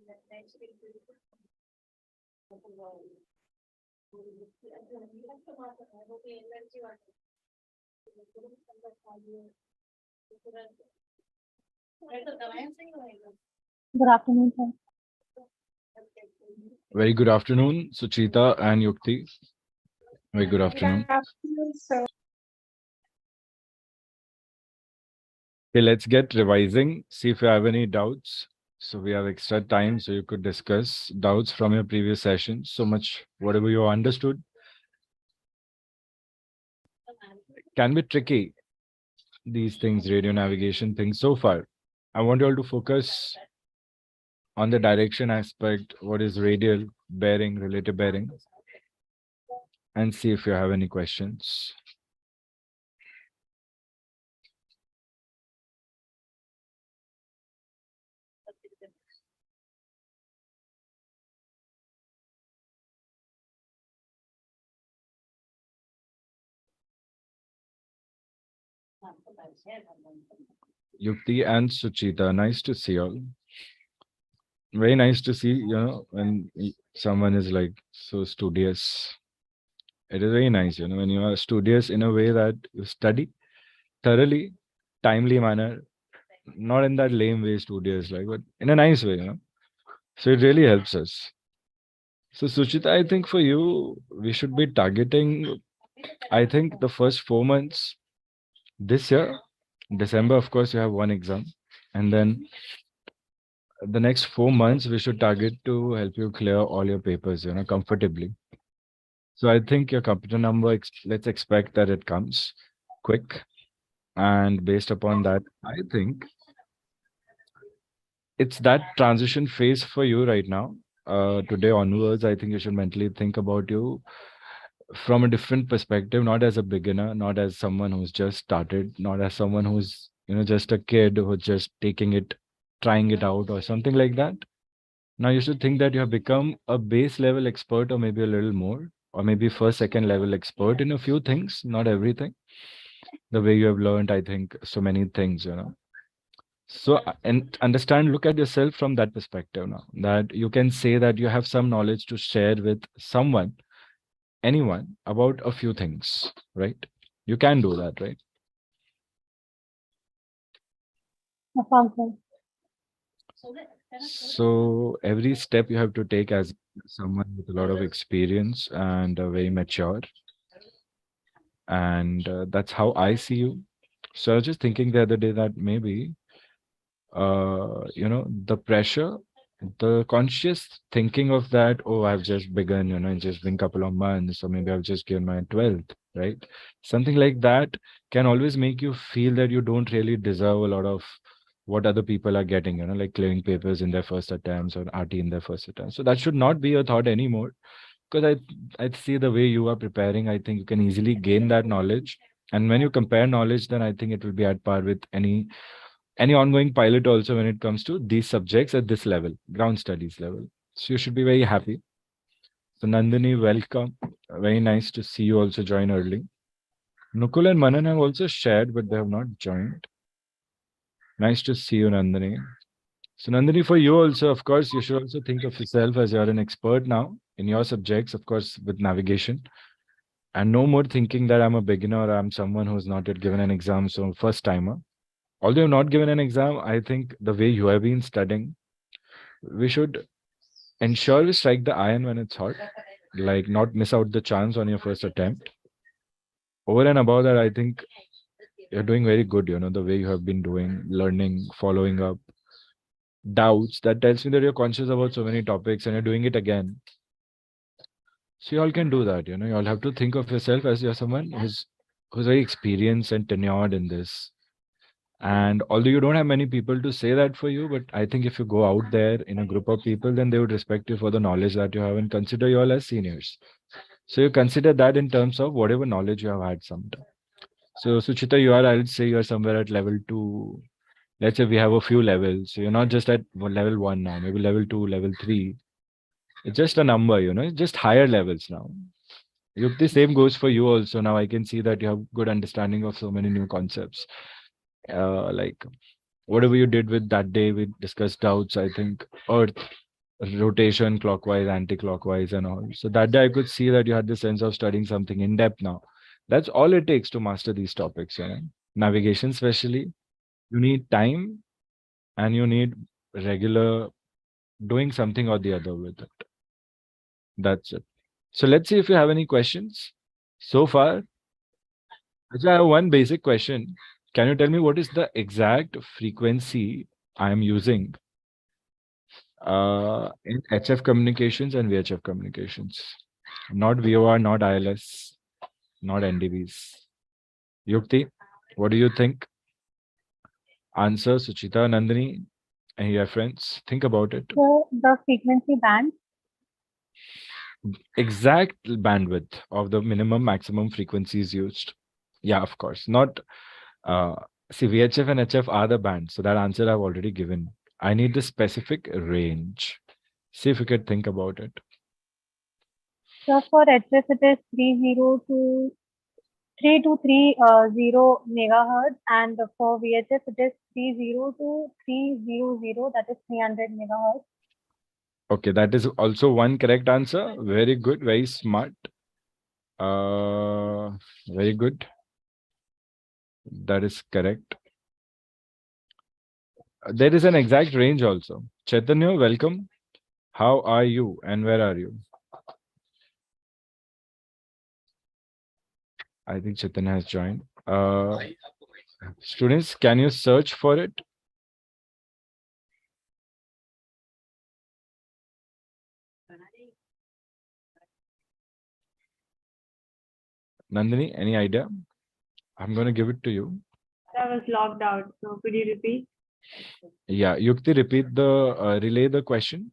Good afternoon, sir. Very good afternoon, Suchita and Yukti. Very good afternoon. Afternoon, sir. Okay, let's get revising. See if you have any doubts. So we have extra time so you could discuss doubts from your previous session. So much, whatever you understood. Can be tricky, these things, radio navigation things so far. I want you all to focus on the direction aspect, what is radial bearing, relative bearing, and see if you have any questions. Yukti and Suchita, nice to see you all. Very nice to see, when someone is like so studious. It is very nice, when you are studious in a way that you study thoroughly, timely manner, not in that lame way studious, like, but in a nice way, So it really helps us. So Suchita, I think for you, we should be targeting, I think the first 4 months this year, December, of course, you have one exam. And then the next 4 months, we should target to help you clear all your papers, comfortably. So I think your computer number, let's expect that it comes quick. And based upon that, I think it's that transition phase for you right now. Today onwards, I think you should mentally think about you from a different perspective, not as a beginner, not as someone who's just started, not as someone who's, just a kid who's just taking it, trying it out or something like that. Now you should think that you have become a base level expert or maybe a little more, or maybe first, second level expert in a few things, not everything. The way you have learned, I think, so many things. So, and understand, look at yourself from that perspective now, that you can say that you have some knowledge to share with someone, anyone, about a few things, right? You can do that, right? Affirm, sir. So every step you have to take as someone with a lot of experience and very mature. And that's how I see you. So I was just thinking the other day that maybe, the pressure, the conscious thinking of that, oh, I've just begun, it's just been a couple of months, or maybe I've just given my 12th, right? Something like that can always make you feel that you don't really deserve a lot of what other people are getting, like clearing papers in their first attempts or RT in their first attempts. So that should not be a thought anymore, because I see the way you are preparing, I think you can easily gain that knowledge. And when you compare knowledge, then I think it will be at par with any ongoing pilot also when it comes to these subjects at this level, ground studies level. So you should be very happy. So Nandini, welcome. Very nice to see you also join early. Nukul and Manan have also shared, but they have not joined. Nice to see you, Nandini. So Nandini, for you also, of course, you should also think of yourself as you're an expert now in your subjects, of course, with navigation. And no more thinking that I'm a beginner or I'm someone who's not yet given an exam, so first timer. Although you've not given an exam, I think the way you have been studying, we should ensure we strike the iron when it's hot, like not miss out the chance on your first attempt. Over and above that, I think you're doing very good, the way you have been doing, learning, following up, doubts. That tells me that you're conscious about so many topics and you're doing it again. So you all can do that, you all have to think of yourself as you're someone who's very experienced and tenured in this. And although you don't have many people to say that for you, but I think if you go out there in a group of people, then they would respect you for the knowledge that you have and consider you all as seniors. So you consider that in terms of whatever knowledge you have had sometime. So Suchita, I would say you're somewhere at level 2. Let's say we have a few levels. So you're not just at level 1 now, maybe level 2, level 3. It's just a number, it's just higher levels now. The same goes for you also. Now I can see that you have good understanding of so many new concepts. Like whatever you did with that day, we discussed doubts, I think, Earth. rotation, clockwise, anti-clockwise, and all. So that day I could see that you had the sense of studying something in depth now. That's all it takes to master these topics, you know. Navigation, especially, you need time and you need regular doing something or the other with it. That's it. So let's see if you have any questions so far. Ajay, I have one basic question. Can you tell me what is the exact frequency I am using in HF communications and VHF communications? Not VOR, not ILS, not NDVs. Yukti, what do you think? Answer, Suchita, Nandini, and your friends. Think about it. So the frequency band, Exact bandwidth of the minimum maximum frequencies used. Yeah, of course. Not see VHF and HF are the bands. So that answer I've already given. I need the specific range. See if you could think about it. so for HF it is 3 to 3 megahertz, and for VHF it is 30 to 300, that is 300 megahertz. Okay, that is also one correct answer. Very good, very smart. Very good. That is correct. There is an exact range also. Chaitanya, welcome. How are you and where are you? I think Chaitanya has joined. Students, can you search for it? Nandini, any idea? I'm going to give it to you. I was logged out, so could you repeat? Yeah, Yukti, repeat the relay the question.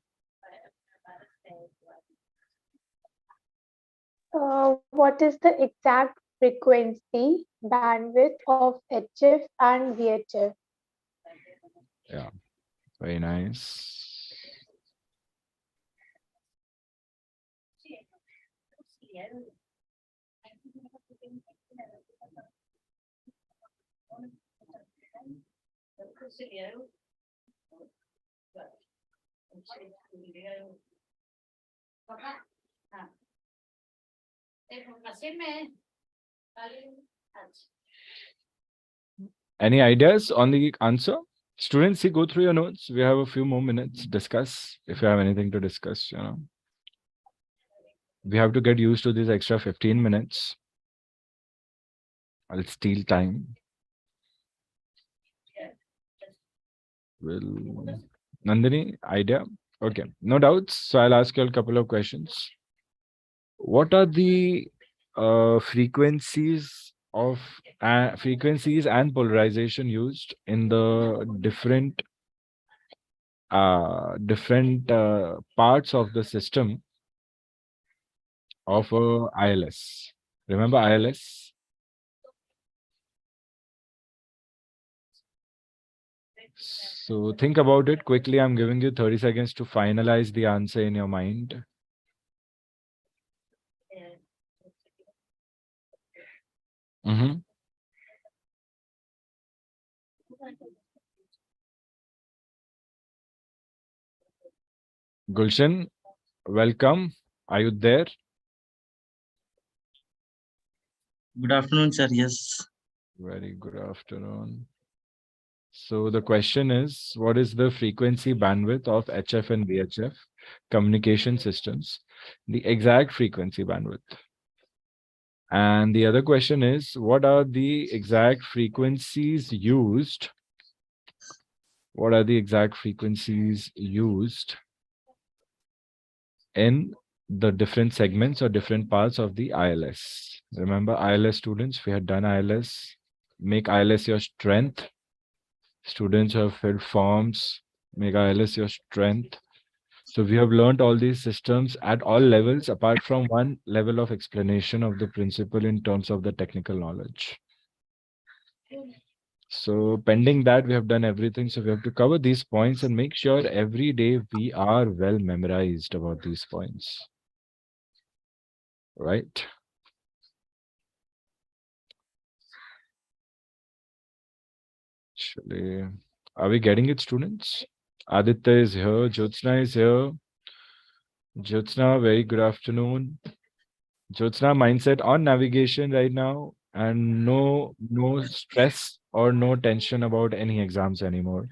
What is the exact frequency bandwidth of HF and VHF? Yeah, very nice. Any ideas on the answer? Students, see, go through your notes. We have a few more minutes. Discuss if you have anything to discuss. You know, we have to get used to this extra 15 minutes. I'll steal time. Will Nandini, idea? Okay, no doubts. So I'll ask you a couple of questions. What are the frequencies and polarization used in the different parts of the system of ILS? Remember ILS? So think about it quickly. I'm giving you 30 seconds to finalize the answer in your mind. Gulshan, welcome. Are you there? Good afternoon, sir. Yes. Very good afternoon. So the question is, what is the frequency bandwidth of HF and VHF communication systems? The exact frequency bandwidth. And the other question is, what are the exact frequencies used? What are the exact frequencies used in the different segments or different parts of the ILS? Remember, ILS students, we had done ILS. Make ILS your strength. Students who have filled forms, make ILS your strength. So we have learned all these systems at all levels, apart from one level of explanation of the principle in terms of the technical knowledge. So pending that, we have done everything. So we have to cover these points and make sure every day we are well memorized about these points. Right? Actually, are we getting it, students? Aditya is here, Jyotsna is here, Jyotsna, very good afternoon. Jyotsna, mindset on navigation right now, and no stress or no tension about any exams anymore.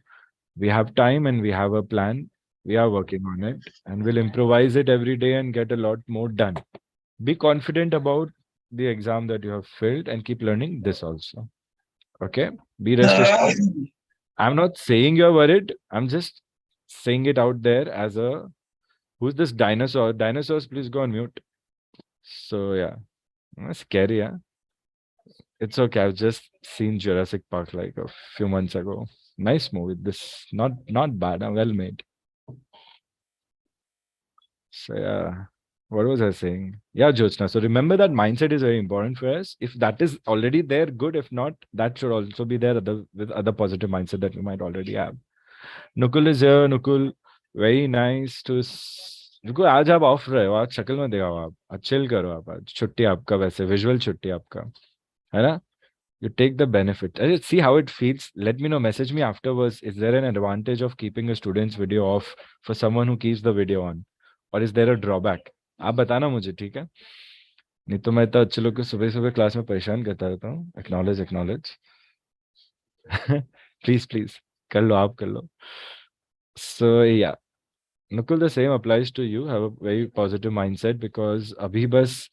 We have time and we have a plan. We are working on it and we'll improvise it every day and get a lot more done. Be confident about the exam that you have filled and keep learning this also. Okay? Be rest assured. I'm not saying you're worried. I'm just saying it out there as a who's this dinosaur? Dinosaurs, please go on mute. So yeah, scary, yeah. It's okay. I've just seen Jurassic Park like a few months ago. Nice movie. This not bad. Well made. So yeah, what was I saying? Yeah, Jyotsna. So remember that mindset is very important for us. If that is already there, good. If not, that should also be there with other positive mindset that we might already have. Nukul is here. Nukul, very nice to. Nukul, आज आप of रहे हो, आज शक्ल में दिखाओ आप chill करो आप आज छुट्टी आपका वैसे विजुअल छुट्टी आपका है ना you take the benefit. See how it feels. Let me know. Message me afterwards. Is there an advantage of keeping a student's video off for someone who keeps the video on, or is there a drawback? आप बताना मुझे ठीक है नहीं तो मैं तो अच्छे लोग को सुबह सुबह क्लास में परेशान करता रहता हूँ एक्नॉलेज प्लीज प्लीज कर लो आप कर लो so yeah Nukul, the same applies to you. Have a very positive mindset because अभी बस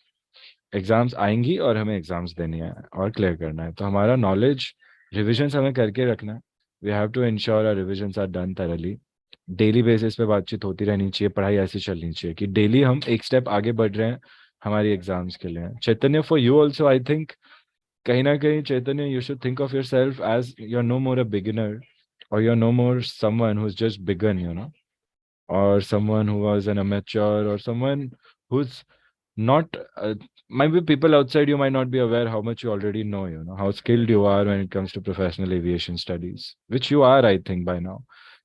एग्जाम्स आएंगी और हमें एग्जाम्स देनी है और क्लियर करना है तो हमारा नॉलेज रिविजन्स हमें करके रखना है we have to ensure our revisions are done thoroughly daily basis पे बातचीत होती रहनी चाहिए पढ़ाई ऐसी चलनी चाहिए कि डेली हम एक स्टेप आगे बढ़ रहे हैं हमारी एग्जाम्स के लिए Chaitanya for you also I think कहीं ना कहीं Chaitanya you should think of yourself as you are no more a beginner or you're no more someone who's just begun, or someone who was an amateur, or someone who's not might be people outside you might not be aware how much you already know, how skilled you are when it comes to professional aviation studies, which you are, I think, by now.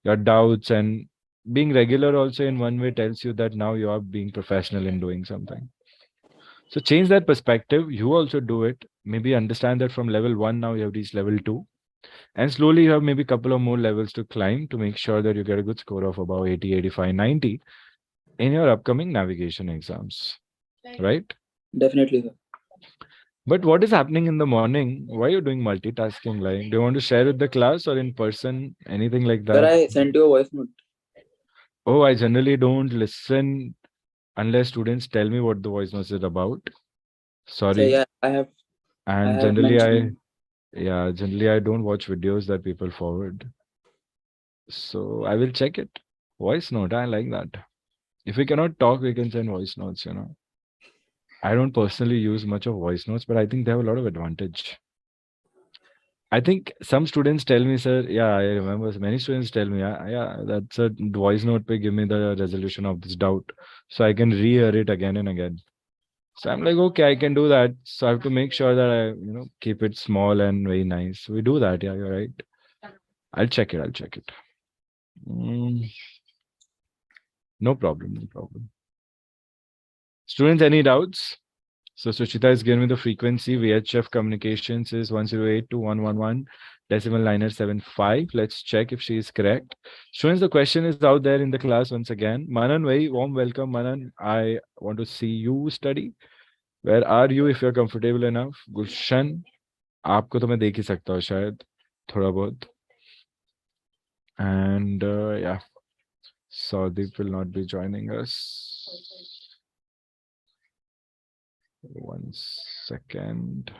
Your doubts and being regular also in one way tells you that now you are being professional in doing something. So change that perspective. You also do it. Maybe understand that from level 1 now you have reached level 2. And slowly you have maybe a couple of more levels to climb to make sure that you get a good score of about 80, 85, 90 in your upcoming navigation exams. Right? Definitely, sir. But what is happening in the morning? Why are you doing multitasking? Like, do you want to share with the class or in person? Anything like Sir, that? I sent you a voice note. Oh, I generally don't listen unless students tell me what the voice note is about. So Sorry. yeah, I have And generally mentioned. generally I don't watch videos that people forward. So I will check it. Voice note, I like that. If we cannot talk, we can send voice notes, I don't personally use much of voice notes, but I think they have a lot of advantage. I think some students tell me, sir, yeah, I remember many students tell me, yeah, that's a voice note, give me the resolution of this doubt. So I can re-hear it again and again. So I'm like, okay, I can do that. So I have to make sure that I, keep it small and very nice. We do that. Yeah, you're right. I'll check it. No problem. Students, any doubts? So Suchita is giving me the frequency. VHF communications is 1082111 decimal liner 75. Let's check if she is correct. Students, the question is out there in the class once again. Manan, very warm welcome, Manan. I want to see you study. Where are you if you're comfortable enough? Gulshan, आपको तो मैं देख ही सकता हूँ शायद थोड़ा बहुत. And yeah, Saudip will not be joining us. 1 second.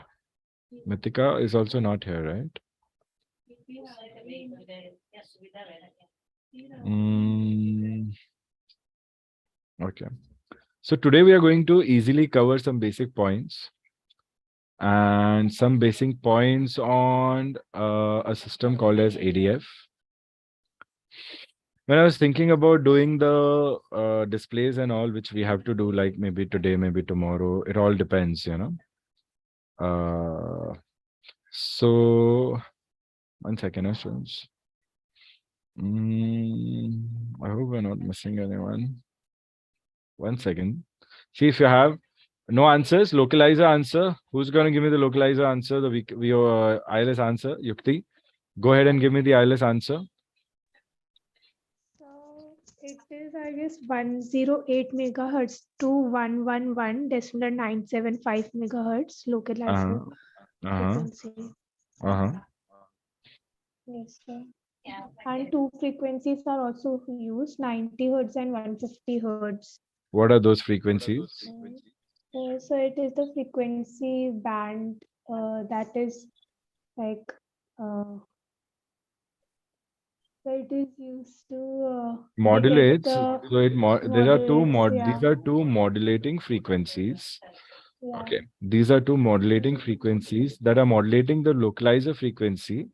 Mithika is also not here, right? Okay. So today we are going to easily cover some basic points and some basic points on a system called as ADF. When I was thinking about doing the displays and all, which we have to do like maybe today, maybe tomorrow, it all depends, So 1 second, students. I hope we're not missing anyone. 1 second. See if you have no answers, localizer answer. Who's going to give me the localizer answer, the ILS answer? Yukti, go ahead and give me the ILS answer. So it is is, I guess, 108 megahertz to 111.975 megahertz localizer Uh-huh. frequency. Uh-huh. Yes, sir. And two frequencies are also used, 90 hertz and 150 hertz. What are those frequencies? So it is the frequency band that is like that is used to Modulates. the So there are modulates, these are two modulating frequencies. yeah. Okay. These are two modulating frequencies that are modulating the localizer frequency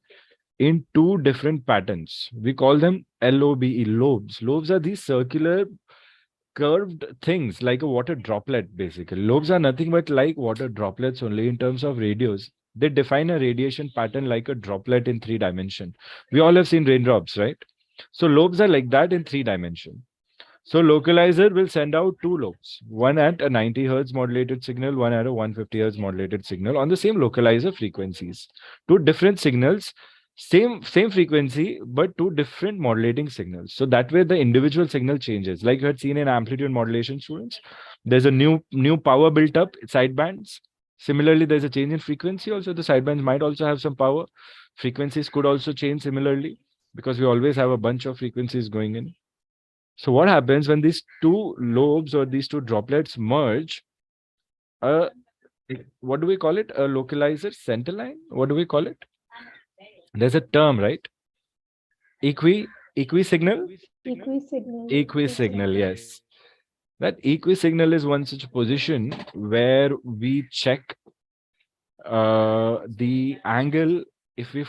in two different patterns. We call them LOBE, lobes. Lobes are these circular curved things like a water droplet, basically. Lobes are nothing but like water droplets only in terms of radios. They define a radiation pattern like a droplet in 3 dimension. We all have seen raindrops, right? So lobes are like that in 3 dimension. So localizer will send out two lobes, one at a 90 hertz modulated signal, one at a 150 hertz modulated signal on the same localizer frequencies. Two different signals, same frequency, but two different modulating signals. So that way the individual signal changes. Like you had seen in amplitude modulation, students, there's a new power built up sidebands. Similarly, there's a change in frequency. Also, the sidebands might also have some power. Frequencies could also change similarly because we always have a bunch of frequencies going in. So what happens when these two lobes or these two droplets merge? Uh, what do we call it? A localizer center line? What do we call it? There's a term, right? Equi signal? Equi-signal. Equi signal, yes. That equi signal is one such position where we check the angle. If we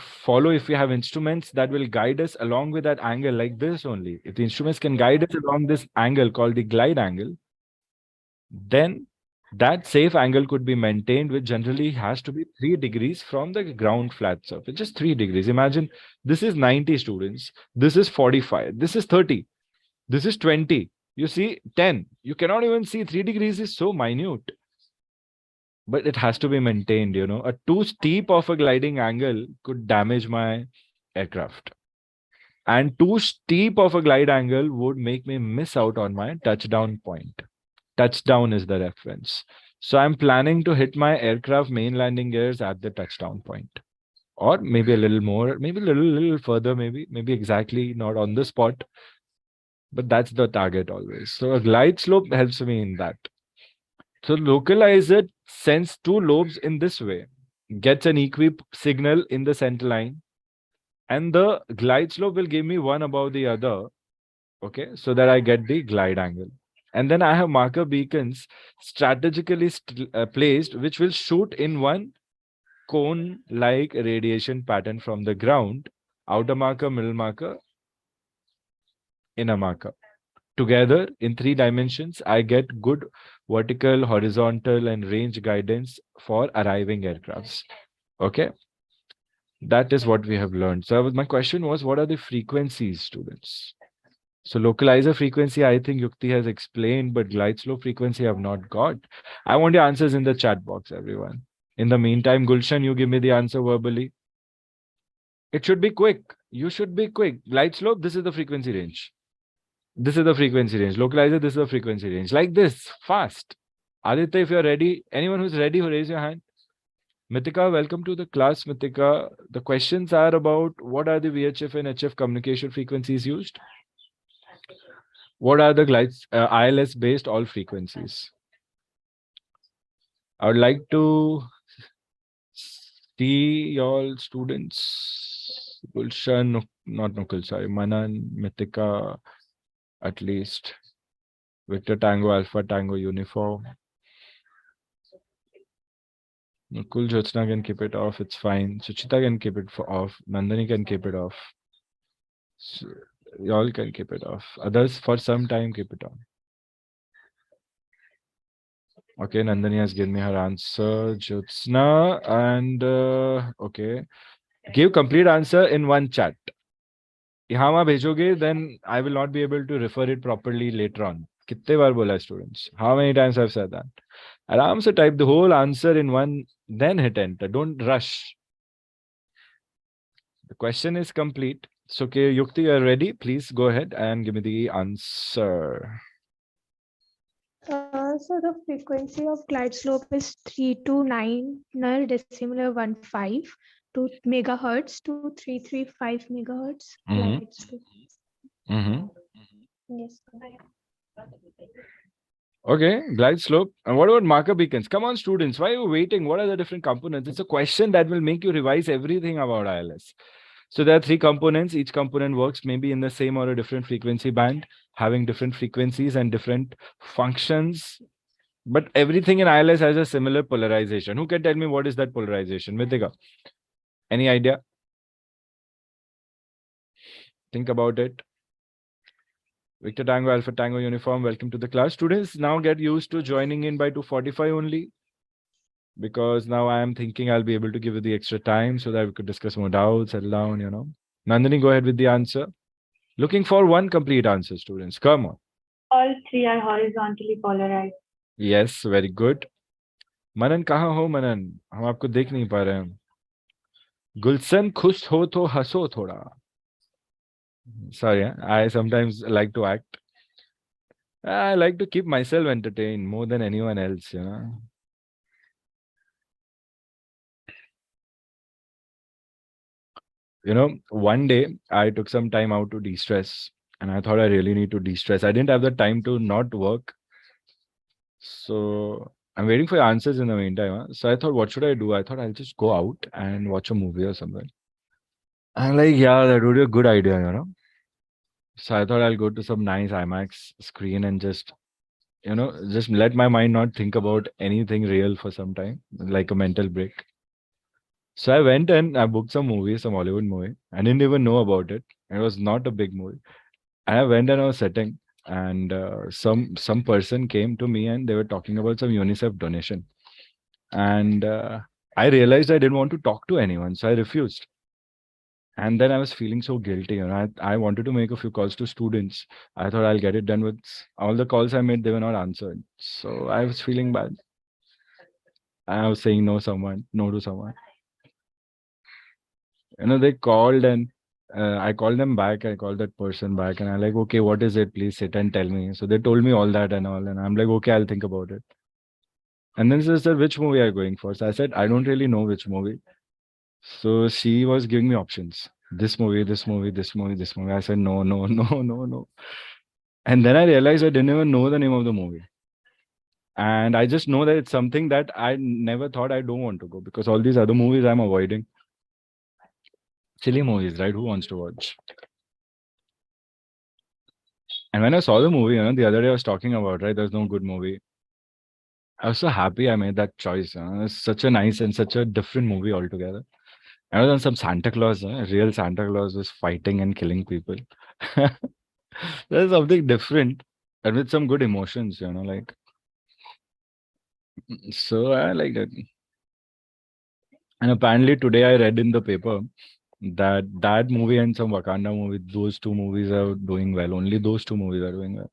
have instruments that will guide us along with that angle like this only. If the instruments can guide us along this angle called the glide angle, then that safe angle could be maintained, which generally has to be 3 degrees from the ground flat surface. Just 3 degrees. Imagine this is 90 students. This is 45. This is 30. This is 20. You see 10. You cannot even see 3 degrees is so minute. But it has to be maintained, you know. A too steep of a gliding angle could damage my aircraft. And too steep of a glide angle would make me miss out on my touchdown point. Touchdown is the reference. So I'm planning to hit my aircraft main landing gears at the touchdown point. Or maybe a little more, maybe a little further, maybe exactly not on the spot. But that's the target always. So a glide slope helps me in that. So localizer sends two lobes in this way, gets an equi signal in the center line, and the glide slope will give me one above the other, okay, so that I get the glide angle. And then I have marker beacons strategically placed, which will shoot in one cone-like radiation pattern from the ground, outer marker, middle marker, inner marker. Together in 3 dimensions, I get good vertical, horizontal, and range guidance for arriving aircrafts. Okay. That is what we have learned. So my question was, what are the frequencies, students? So localizer frequency, I think Yukti has explained, but glide slope frequency I have not got. I want your answers in the chat box, everyone. In the meantime, Gulshan, you give me the answer verbally. It should be quick. You should be quick. Glide slope, this is the frequency range. This is the frequency range. Localizer, this is the frequency range. Like this, fast. Aditya, if you're ready, anyone who's ready, raise your hand. Mithika, welcome to the class, Mithika. The questions are about what are the VHF and HF communication frequencies used? What are the glides, ILS based all frequencies? I would like to see y'all students. Gulshan, not Nukul, sorry, Manan, Mithika, at least. Victor Tango, Alpha Tango, Uniform. Nukul, Jyotsna can keep it off, it's fine. Suchita can keep it off. Nandini can keep it off. So, y'all can keep it off. Others, for some time, keep it on. Okay, Nandini has given me her answer. Jyotsna and okay. Give complete answer in one chat. यहाँ वहाँ भेजोगे, then I will not be able to refer it properly later on. कितने बार बोला students? How many times I've said that? आराम से type the whole answer in one, then hit enter. Don't rush. The question is complete. So, okay, Yukti, you're ready. Please go ahead and give me the answer. So the frequency of glide slope is 329 decimal 15 to megahertz to 335 megahertz Mm-hmm. glide slope. Mm-hmm. Yes, sir. Okay, glide slope. And what about marker beacons? Come on, students. Why are you waiting? What are the different components? It's a question that will make you revise everything about ILS. So there are three components. Each component works maybe in the same or a different frequency band, having different frequencies and different functions. But everything in ILS has a similar polarization. Who can tell me what is that polarization? Mitika, any idea? Think about it. Victor Tango, Alpha Tango uniform. Welcome to the class. Students, now get used to joining in by 2:45 only, because now I am thinking I'll be able to give you the extra time so that we could discuss more doubts, settle down, Nandini, go ahead with the answer. Looking for one complete answer, students. Come on. All three are horizontally polarized. Yes, very good. मनन कहाँ हो मनन? हम आपको देख नहीं पा रहे हैं. गुलशन खुश हो तो हंसो थोड़ा. Sorry, I sometimes like to act. I like to keep myself entertained more than anyone else. One day I took some time out to de-stress, and I thought I really need to de-stress. I didn't have the time to not work. So I'm waiting for your answers in the meantime. So I thought, what should I do? I thought I'll just go out and watch a movie or something. I'm like, yeah, that would be a good idea. So I thought I'll go to some nice IMAX screen and just let my mind not think about anything real for some time, like a mental break. So I went and I booked some movie, some Hollywood movie. I didn't even know about it. It was not a big movie. And I went and I was sitting, and some person came to me and they were talking about some UNICEF donation. And I realized I didn't want to talk to anyone, so I refused. And then I was feeling so guilty. I wanted to make a few calls to students. I thought I'll get it done with all the calls I made, they were not answered. So I was feeling bad. I was saying no to someone. They called and I called them back. I called that person back and I'm like, okay, what is it? Please sit and tell me. So they told me all that and all. And I'm like, okay, I'll think about it. And then she said, which movie are you going for? So I said, I don't really know which movie. So she was giving me options. This movie, this movie, this movie, this movie. I said, no, no, no, no, no. And then I realized I didn't even know the name of the movie. And I just know that it's something that I never thought I don't want to go, because all these other movies I'm avoiding. Silly movies, right? Who wants to watch? And when I saw the movie, the other day I was talking about, right? There's no good movie. I was so happy I made that choice. It's such a nice and such a different movie altogether. I was on some Santa Claus, real Santa Claus was fighting and killing people. There's something different and with some good emotions, like. So I like that. And apparently today I read in the paper that movie and some Wakanda movie, those two movies are doing well. Only those two movies are doing well.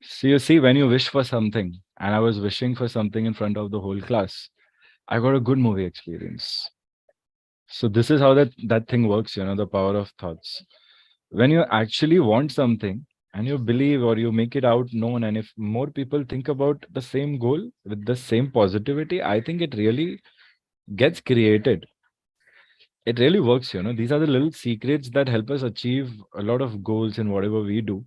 So you see, when you wish for something, and I was wishing for something in front of the whole class, I got a good movie experience. So this is how that thing works, the power of thoughts. When you actually want something and you believe or you make it out known, and if more people think about the same goal with the same positivity, I think it really gets created. It really works. These are the little secrets that help us achieve a lot of goals in whatever we do.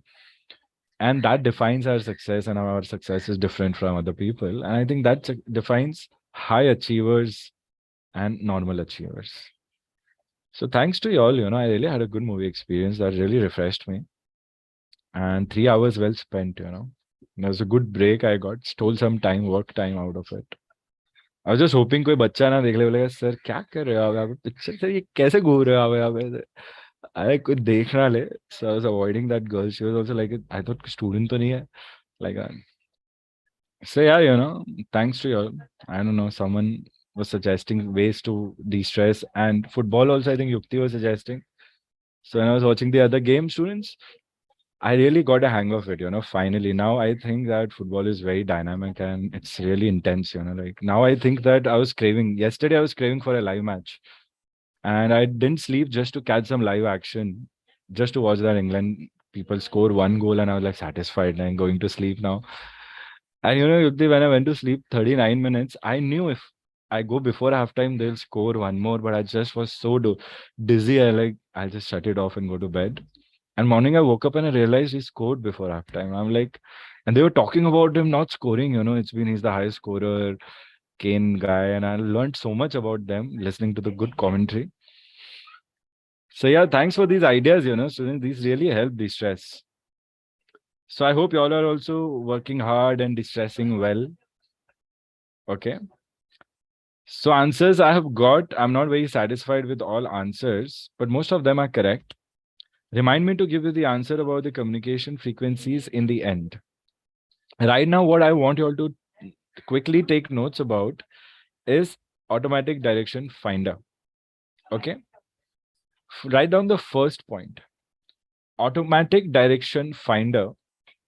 And that defines our success, and our success is different from other people. And I think that defines high achievers and normal achievers. So thanks to you all, I really had a good movie experience that really refreshed me. And 3 hours well spent. There was a good break I got, stole some time, work time out of it. I was just hoping कोई बच्चा ना देख ले, बोलेगा sir क्या कर रहे हो आप यहाँ पे, पिक्चर सर ये कैसे घूर रहे हो आप यहाँ पे. I could देख ना ले. So I was avoiding that girl. She was also like, I thought student तो नहीं है. Like that. So yeah, thanks to you all. I don't know, someone was suggesting ways to de-stress, and football also I think Yukti was suggesting. So when I was watching the other game, students, I really got a hang of it, finally. Now I think that football is very dynamic and it's really intense, like now I think that yesterday I was craving for a live match. And I didn't sleep just to catch some live action, just to watch that England people score one goal, and I was like satisfied and going to sleep now. And Yukti, when I went to sleep 39 minutes, I knew if I go before halftime, they'll score one more, but I just was so dizzy. I'll just shut it off and go to bed. And morning I woke up and I realized he scored before halftime. I'm like, and they were talking about him not scoring, he's the highest scorer, Kane guy, and I learned so much about them listening to the good commentary. So yeah, thanks for these ideas, students. These really help de-stress. So I hope you all are also working hard and de-stressing well. Okay. So answers I have got, I'm not very satisfied with all answers, but most of them are correct. Remind me to give you the answer about the communication frequencies in the end. Right now, what I want you all to quickly take notes about is automatic direction finder. Okay. Write down the first point. Automatic direction finder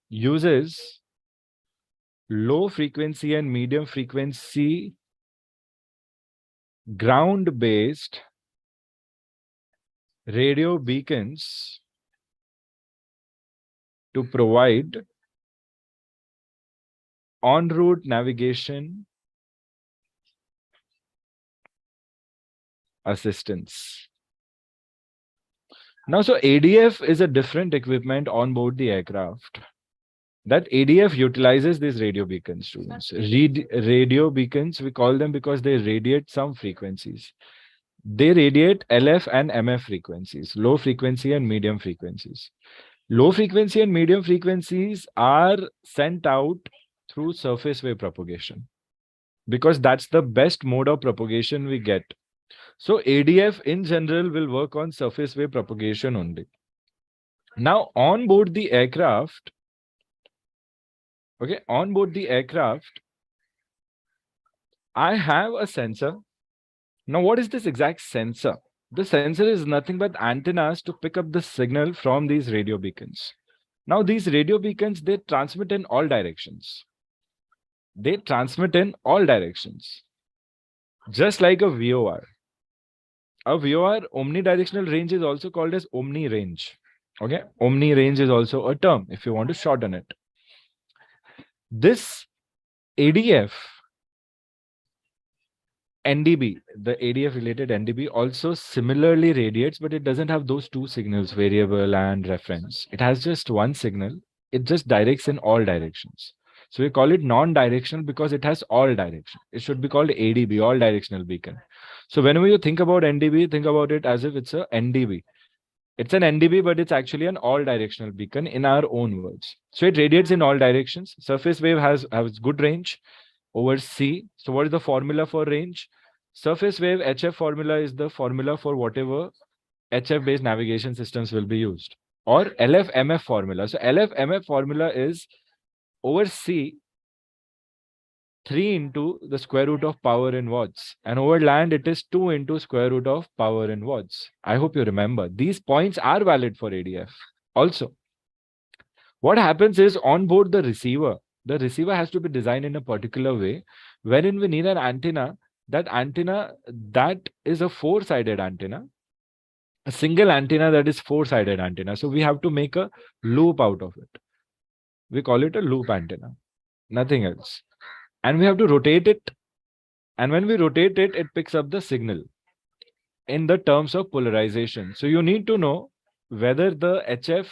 uses low frequency and medium frequency ground based radio beacons to provide en route navigation assistance. Now, so ADF is a different equipment on board the aircraft. That ADF utilizes these radio beacons, students. Radio beacons, we call them because they radiate some frequencies. They radiate LF and MF frequencies, low frequency and medium frequencies. Low frequency and medium frequencies are sent out through surface wave propagation because that's the best mode of propagation we get. So ADF in general will work on surface wave propagation only. Now on board the aircraft, I have a sensor. Now what is this exact sensor? The sensor is nothing but antennas to pick up the signal from these radio beacons. Now these radio beacons, they transmit in all directions. Just like a VOR. A VOR, omnidirectional range, is also called as omni range. Okay, omni range is also a term if you want to shorten it. This ADF, NDB, the ADF related NDB also similarly radiates, but it doesn't have those two signals, variable and reference. It has just one signal. It just directs in all directions. So we call it non-directional because it has all direction. It should be called ADB, all directional beacon. So whenever you think about NDB, think about it as if it's a NDB. It's an NDB, but it's actually an all directional beacon in our own words. So it radiates in all directions. Surface wave has good range over C. So what is the formula for range? Surface wave HF formula is the formula for whatever HF based navigation systems will be used, or LF-MF formula. So LF-MF formula is over C 3 into the square root of power in watts, and over land it is 2 into square root of power in watts. I hope you remember these points are valid for ADF also. What happens is on board the receiver has to be designed in a particular way wherein we need an antenna. That antenna, that is a four-sided antenna, a single antenna that is four-sided antenna. So we have to make a loop out of it. We call it a loop antenna, nothing else. And we have to rotate it. And when we rotate it, it picks up the signal in the terms of polarization. So you need to know whether the HF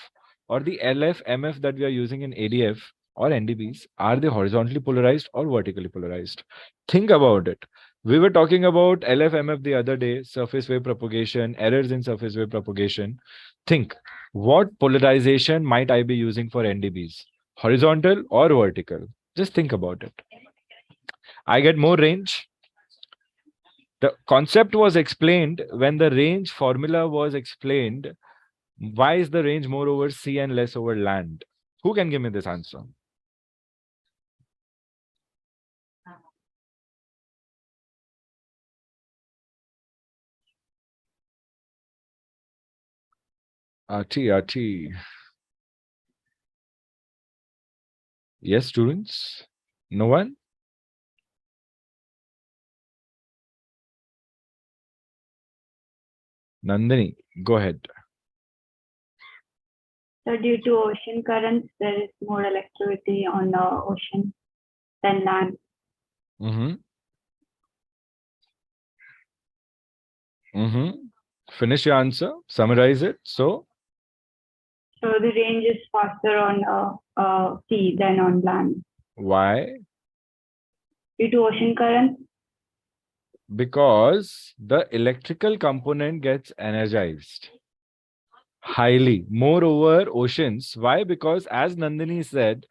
or the LF, MF that we are using in ADF or NDBs, are they horizontally polarized or vertically polarized? Think about it. We were talking about LF, MF the other day, surface wave propagation, errors in surface wave propagation. Think, what polarization might I be using for NDBs? Horizontal or vertical? Just think about it. I get more range. The concept was explained when the range formula was explained. Why is the range more over sea and less over land? Who can give me this answer? RT. Yes, students? No one? Nandini, go ahead. So due to ocean currents, there is more electricity on the ocean than land. Mm-hmm. Mm-hmm. Finish your answer. Summarize it. So, So the range is faster on sea than on land. why? Due to ocean currents, Because the electrical component gets energized highly. Moreover, oceans. Why? Because as Nandini said,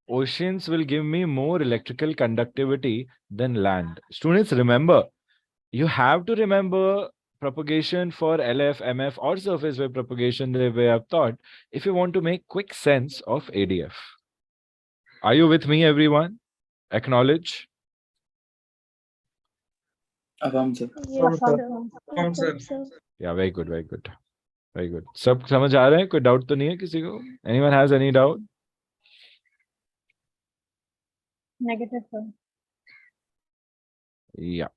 oceans will give me more electrical conductivity than land. Students, remember, you have to remember propagation for LF, MF, or surface wave propagation the way I've taught if you want to make quick sense of ADF. Are you with me, everyone? Acknowledge. Affirm, sir. Yes, Affirm, sir. Affirm, sir. Affirm, sir. Yeah, very good, very good. Very good. सब समझ आ रहे हैं? कोई doubt तो नहीं है किसी को? Anyone has any doubt? negative, sir. Yeah.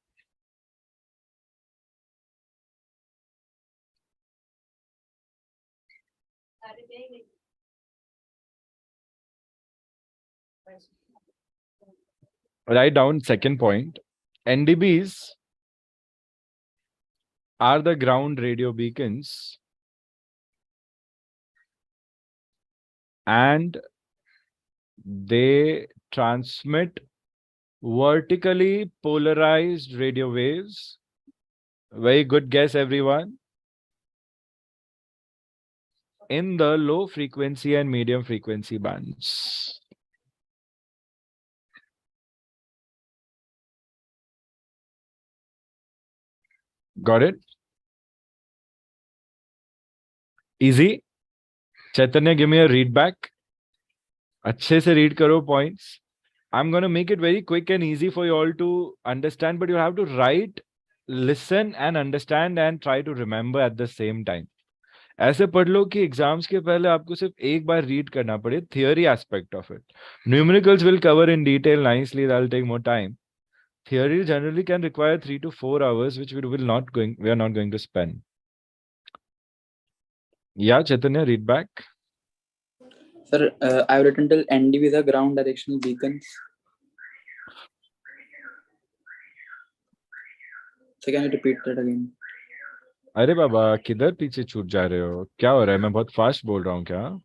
Write down second point. NDBs are the ground radio beacons and they transmit vertically polarized radio waves. Very good guess, everyone. In the low frequency and medium frequency bands. Got it? Easy. Chaitanya, give me a read back. अच्छे से read करो points. I'm going to make it very quick and easy for you all to understand, but you have to write, listen and understand and try to remember at the same time. ऐसे पढ़ लो कि exams के पहले आपको सिर्फ एक बार read करना पड़े theory aspect of it. Numericals will cover in detail nicely. That'll take more time. Theory generally can require 3 to 4 hours, which we are not going to spend. Yeah, Chaitanya, read back. Sir, I've written till NDB the ground directional beacons. So can you repeat that again? अरे बाबा किधर पीछे छूट जा रहे हो? क्या हो रहा है? मैं बहुत फास्ट बोल रहा हूँ क्या?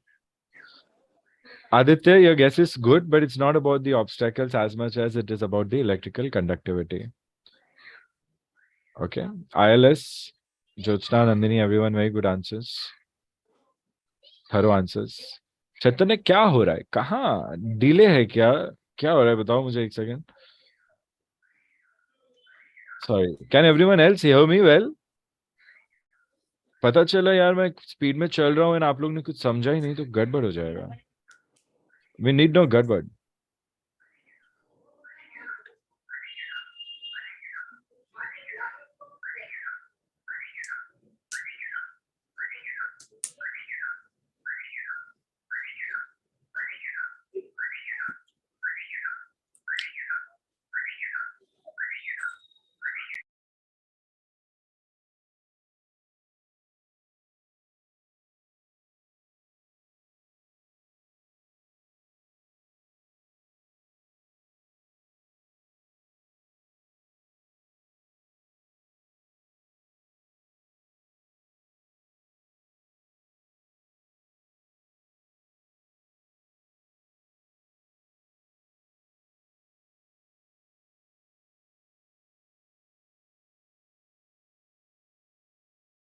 Aditya, your guess is good, but it's not about the obstacles as much as it is about the electrical conductivity. Okay. ILS, Jyotsna, Nandini, everyone, very good answers. Thorough answers. चैतन्य क्या हो रहा है? कहाँ delay है क्या? क्या हो रहा है? बताओ मुझे एक second. Sorry. Can everyone else hear me well? पता चला यार मैं स्पीड में चल रहा हूँ और आप लोग ने कुछ समझा ही नहीं तो गड़बड़ हो जाएगा. We need no गड़बड़.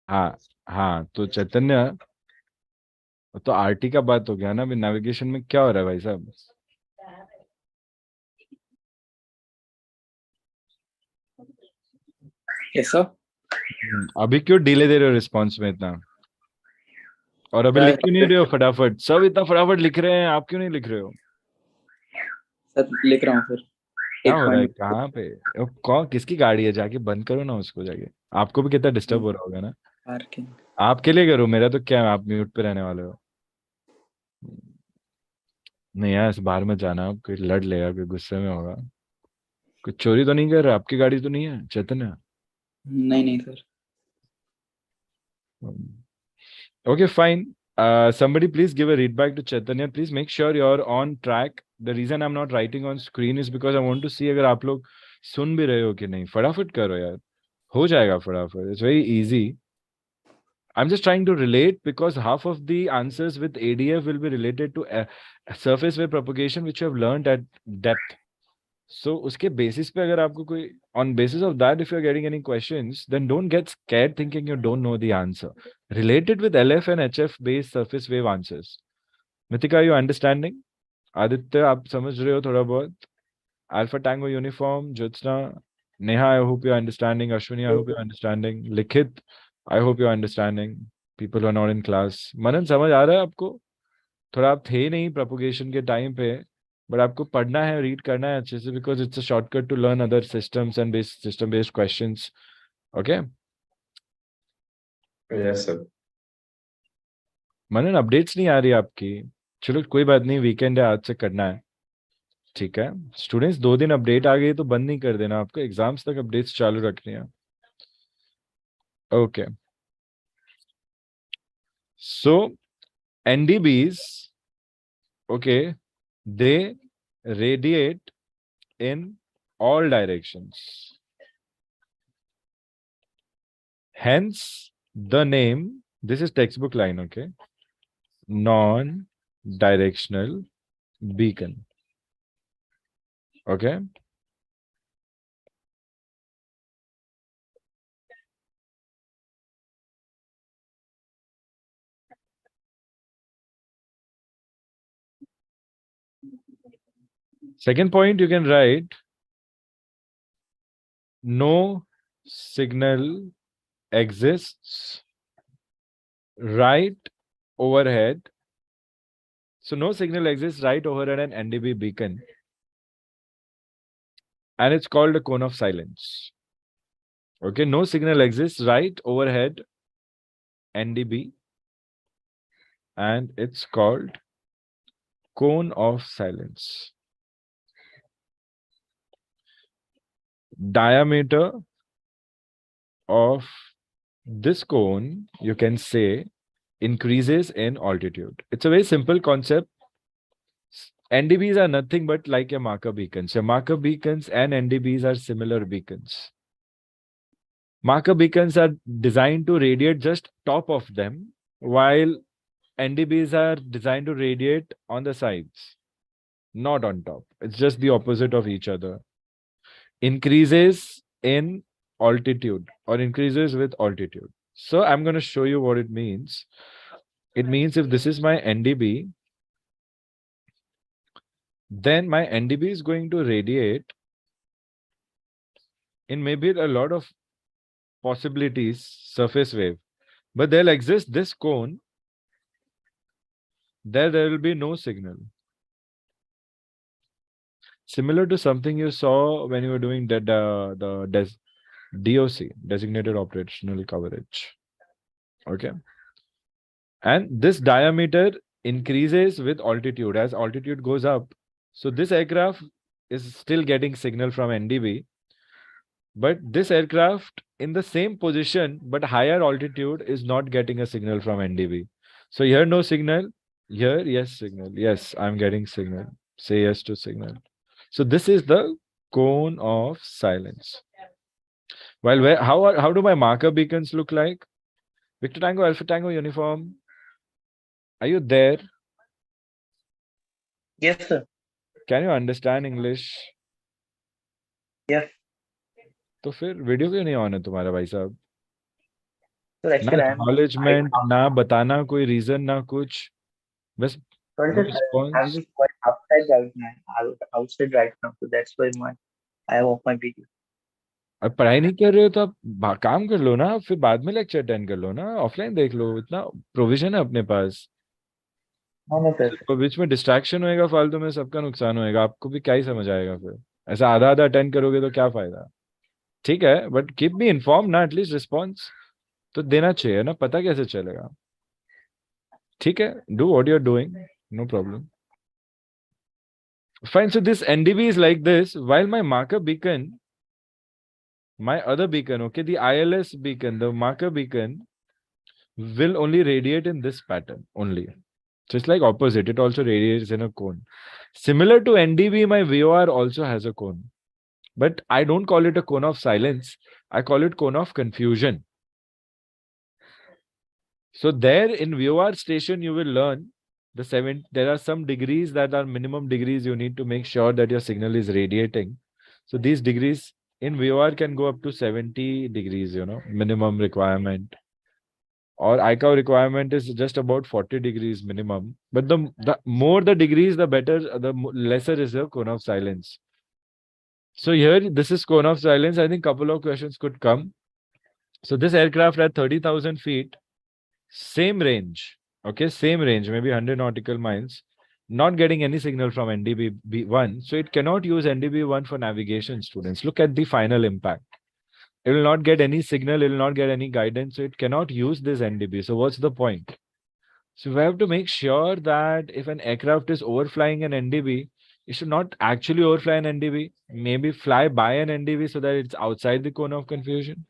हाँ हाँ तो चैतन्य तो आरटी का बात हो गया ना. अभी नेविगेशन में क्या हो रहा है भाई साहब? Yes, sir. अभी क्यों डिले दे रहे हो रिस्पॉन्स में इतना? और अभी Sir, लिख क्यों नहीं रहे हो फटाफट? सब इतना फटाफट लिख रहे हैं, आप क्यों नहीं लिख रहे हो? सर लिख रहा हूँ सर. क्या एक हो रहा है? point. कहाँ पे? कौन किसकी गाड़ी है? जाके बंद करो ना उसको जाके. आपको भी कितना डिस्टर्ब हो रहा होगा ना. Parking. आपके लिए करो, मेरा तो क्या है, आप म्यूट पे रहने वाले हो. नहीं यार, इस बाहर में जाना, कोई लड़ लेगा, कोई गुस्से में होगा. कुछ चोरी तो नहीं कर रहा? आपकी गाड़ी तो नहीं है चैतन्य? नहीं नहीं sir. Okay, fine. Somebody please give a readback to Chaitanya. Please make sure you're on track. The reason I'm not writing on screen is because I want to see अगर आप लोग सुन भी रहे हो कि नहीं. फटाफट करो यार. हो जाएगा फटाफट. It's very easy. I'm just trying to relate because half of the answers with ADF will be related to surface wave propagation which you have learned at depth. So उसके basis पे अगर आपको कोई on basis of that if you're getting any questions then don't get scared thinking you don't know the answer. Relate it with LF and HF based surface wave answers. Mithika, are you understanding? Aditya, आप समझ रहे हो थोड़ा बहुत? Alpha Tango Uniform, Jyotsna, Neha, I hope you're understanding. Ashwini, I hope you're understanding. Likhit, I hope you're understanding. People who are not in class. Manan, समझ आ रहा है आपको? थोड़ा आप थे नहीं propagation के टाइम पे, but आपको पढ़ना है, read करना है अच्छे से because it's a shortcut to learn other systems and system based questions. Okay? Yes, sir. Manan updates नहीं आ रही आपकी. चलो कोई बात नहीं, वीकेंड है, आज से करना है. ठीक है स्टूडेंट्स, 2 दिन अपडेट आ गई तो बंद नहीं कर देना, आपको एग्जाम्स तक अपडेट्स चालू रखनी है. Okay so NDBs, okay, they radiate in all directions. Hence the name, this is textbook line, okay, non-directional beacon. Okay, second point you can write no signal exists right overhead. So no signal exists right overhead an NDB beacon and it's called a cone of silence. Okay, no signal exists right overhead NDB and it's called cone of silence. Diameter of this cone, you can say, increases in altitude. It's a very simple concept. NDBs are nothing but like your marker beacons. Your marker beacons and NDBs are similar beacons. Marker beacons are designed to radiate just top of them, while NDBs are designed to radiate on the sides, not on top. It's just the opposite of each other. Increases in altitude or increases with altitude. So I'm going to show you what it means. It means if this is my NDB, then my NDB is going to radiate in maybe a lot of possibilities, surface wave, but there'll exist this cone. There will be no signal. Similar to something you saw when you were doing the DOC, designated operational coverage. Okay. And this diameter increases with altitude as altitude goes up. So this aircraft is still getting signal from NDB, but this aircraft in the same position but higher altitude is not getting a signal from NDB. So here no signal, here yes signal. Yes, I'm getting signal. Say yes to signal. So this is the cone of silence. While how do my marker beacons look like? Victor Tango, Alpha Tango uniform. Are you there? Yes, sir. Can you understand English? Yes. तो फिर video क्यों नहीं on है तुम्हारा भाई साहब? Sir, ना actually, acknowledgement, ना बताना कोई रीजन, ना कुछ, बस sorry, no sir, response. I'm just quite outside right now. Outside right now, so that's why I have off my video. अब पढ़ाई नहीं कर रहे हो तो आप काम कर लो ना, फिर बाद में लेक्चर अटेंड कर लो ना, ऑफलाइन देख लो, इतना प्रोविजन है अपने पास. No, sir. तो बीच में डिस्ट्रैक्शन होएगा फालतू में, सबका नुकसान होएगा, आपको भी क्या ही समझ आएगा फिर. ऐसा आधा आधा अटेंड करोगे तो क्या फायदा. ठीक है, बट कीप मी इन्फॉर्म ना, एटलीस्ट रिस्पॉन्स तो देना चाहिए ना, पता कैसे चलेगा. ठीक है, do what you are doing, no problem. Fine, so this NDB is like this, while my marker beacon, my other beacon, okay, the ILS beacon, the marker beacon, will only radiate in this pattern only. So it's like opposite. It also radiates in a cone. Similar to NDB, my VOR also has a cone. But I don't call it a cone of silence. I call it cone of confusion. So there in VOR station, you will learn there are some degrees that are minimum degrees you need to make sure that your signal is radiating. So these degrees in VOR can go up to 70 degrees, minimum requirement. Or ICAO requirement is just about 40 degrees minimum. But the more the degrees, the better, lesser is the cone of silence. So here, this is cone of silence. I think couple of questions could come. So this aircraft at 30,000 feet, same range, okay, same range, maybe 100 nautical miles, not getting any signal from NDB1. So it cannot use NDB1 for navigation, students. Look at the final impact. It will not get any signal, it will not get any guidance, so it cannot use this NDB. So what's the point? So we have to make sure that if an aircraft is overflying an NDB, it should not actually overfly an NDB, maybe fly by an NDB so that it's outside the cone of confusion.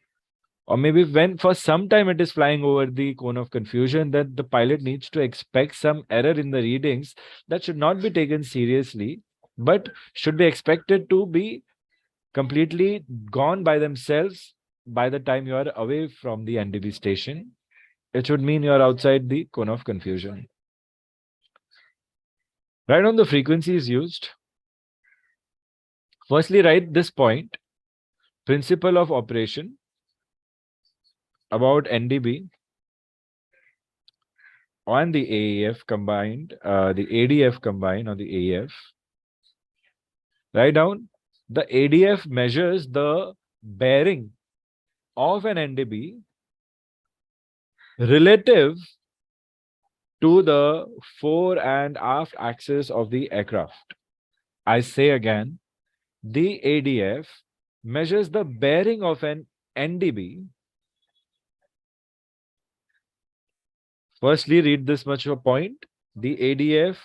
Or maybe when for some time it is flying over the cone of confusion, that the pilot needs to expect some error in the readings that should not be taken seriously, but should be expected to be completely gone by themselves by the time you are away from the NDB station. It should mean you are outside the cone of confusion. Write down the frequencies used. Firstly, write this point, principle of operation about NDB on the AEF combined, the ADF combined on the AEF. Write down the ADF measures the bearing of an NDB relative to the fore and aft axis of the aircraft. I say again, the ADF measures the bearing of an NDB. Firstly, read this much of a point. The ADF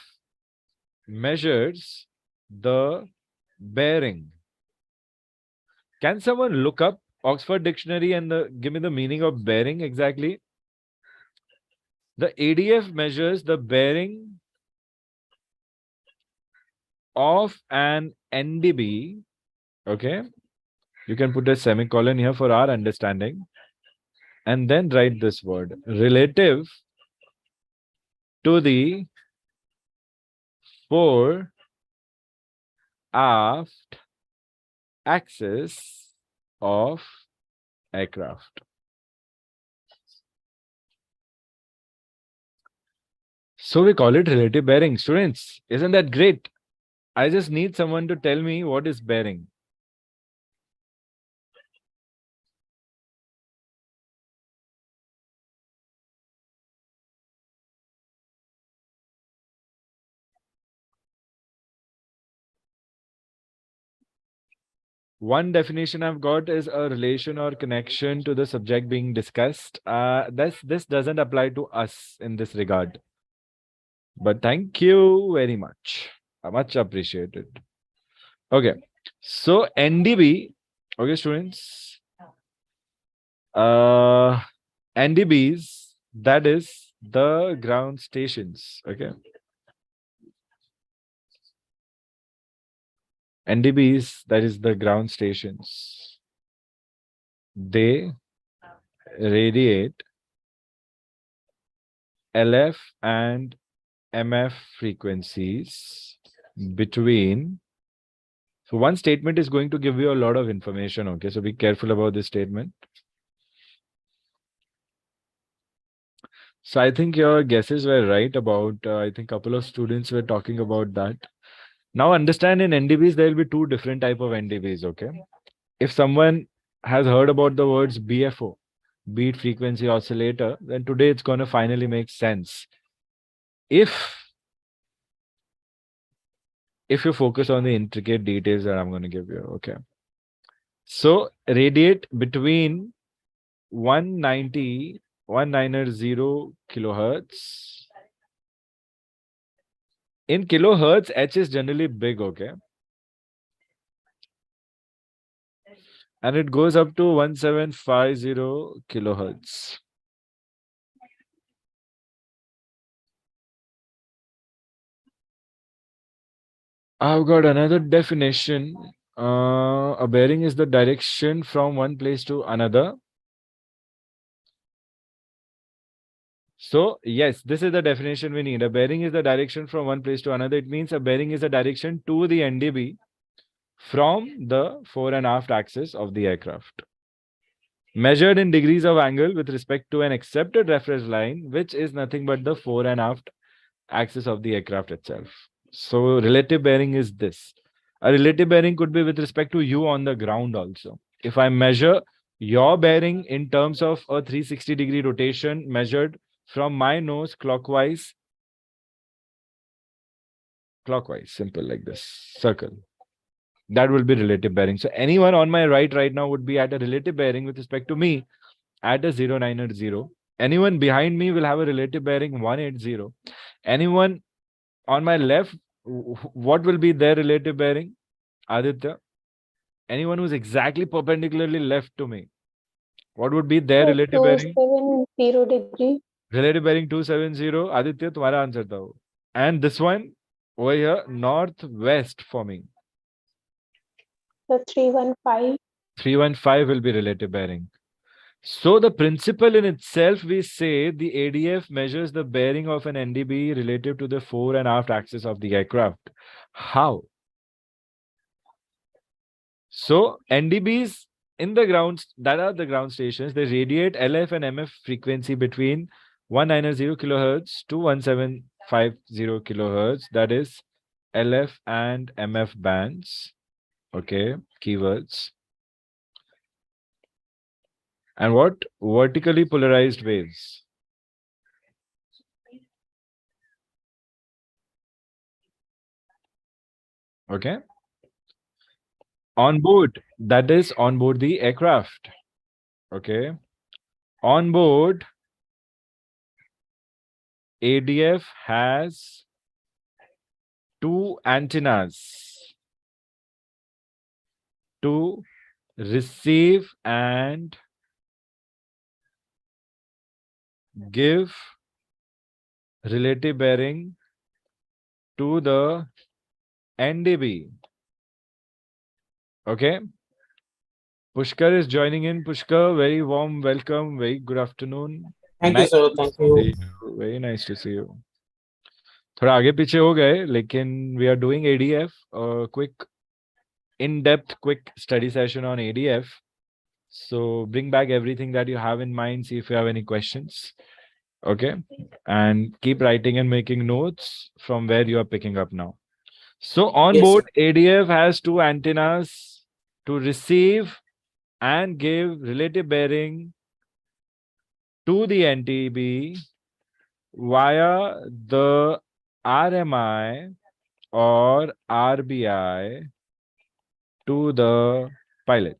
measures the bearing. Can someone look up Oxford Dictionary and give me the meaning of bearing exactly? The ADF measures the bearing of an NDB. Okay. You can put a semicolon here for our understanding. And then write this word, relative to the fore aft axis of aircraft. So we call it relative bearing. Students, isn't that great? I just need someone to tell me what is bearing. One definition I've got is a relation or connection to the subject being discussed. This doesn't apply to us in this regard. But thank you very much. Much appreciated. Okay. So NDB, okay, students. NDBs, that is the ground stations. Okay. NDBs, that is the ground stations. They radiate LF and MF frequencies between. So one statement is going to give you a lot of information. Okay, so be careful about this statement. So I think your guesses were right about, I think a couple of students were talking about that. Now understand, in NDBs, there will be two different type of NDBs, okay? If someone has heard about the words BFO, beat frequency oscillator, then today it's going to finally make sense. If you focus on the intricate details that I'm going to give you, okay? So radiate between 190 kilohertz. In kilohertz, H is generally big, okay? And it goes up to 1750 kilohertz. I've got another definition. A bearing is the direction from one place to another. So, yes, this is the definition we need. A bearing is the direction from one place to another. It means a bearing is a direction to the NDB from the fore and aft axis of the aircraft, measured in degrees of angle with respect to an accepted reference line, which is nothing but the fore and aft axis of the aircraft itself. So, relative bearing is this. A relative bearing could be with respect to you on the ground also. If I measure your bearing in terms of a 360-degree rotation measured from my nose clockwise, simple like this, circle. That will be relative bearing. So anyone on my right now would be at a relative bearing with respect to me at a 0980. Anyone behind me will have a relative bearing 180. Anyone on my left, what will be their relative bearing? Aditya? Anyone who's exactly perpendicularly left to me, what would be their relative bearing? 270 degree. Relative bearing 270. Aditya, तुम्हारा answer था वो. And this one over here, northwest for me. The 315. 315 will be relative bearing. So the principle in itself, we say the ADF measures the bearing of an NDB relative to the fore and aft axis of the aircraft. How? So NDBs in the ground, that are the ground stations, they radiate LF and MF frequency between 190 kilohertz to 1750 kilohertz. That is LF and MF bands. Okay, keywords. And what? Vertically polarized waves. Okay. On board, that is on board the aircraft. Okay. On board, ADF has two antennas to receive and give relative bearing to the NDB. Okay. Pushkar is joining in. Pushkar, very warm welcome. Very good afternoon. Thank you, sir. Thank you. Very nice to see you. थोड़ा आगे पीछे हो गए, लेकिन we are doing ADF, a quick, in-depth, quick study session on ADF. So bring back everything that you have in mind. See if you have any questions. Okay. And keep writing and making notes from where you are picking up now. So on Yes, board, ADF has two antennas to receive and give relative bearing to the NTB via the RMI or RBI to the pilot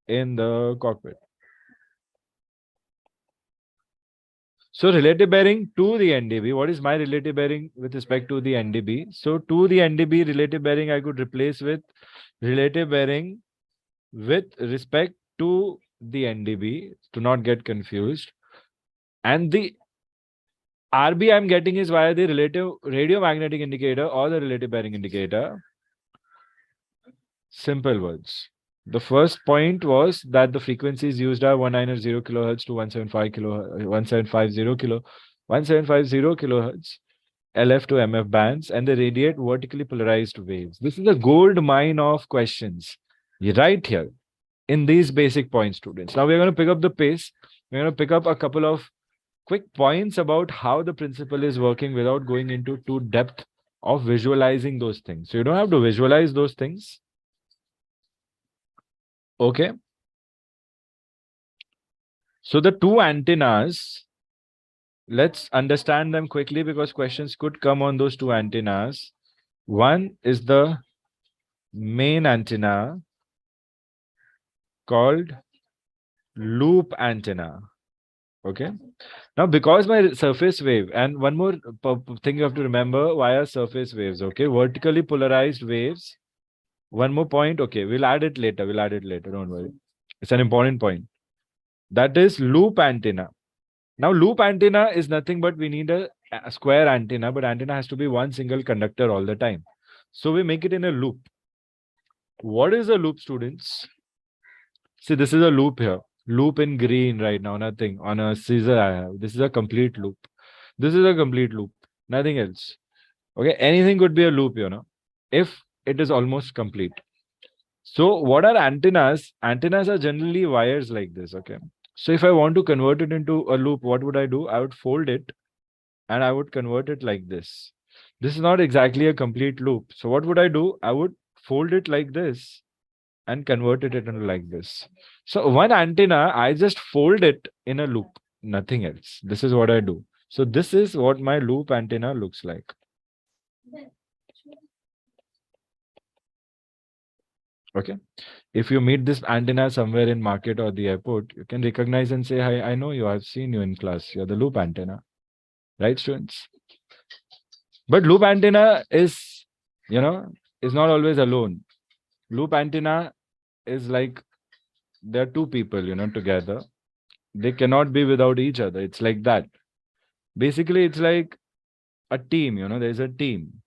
in the cockpit. So relative bearing to the NDB, what is my relative bearing with respect to the NDB? So to the NDB relative bearing, I could replace with relative bearing with respect to the NDB to not get confused. And the RB I'm getting is via the relative radiomagnetic indicator or the relative bearing indicator. Simple words. The first point was that the frequencies used are 190 kilohertz to 1750 kilohertz, LF to MF bands, and they radiate vertically polarized waves. This is a gold mine of questions right here in these basic points, students. Now we're going to pick up the pace. We're going to pick up a couple of quick points about how the principle is working without going into too depth of visualizing those things. So you don't have to visualize those things. Okay. So the two antennas, let's understand them quickly because questions could come on those two antennas. One is the main antenna called loop antenna. Okay. Now, because my surface wave, and one more thing you have to remember via surface waves, okay, vertically polarized waves. One more point, okay, we'll add it later. Don't worry. It's an important point. That is loop antenna. Now, loop antenna is nothing but we need a square antenna, but antenna has to be one single conductor all the time. So we make it in a loop. What is a loop, students? See, this is a loop here. Loop in green right now, nothing. On a scissor I have. This is a complete loop. This is a complete loop. Nothing else. Okay, anything could be a loop, if it is almost complete. So what are antennas? Antennas are generally wires like this, okay? So if I want to convert it into a loop, what would I do? I would fold it and I would convert it like this. This is not exactly a complete loop. So what would I do? I would fold it like this and converted it into like this. So one antenna, I just fold it in a loop, nothing else. This is what I do. So this is what my loop antenna looks like. Okay. If you meet this antenna somewhere in market or the airport, you can recognize and say, hi, I know you, I've seen you in class. You're the loop antenna. Right, students? But loop antenna is, is not always alone. Loop antenna is like there are two people, together. They cannot be without each other. It's like that. Basically, it's like a team, there's a team.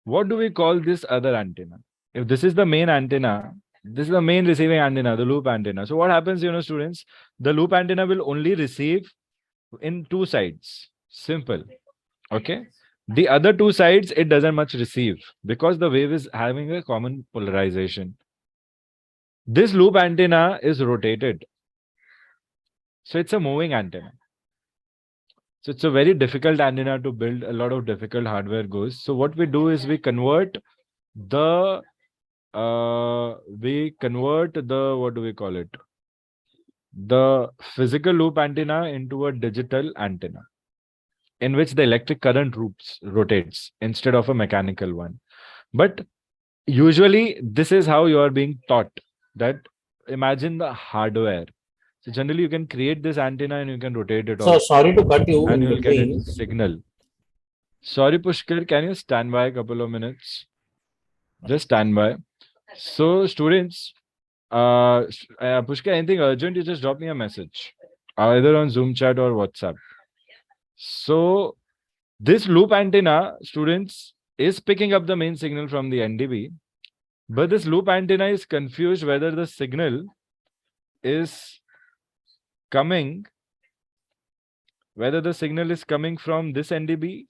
What do we call this other antenna? If this is the main antenna, this is the main receiving antenna, the loop antenna. So what happens, students? The loop antenna will only receive in two sides. Simple. Okay. The other two sides, it doesn't much receive because the wave is having a common polarization. This loop antenna is rotated. So it's a moving antenna. So it's a very difficult antenna to build. A lot of difficult hardware goes. So what we do is we convert the what do we call it? The physical loop antenna into a digital antenna in which the electric current rotates instead of a mechanical one. But usually this is how you are being taught, that imagine the hardware. So generally you can create this antenna and you can rotate it So sorry to cut you and in you will get between. a signal. Sorry, Pushkar, can you stand by a couple of minutes? Just stand by. So students, Pushkar, anything urgent, you just drop me a message, either on Zoom chat or WhatsApp. So this loop antenna, students, is picking up the main signal from the NDB, but this loop antenna is confused whether the signal is coming, from this NDB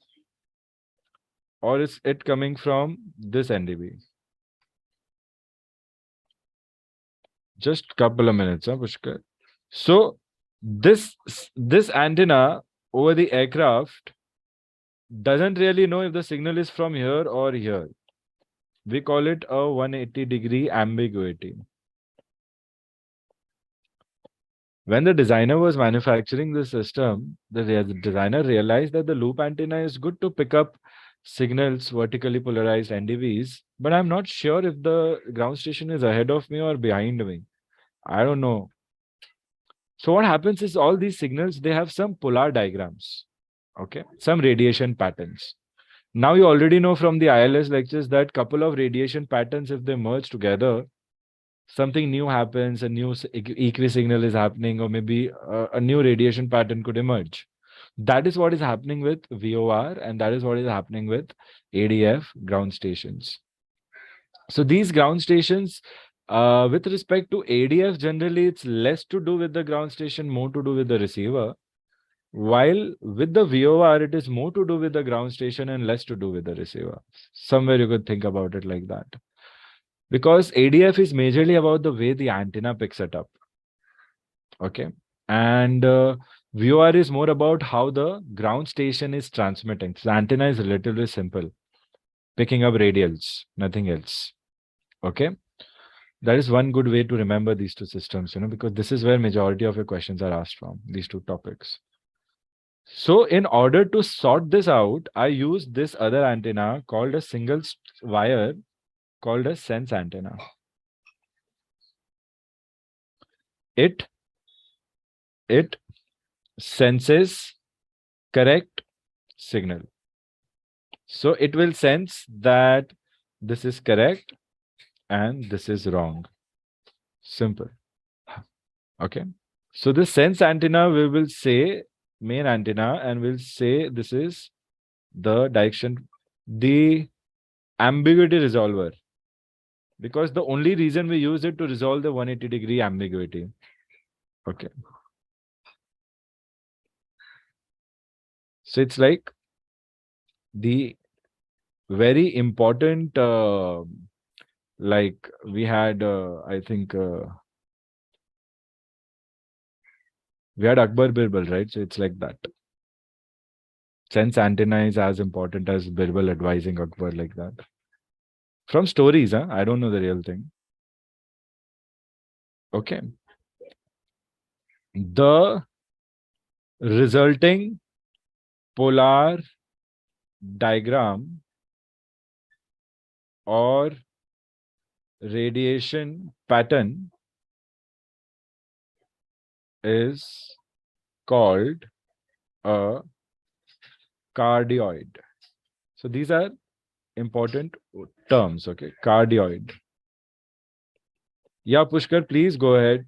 or is it coming from this NDB? Just couple of minutes, Pushkar. So this antenna over the aircraft doesn't really know if the signal is from here or here. We call it a 180-degree ambiguity. When the designer was manufacturing the system, the designer realized that the loop antenna is good to pick up signals, vertically polarized NDVs, but I'm not sure if the ground station is ahead of me or behind me. I don't know. So what happens is all these signals, they have some polar diagrams, okay, some radiation patterns. Now you already know from the ILS lectures that couple of radiation patterns, if they merge together, something new happens, a new equi-signal is happening, or maybe a new radiation pattern could emerge. That is what is happening with VOR, and that is what is happening with ADF ground stations. So these ground stations, with respect to ADF, generally it's less to do with the ground station, more to do with the receiver. While with the VOR, it is more to do with the ground station and less to do with the receiver. Somewhere you could think about it like that. Because ADF is majorly about the way the antenna picks it up. Okay. And VOR is more about how the ground station is transmitting. So the antenna is relatively simple, picking up radials, nothing else. Okay. That is one good way to remember these two systems, because this is where majority of your questions are asked from, these two topics. So in order to sort this out, I use this other antenna called a single wire called a sense antenna. It senses correct signal. So it will sense that this is correct and this is wrong. Simple. Okay. So the sense antenna, we will say main antenna, and we'll say this is the direction, the ambiguity resolver, because the only reason we use it to resolve the 180-degree ambiguity. Okay. So it's like the very important, like we had, I think, we had Akbar Birbal, right? So it's like that. Sense antenna is as important as Birbal advising Akbar like that. From stories, huh? I don't know the real thing. Okay. The resulting polar diagram or radiation pattern is called a cardioid. So these are important terms, okay? Cardioid. Yeah, Pushkar, please go ahead.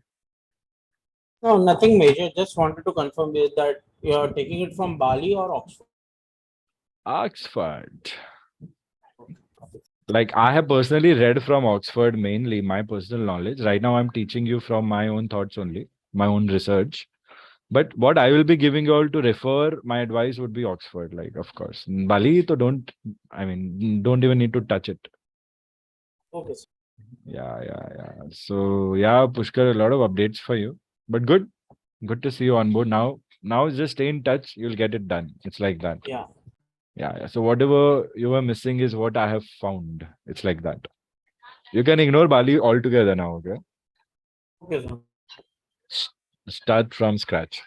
No, nothing major. Just wanted to confirm with that you are taking it from Bali or Oxford. Oxford. Like I have personally read from Oxford mainly, my personal knowledge. Right now, I'm teaching you from my own thoughts only, my own research. But what I will be giving you all to refer, my advice would be Oxford, like, of course. Bali, so don't, I mean, don't even need to touch it. Okay, sir. Yeah. So, yeah, Pushkar, a lot of updates for you. But good to see you on board. Now just stay in touch. You'll get it done. It's like that. Yeah. Yeah. So, whatever you were missing is what I have found. It's like that. You can ignore Bali altogether now, okay? Okay, sir. Start from scratch.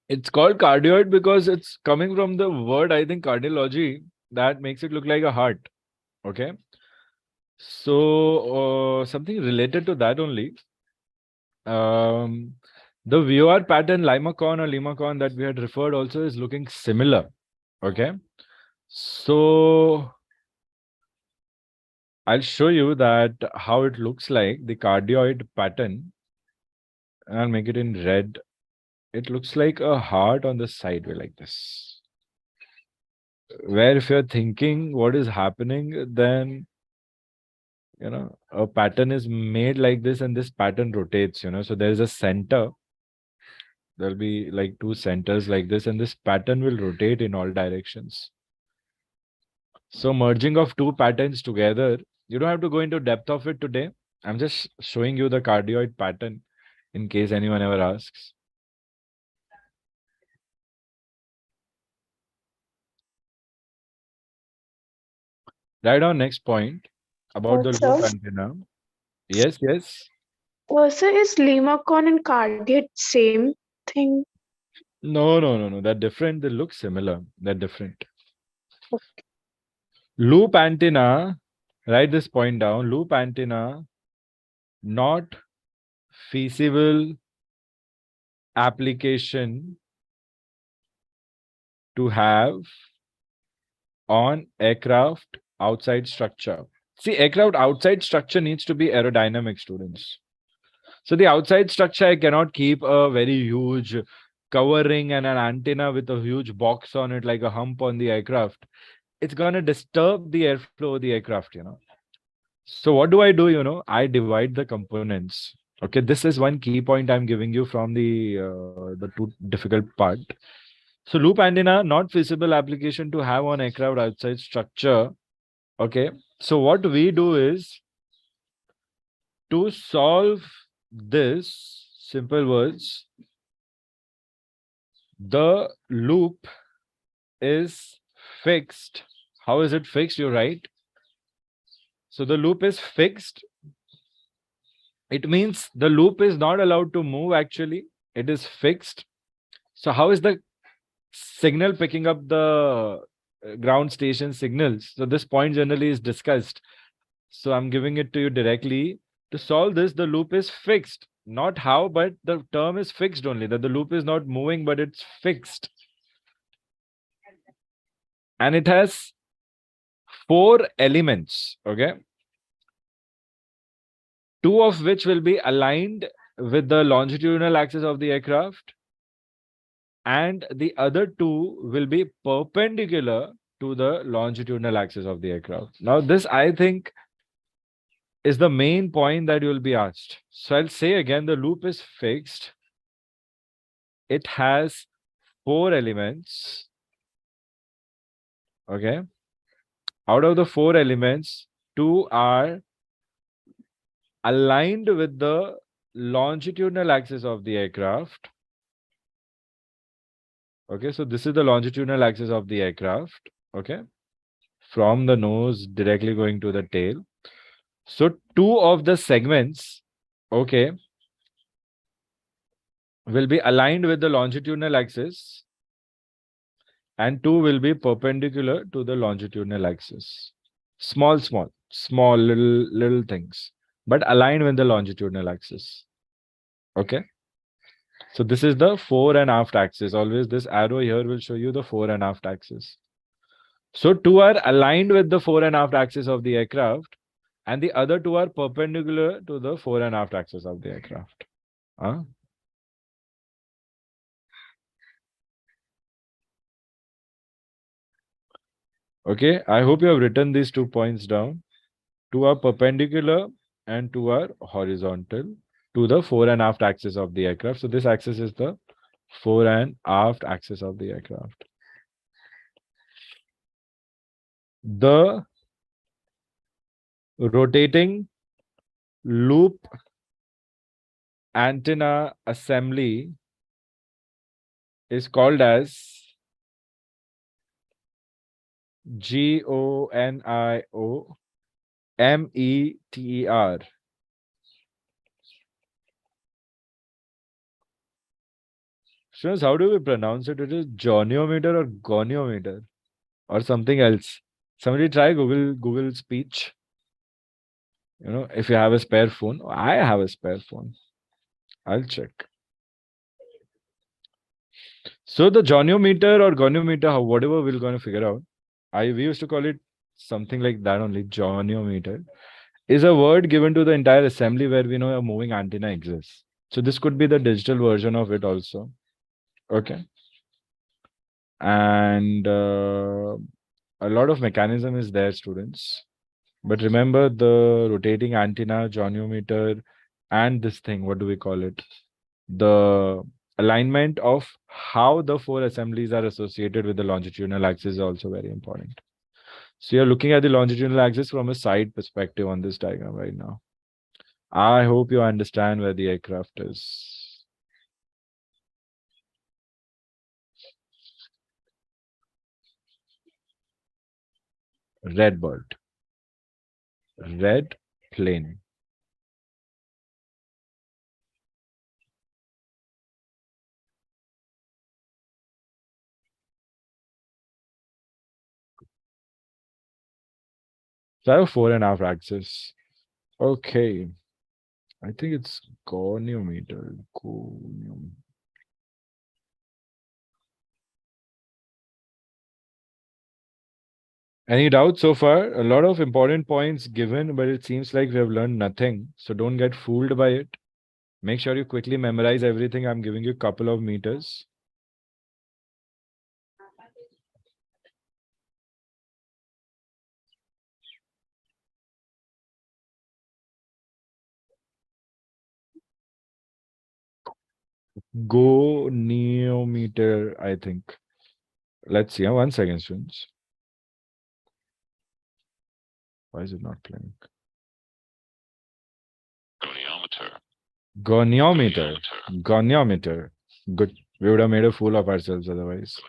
It's called cardioid because it's coming from the word, I think, cardiology, that makes it look like a heart. Okay. So, something related to that only. The VOR pattern, Limacon or Limacon that we had referred also is looking similar. Okay. So, I'll show you that how it looks like, the cardioid pattern. And I'll make it in red. It looks like a heart on the side way like this. Where if you're thinking what is happening, then a pattern is made like this and this pattern rotates, so there's a center. There'll be like two centers like this, and this pattern will rotate in all directions. So merging of two patterns together, you don't have to go into depth of it today. I'm just showing you the cardioid pattern in case anyone ever asks. Right on, next point about the loop Sir, antenna. Yes. sir, is Limacon and Cardiac same thing? No. They're different. They look similar. They're different. Loop antenna, write this point down. Loop antenna, not feasible application to have on aircraft outside structure. See, aircraft outside structure needs to be aerodynamic, students. So the outside structure, I cannot keep a very huge covering and an antenna with a huge box on it like a hump on the aircraft. It's going to disturb the airflow of the aircraft. So what do? I divide the components. Okay, this is one key point I'm giving you from the too difficult part. So loop antenna, not feasible application to have on aircraft outside structure. Okay, so what we do is to solve this, simple words, the loop is fixed. How is it fixed? You're right. So the loop is fixed. It means the loop is not allowed to move actually. It is fixed. So how is the signal picking up the ground station signals? So this point generally is discussed. So I'm giving it to you directly. To solve this, the loop is fixed. Not how, but the term is fixed only. That the loop is not moving, but it's fixed. And it has 4 elements. Okay. two of which will be aligned with the longitudinal axis of the aircraft, and the other two will be perpendicular to the longitudinal axis of the aircraft. Now, this I think is the main point that you will be asked. So I'll say again, the loop is fixed. It has 4 elements. Okay. Out of the 4 elements, 2 are aligned with the longitudinal axis of the aircraft. Okay, so this is the longitudinal axis of the aircraft. Okay, from the nose directly going to the tail. So 2 of the segments, okay, will be aligned with the longitudinal axis, and 2 will be perpendicular to the longitudinal axis. Small little things, but aligned with the longitudinal axis. Okay. So this is the fore and aft axis. Always this arrow here will show you the fore and aft axis. So 2 are aligned with the fore and aft axis of the aircraft, and the other 2 are perpendicular to the fore and aft axis of the aircraft. Okay, I hope you have written these 2 points down. 2 are perpendicular and 2 are horizontal to the fore and aft axis of the aircraft. So this axis is the fore and aft axis of the aircraft. The rotating loop antenna assembly is called as GONIOMETER. Students, how do we pronounce it? It is goniometer or goniometer or something else. Somebody try Google speech. You know, if you have a spare phone. I have a spare phone. I'll check. So the goniometer or goniometer, whatever we're going to figure out, we used to call it something like that only, goniometer, is a word given to the entire assembly where we know a moving antenna exists. So this could be the digital version of it also. Okay. And a lot of mechanism is there, students. But remember the rotating antenna, goniometer, and this thing, what do we call it? The alignment of how the 4 assemblies are associated with the longitudinal axis is also very important. So you're looking at the longitudinal axis from a side perspective on this diagram right now. I hope you understand where the aircraft is. Red bird. Red plane. So I have 4.5 axis. Okay. I think it's goniometer. Any doubts so far? A lot of important points given, but it seems like we have learned nothing. So don't get fooled by it. Make sure you quickly memorize everything. I'm giving you a couple of meters. Goniometer, I think. Let's see. 1 second, students. Why is it not playing? Goniometer. Goniometer. Good. We would have made a fool of ourselves otherwise.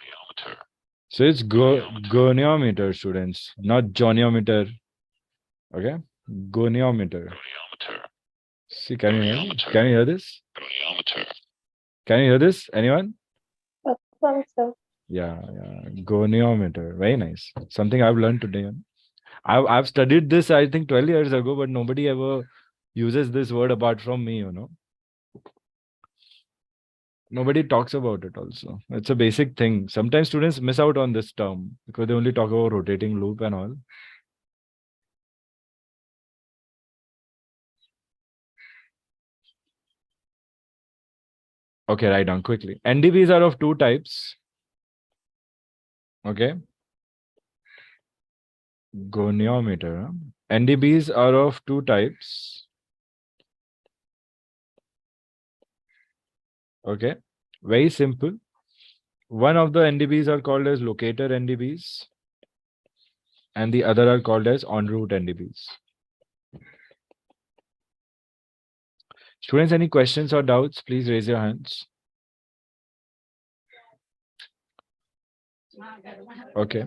So it's goniometer, students, not joniometer. Okay? Goniometer. See, can you hear? Can you hear this? Can you hear this? Anyone? Yeah. Goniometer. Very nice. Something I've learned today. I've studied this, I think, 12 years ago, but nobody ever uses this word apart from me, you know. Nobody talks about it also. It's a basic thing. Sometimes students miss out on this term because they only talk about rotating loop and all. Okay, write down quickly. NDBs are of two types. Okay. Goniometer. NDBs are of two types. Okay. Very simple. One of the NDBs are called as locator NDBs, and the other are called as en route NDBs. Students, any questions or doubts? Please raise your hands. Okay.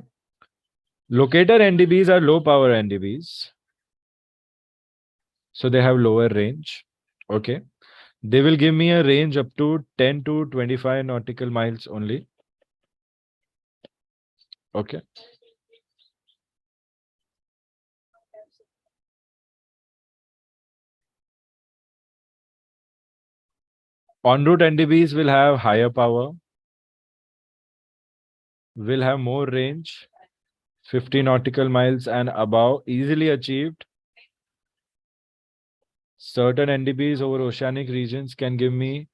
Locator NDBs are low power NDBs. So they have lower range. Okay. They will give me a range up to 10 to 25 nautical miles only. Okay. En route NDBs will have higher power, will have more range, 50 nautical miles and above, easily achieved. Certain NDBs over oceanic regions can give me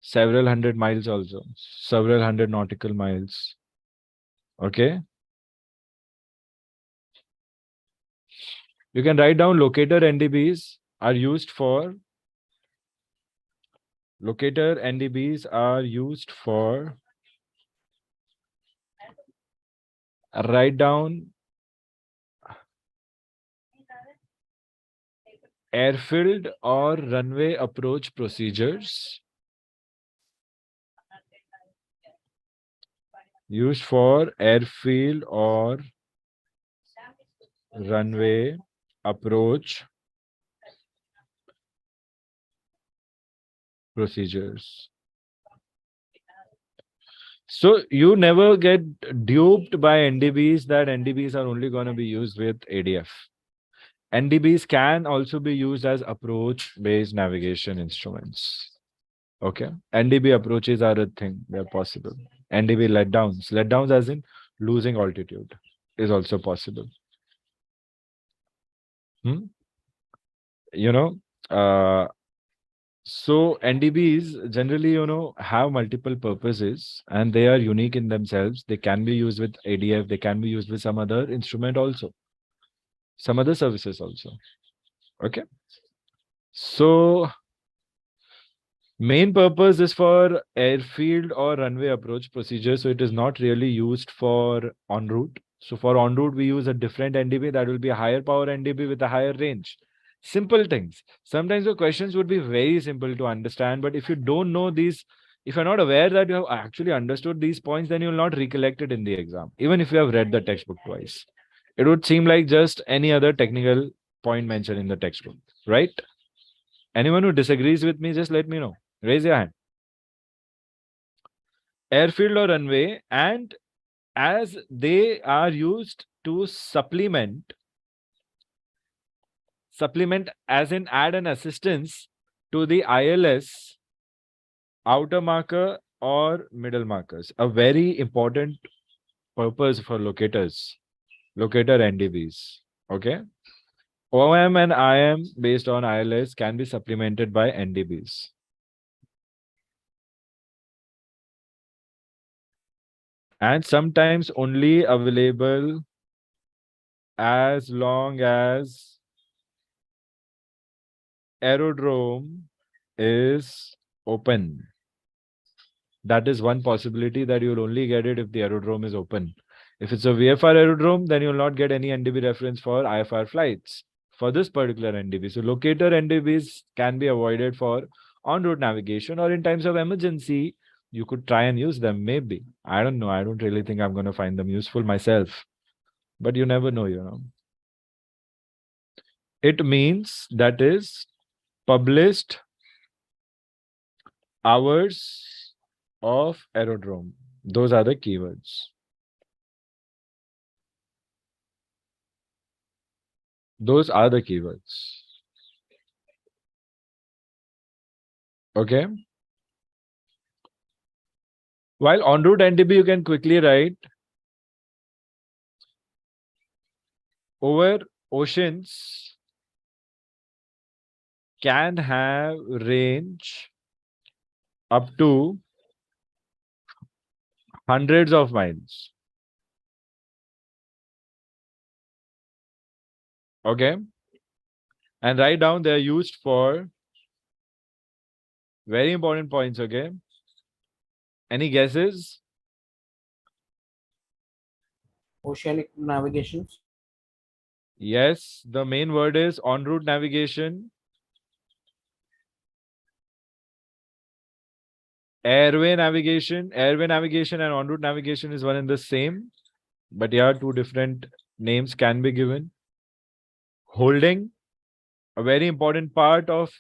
several hundred miles also, several hundred nautical miles. Okay. You can write down locator NDBs are used for write down airfield or runway approach procedures. Used for airfield or runway approach procedures. So you never get duped by NDBs that NDBs are only going to be used with ADF. NDBs can also be used as approach-based navigation instruments. Okay. NDB approaches are a thing. They're possible. NDB letdowns as in losing altitude is also possible. You know, so NDBs generally, have multiple purposes and they are unique in themselves. They can be used with ADF. They can be used with some other instrument also, some other services also. Okay. So main purpose is for airfield or runway approach procedure. So it is not really used for en route. So for en route, we use a different NDB that will be a higher power NDB with a higher range. Simple things. Sometimes the questions would be very simple to understand, but if you don't know these, if you're not aware that you have actually understood these points, then you'll not recollect it in the exam. Even if you have read the textbook twice, it would seem like just any other technical point mentioned in the textbook, right? Anyone who disagrees with me, just let me know. Raise your hand. Airfield or runway, and as they are used to supplement as in add an assistance to the ILS outer marker or middle markers. A very important purpose for locators, locator NDBs. Okay. OM and IM based on ILS can be supplemented by NDBs. And sometimes only available as long as aerodrome is open. That is one possibility, that you'll only get it if the aerodrome is open. If it's a VFR aerodrome, then you'll not get any NDB reference for IFR flights for this particular NDB. So locator NDBs can be avoided for en route navigation, or in times of emergency, you could try and use them. Maybe. I don't know. I don't really think I'm going to find them useful myself. But you never know, It means that is published hours of aerodrome. Those are the keywords. Those are the keywords. Okay. While en route NDB, you can quickly write over oceans can have range up to hundreds of miles. Okay. And write down they are used for very important points. Okay. Any guesses? Oceanic navigation. Yes. The main word is en route navigation, airway navigation. Airway navigation and en route navigation is one and the same, but yeah, two different names can be given. Holding, a very important part of,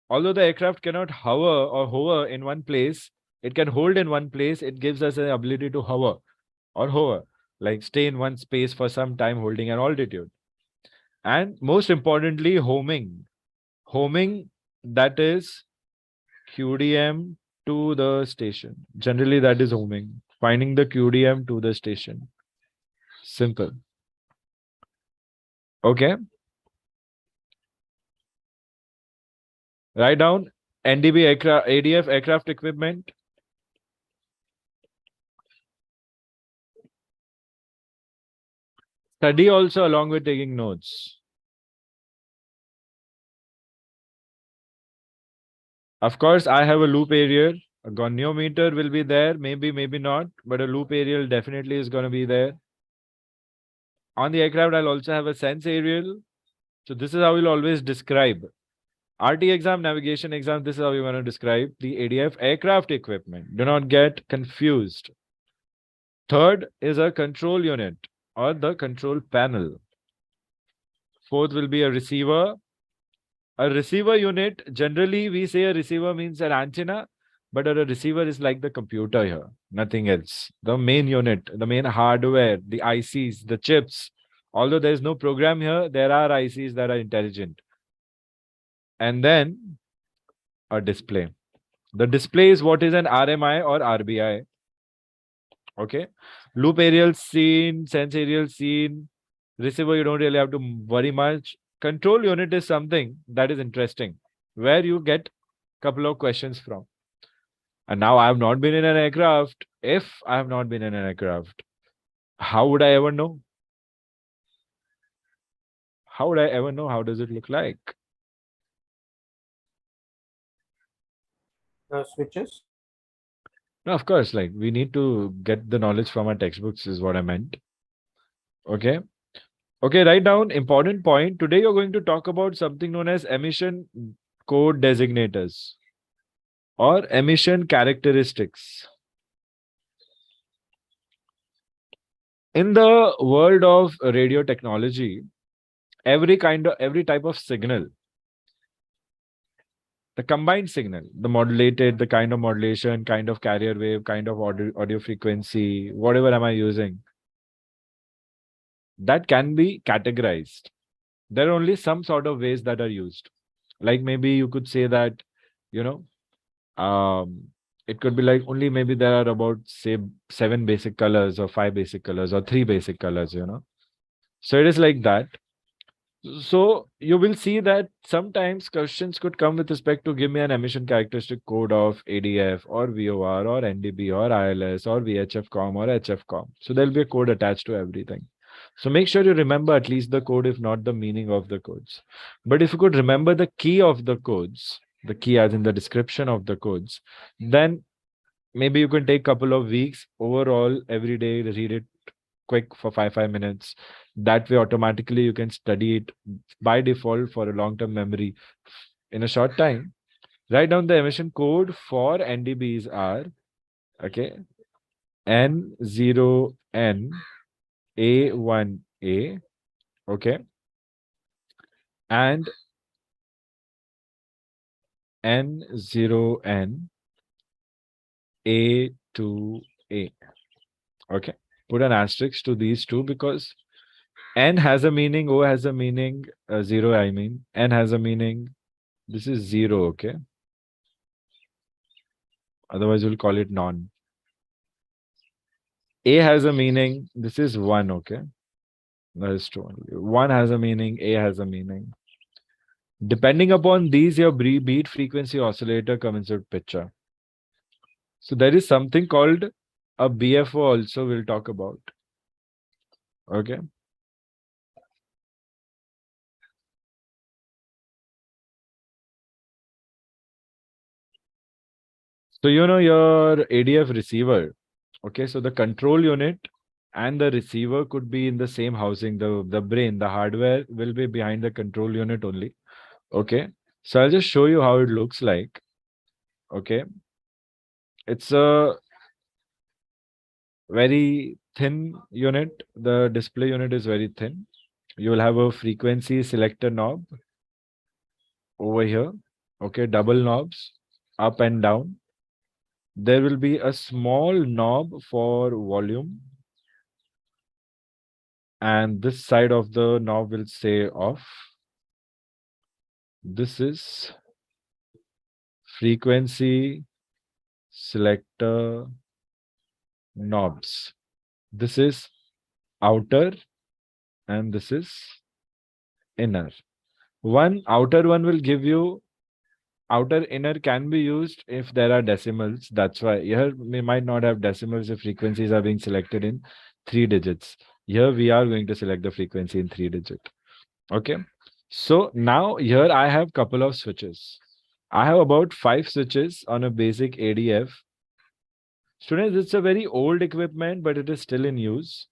although the aircraft cannot hover in one place, it can hold in one place. It gives us an ability to hover, like stay in one space for some time holding an altitude. And most importantly, homing. Homing, that is QDM to the station. Generally, that is homing. Finding the QDM to the station. Simple. Okay. Write down NDB aircraft, ADF aircraft equipment. Study also along with taking notes. Of course, I have a loop aerial. A goniometer will be there, maybe not, but a loop aerial definitely is going to be there. On the aircraft, I'll also have a sense aerial. So this is how we'll always describe. RT exam, navigation exam, this is how we want to describe the ADF aircraft equipment. Do not get confused. Third is a control unit or the control panel. Fourth will be a receiver. A receiver unit, generally we say a receiver means an antenna, but a receiver is like the computer here, nothing else. The main unit, the main hardware, the ICs, the chips. Although there is no program here, there are ICs that are intelligent. And then a display. The display is what is an RMI or RBI. Okay. Loop aerial seen, sense aerial seen. Receiver, you don't really have to worry much. Control unit is something that is interesting, where you get a couple of questions from. And now I have not been in an aircraft. If I have not been in an aircraft, how would I ever know? How would I ever know? How does it look like? Switches. No, of course, like we need to get the knowledge from our textbooks is what I meant. Okay. Okay, write down important point. Today you're going to talk about something known as emission code designators or emission characteristics. In the world of radio technology, every type of signal, the combined signal, the modulated, the kind of modulation, kind of carrier wave, kind of audio frequency, whatever am I using, that can be categorized. There are only some sort of ways that are used. Like maybe you could say that, you know, it could be like only maybe there are about say 7 basic colors or 5 basic colors or 3 basic colors, you know. So it is like that. So you will see that sometimes questions could come with respect to give me an emission characteristic code of ADF or VOR or NDB or ILS or VHF-COM or HF-COM. So there'll be a code attached to everything. So make sure you remember at least the code, if not the meaning of the codes. But if you could remember the key of the codes, the key as in the description of the codes, then maybe you can take a couple of weeks overall every day, read it quick for 5 minutes. That way automatically you can study it by default for a long-term memory in a short time. Write down the emission code for NDBs are, okay, N0N A1A, okay, and N0N A2A. Okay, put an asterisk to these two because N has a meaning, O has a meaning, 0 I mean, N has a meaning, this is 0, okay? Otherwise we'll call it non. A has a meaning, this is 1, okay? That is true. 1 has a meaning, A has a meaning. Depending upon these, your beat frequency oscillator comes into picture. So there is something called a BFO also we'll talk about. Okay. So you know your ADF receiver. Okay, so the control unit and the receiver could be in the same housing. The brain, the hardware will be behind the control unit only. Okay. So I'll just show you how it looks like. Okay. It's a very thin unit. The display unit is very thin. You will have a frequency selector knob over here. Okay, double knobs up and down. There will be a small knob for volume, and this side of the knob will say off. This is frequency selector knobs. This is outer and this is inner. One outer one will give you outer inner can be used if there are decimals. That's why here we might not have decimals if frequencies are being selected in 3 digits. Here we are going to select the frequency in 3 digit. Okay. So now here I have couple of switches. I have about 5 switches on a basic ADF. Students, it's a very old equipment, but it is still in use.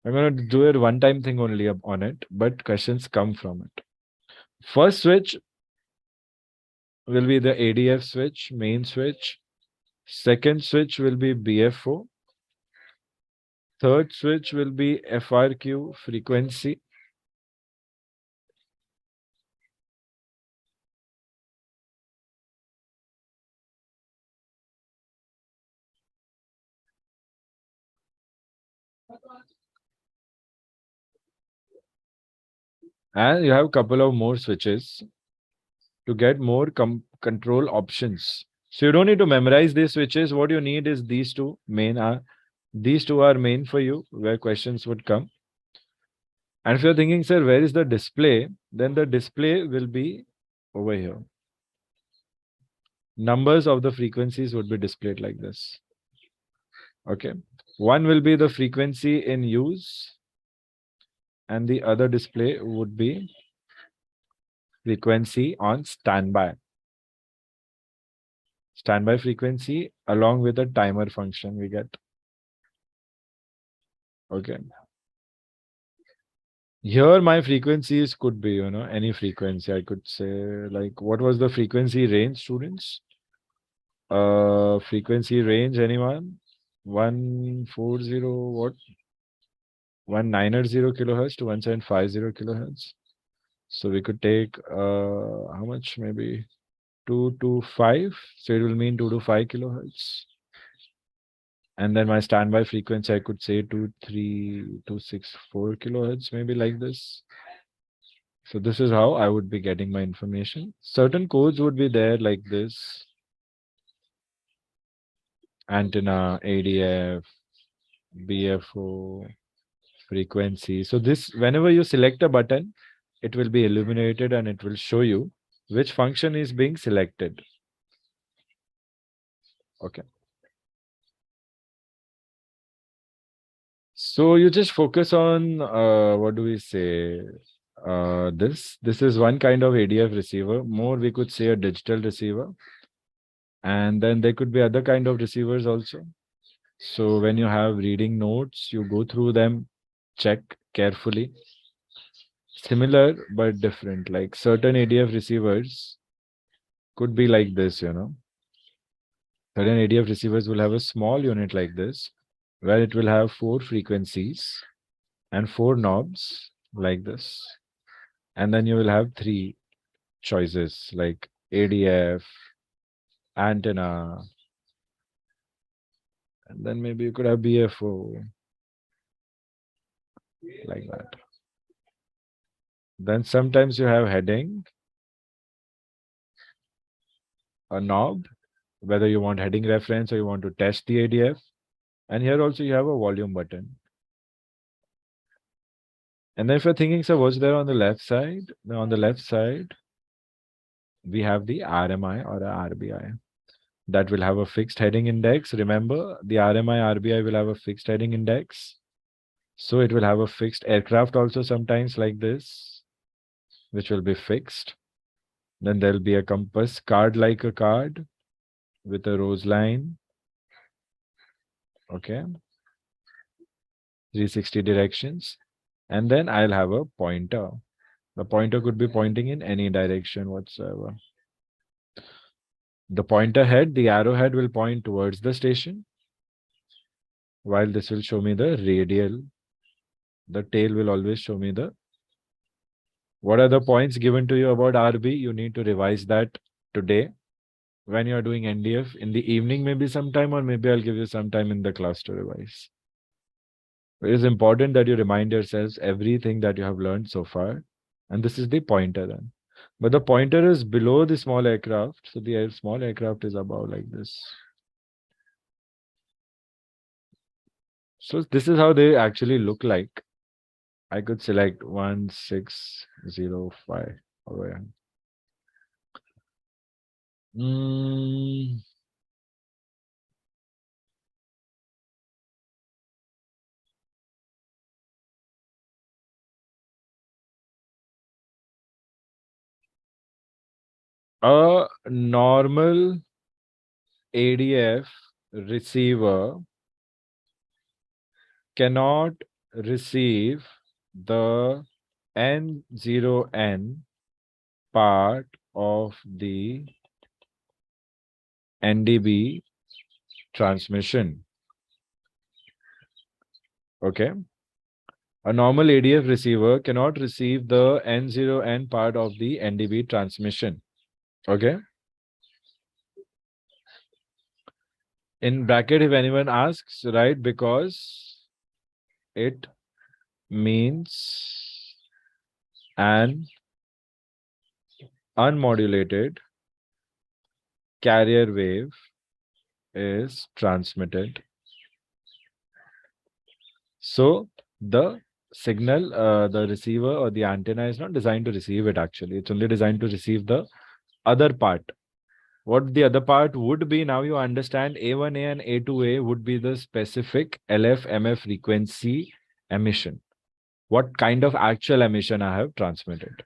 I'm going to do a one-time thing only on it, but questions come from it. First switch will be the ADF switch, main switch. Second switch will be BFO. Third switch will be FRQ, frequency. And you have a couple of more switches to get more control options. So you don't need to memorize these switches. What you need is these two main are these two are main for you where questions would come. And if you're thinking, sir, where is the display? Then the display will be over here. Numbers of the frequencies would be displayed like this. Okay. One will be the frequency in use, and the other display would be frequency on standby. Standby frequency along with a timer function we get. Okay. Here my frequencies could be, any frequency. I could say like, what was the frequency range, students? Frequency range, anyone? 140 what? 1900 kilohertz to 1750 kilohertz. So we could take how much? Maybe 2 to 5. So it will mean 2 to 5 kilohertz. And then my standby frequency, I could say 23264 kilohertz, maybe like this. So this is how I would be getting my information. Certain codes would be there like this. Antenna, ADF, BFO, frequency. So this, whenever you select a button, it will be illuminated and it will show you which function is being selected. Okay. So you just focus on, what do we say? This is one kind of ADF receiver. More, we could say a digital receiver. And then there could be other kind of receivers also. So when you have reading notes, you go through them, check carefully. Similar but different, like certain ADF receivers could be like this, Certain ADF receivers will have a small unit like this, where it will have 4 frequencies and 4 knobs like this. And then you will have 3 choices like ADF, antenna, and then maybe you could have BFO, like that. Then sometimes you have heading, a knob, whether you want heading reference or you want to test the ADF. And here also you have a volume button. And then if you're thinking, so what's there on the left side? Now on the left side, we have the RMI or a RBI. that will have a fixed heading index. Remember, the RMI RBI will have a fixed heading index. So it will have a fixed aircraft also sometimes like this, which will be fixed. Then there'll be a compass card like a card with a rose line. Okay. 360 directions. And then I'll have a pointer. The pointer could be pointing in any direction whatsoever. The pointer head, the arrowhead will point towards the station, while this will show me the radial. The tail will always show me the. What are the points given to you about RB? You need to revise that today when you are doing NDF in the evening, maybe sometime, or maybe I'll give you some time in the class to revise. It is important that you remind yourselves everything that you have learned so far. And this is the pointer then. But the pointer is below the small aircraft. So the small aircraft is above like this. So this is how they actually look like. I could select 1605 over here. A normal ADF receiver cannot receive the N0N part of the NDB transmission. Okay. A normal ADF receiver cannot receive the N0N part of the NDB transmission. Okay. In bracket, if anyone asks, right, because it means an unmodulated carrier wave is transmitted. So the signal, the receiver or the antenna is not designed to receive it actually. It's only designed to receive the other part. What the other part would be, now you understand, A1A and A2A would be the specific LF, MF frequency emission. What kind of actual emission I have transmitted.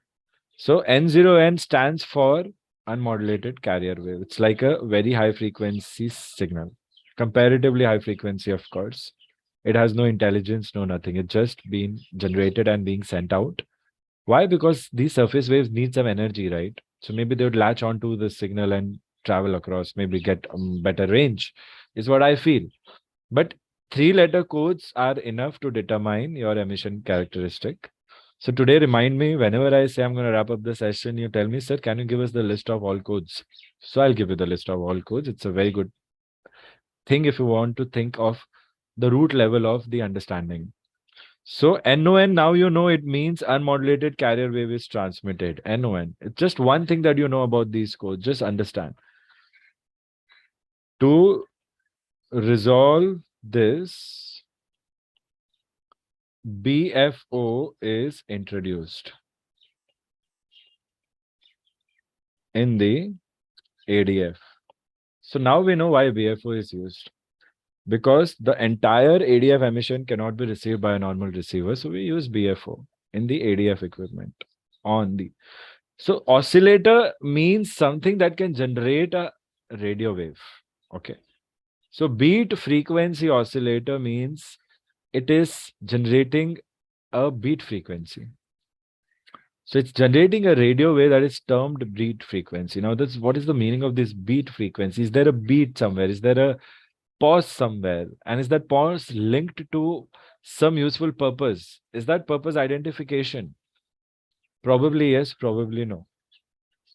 So N0N stands for unmodulated carrier wave. It's like a very high frequency signal, comparatively high frequency, of course. It has no intelligence, no nothing. It's just being generated and being sent out. Why? Because these surface waves need some energy, right? So maybe they would latch onto the signal and travel across, maybe get better range, is what I feel. But 3-letter codes are enough to determine your emission characteristic. So today, remind me, whenever I say I'm going to wrap up the session, you tell me, sir, can you give us the list of all codes? So I'll give you the list of all codes. It's a very good thing if you want to think of the root level of the understanding. So NON, now you know it means unmodulated carrier wave is transmitted. NON. It's just one thing that you know about these codes. Just understand. To resolve this, BFO is introduced in the ADF. So now we know why BFO is used. Because the entire ADF emission cannot be received by a normal receiver. So we use BFO in the ADF equipment on the. So oscillator means something that can generate a radio wave. Okay. So beat frequency oscillator means it is generating a beat frequency. So it's generating a radio wave that is termed beat frequency. Now, that's what is the meaning of this beat frequency? Is there a beat somewhere? Is there a pause somewhere? And is that pause linked to some useful purpose? Is that purpose identification? Probably yes, probably no.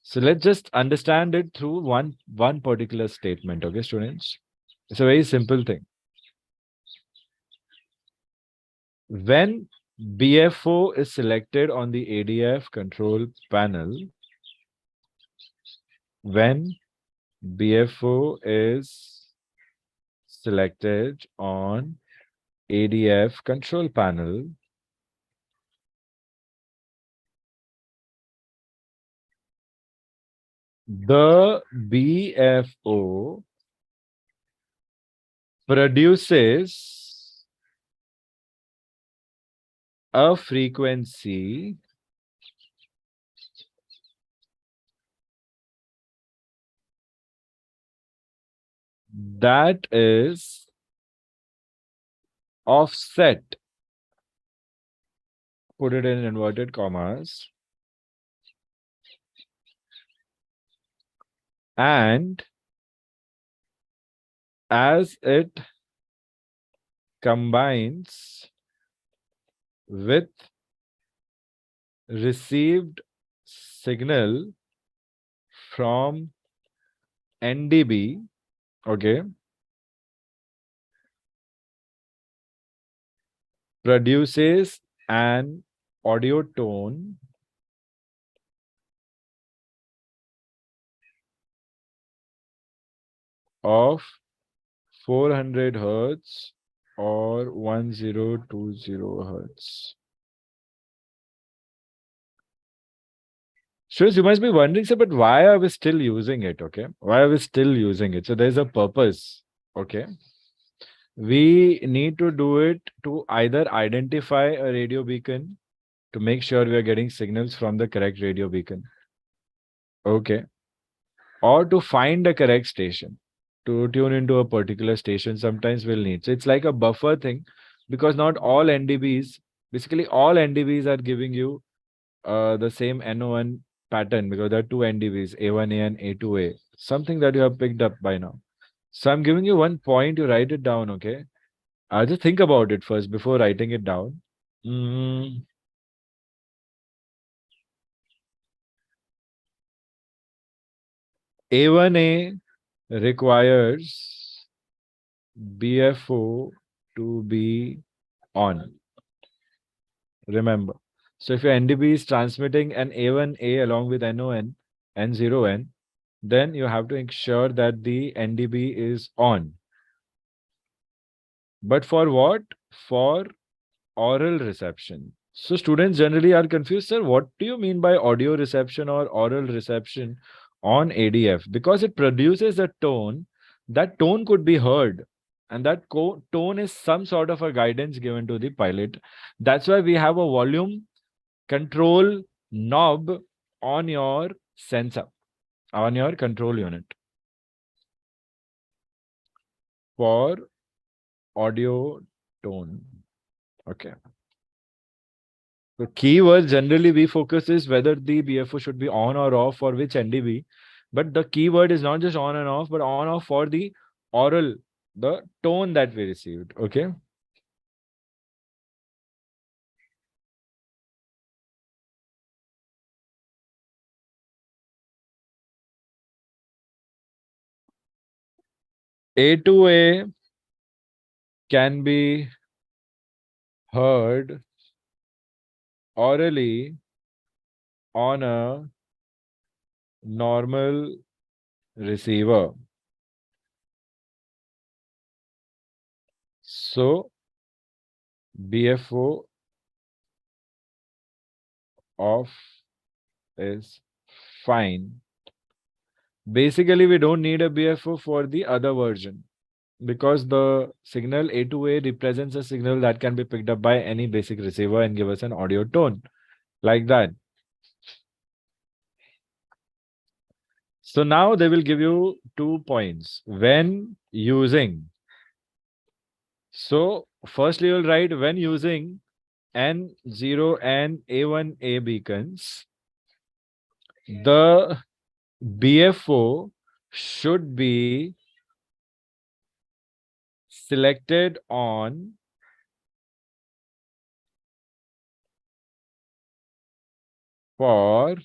So let's just understand it through one particular statement. Okay, students? It's a very simple thing. When BFO is selected on the ADF control panel, when BFO is selected on ADF control panel, the BFO produces a frequency that is offset, put it in inverted commas, and as it combines with received signal from NDB, okay, produces an audio tone of 400 hertz or 1020 hertz. Sure, you must be wondering, sir, but why are we still using it? Okay, why are we still using it? So there's a purpose. Okay, we need to do it to either identify a radio beacon to make sure we are getting signals from the correct radio beacon. Okay, or to find the correct station. To tune into a particular station, sometimes we'll need. So it's like a buffer thing, because not all NDBs, basically all NDBs are giving you the same NO1 pattern, because there are two NDBs, A1A and A2A, something that you have picked up by now. So I'm giving you one point, you write it down, okay? Just think about it first before writing it down. A1A requires BFO to be on. Remember. So if your NDB is transmitting an A1A along with NON, N0N, then you have to ensure that the NDB is on. But for what? For oral reception. So students generally are confused, sir, what do you mean by audio reception or oral reception on ADF? Because it produces a tone, that tone could be heard. And that tone is some sort of a guidance given to the pilot. That's why we have a volume control knob on your sensor, on your control unit for audio tone. Okay. So keywords generally we focus is whether the BFO should be on or off for which NDB. But the keyword is not just on and off, but on off for the oral, the tone that we received. Okay. A2A can be heard orally on a normal receiver. So BFO off is fine. Basically, we don't need a BFO for the other version, because the signal A2A represents a signal that can be picked up by any basic receiver and give us an audio tone like that. So now they will give you 2 points when using. So firstly, you'll write when using N0 and A1A beacons, the BFO should be selected on for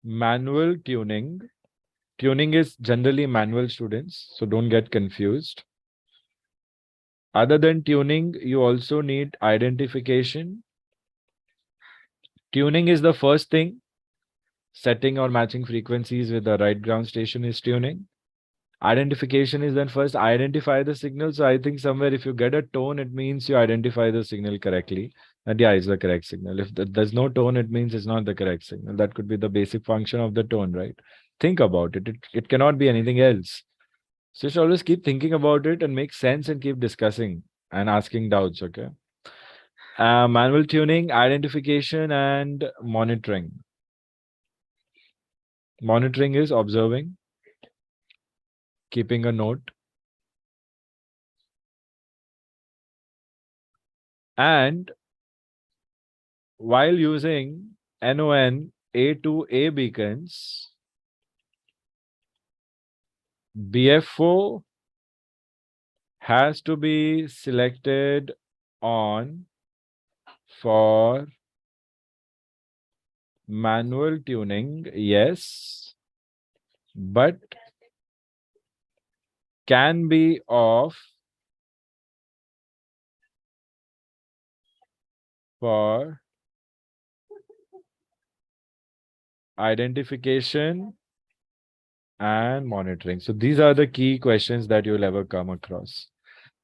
manual tuning. Tuning is generally manual, students, so don't get confused. Other than tuning, you also need identification. Tuning is the first thing. Setting or matching frequencies with the right ground station is tuning. Identification is then first identify the signal. So I think somewhere if you get a tone, it means you identify the signal correctly. And yeah, it's the correct signal. If there's no tone, it means it's not the correct signal. That could be the basic function of the tone, right? Think about it. It cannot be anything else. So you should always keep thinking about it and make sense and keep discussing and asking doubts, okay? Manual tuning, identification, and monitoring. Monitoring is observing, keeping a note, and while using NON A2A beacons, BFO has to be selected on for manual tuning, yes, but can be off for identification and monitoring. So these are the key questions that you'll ever come across.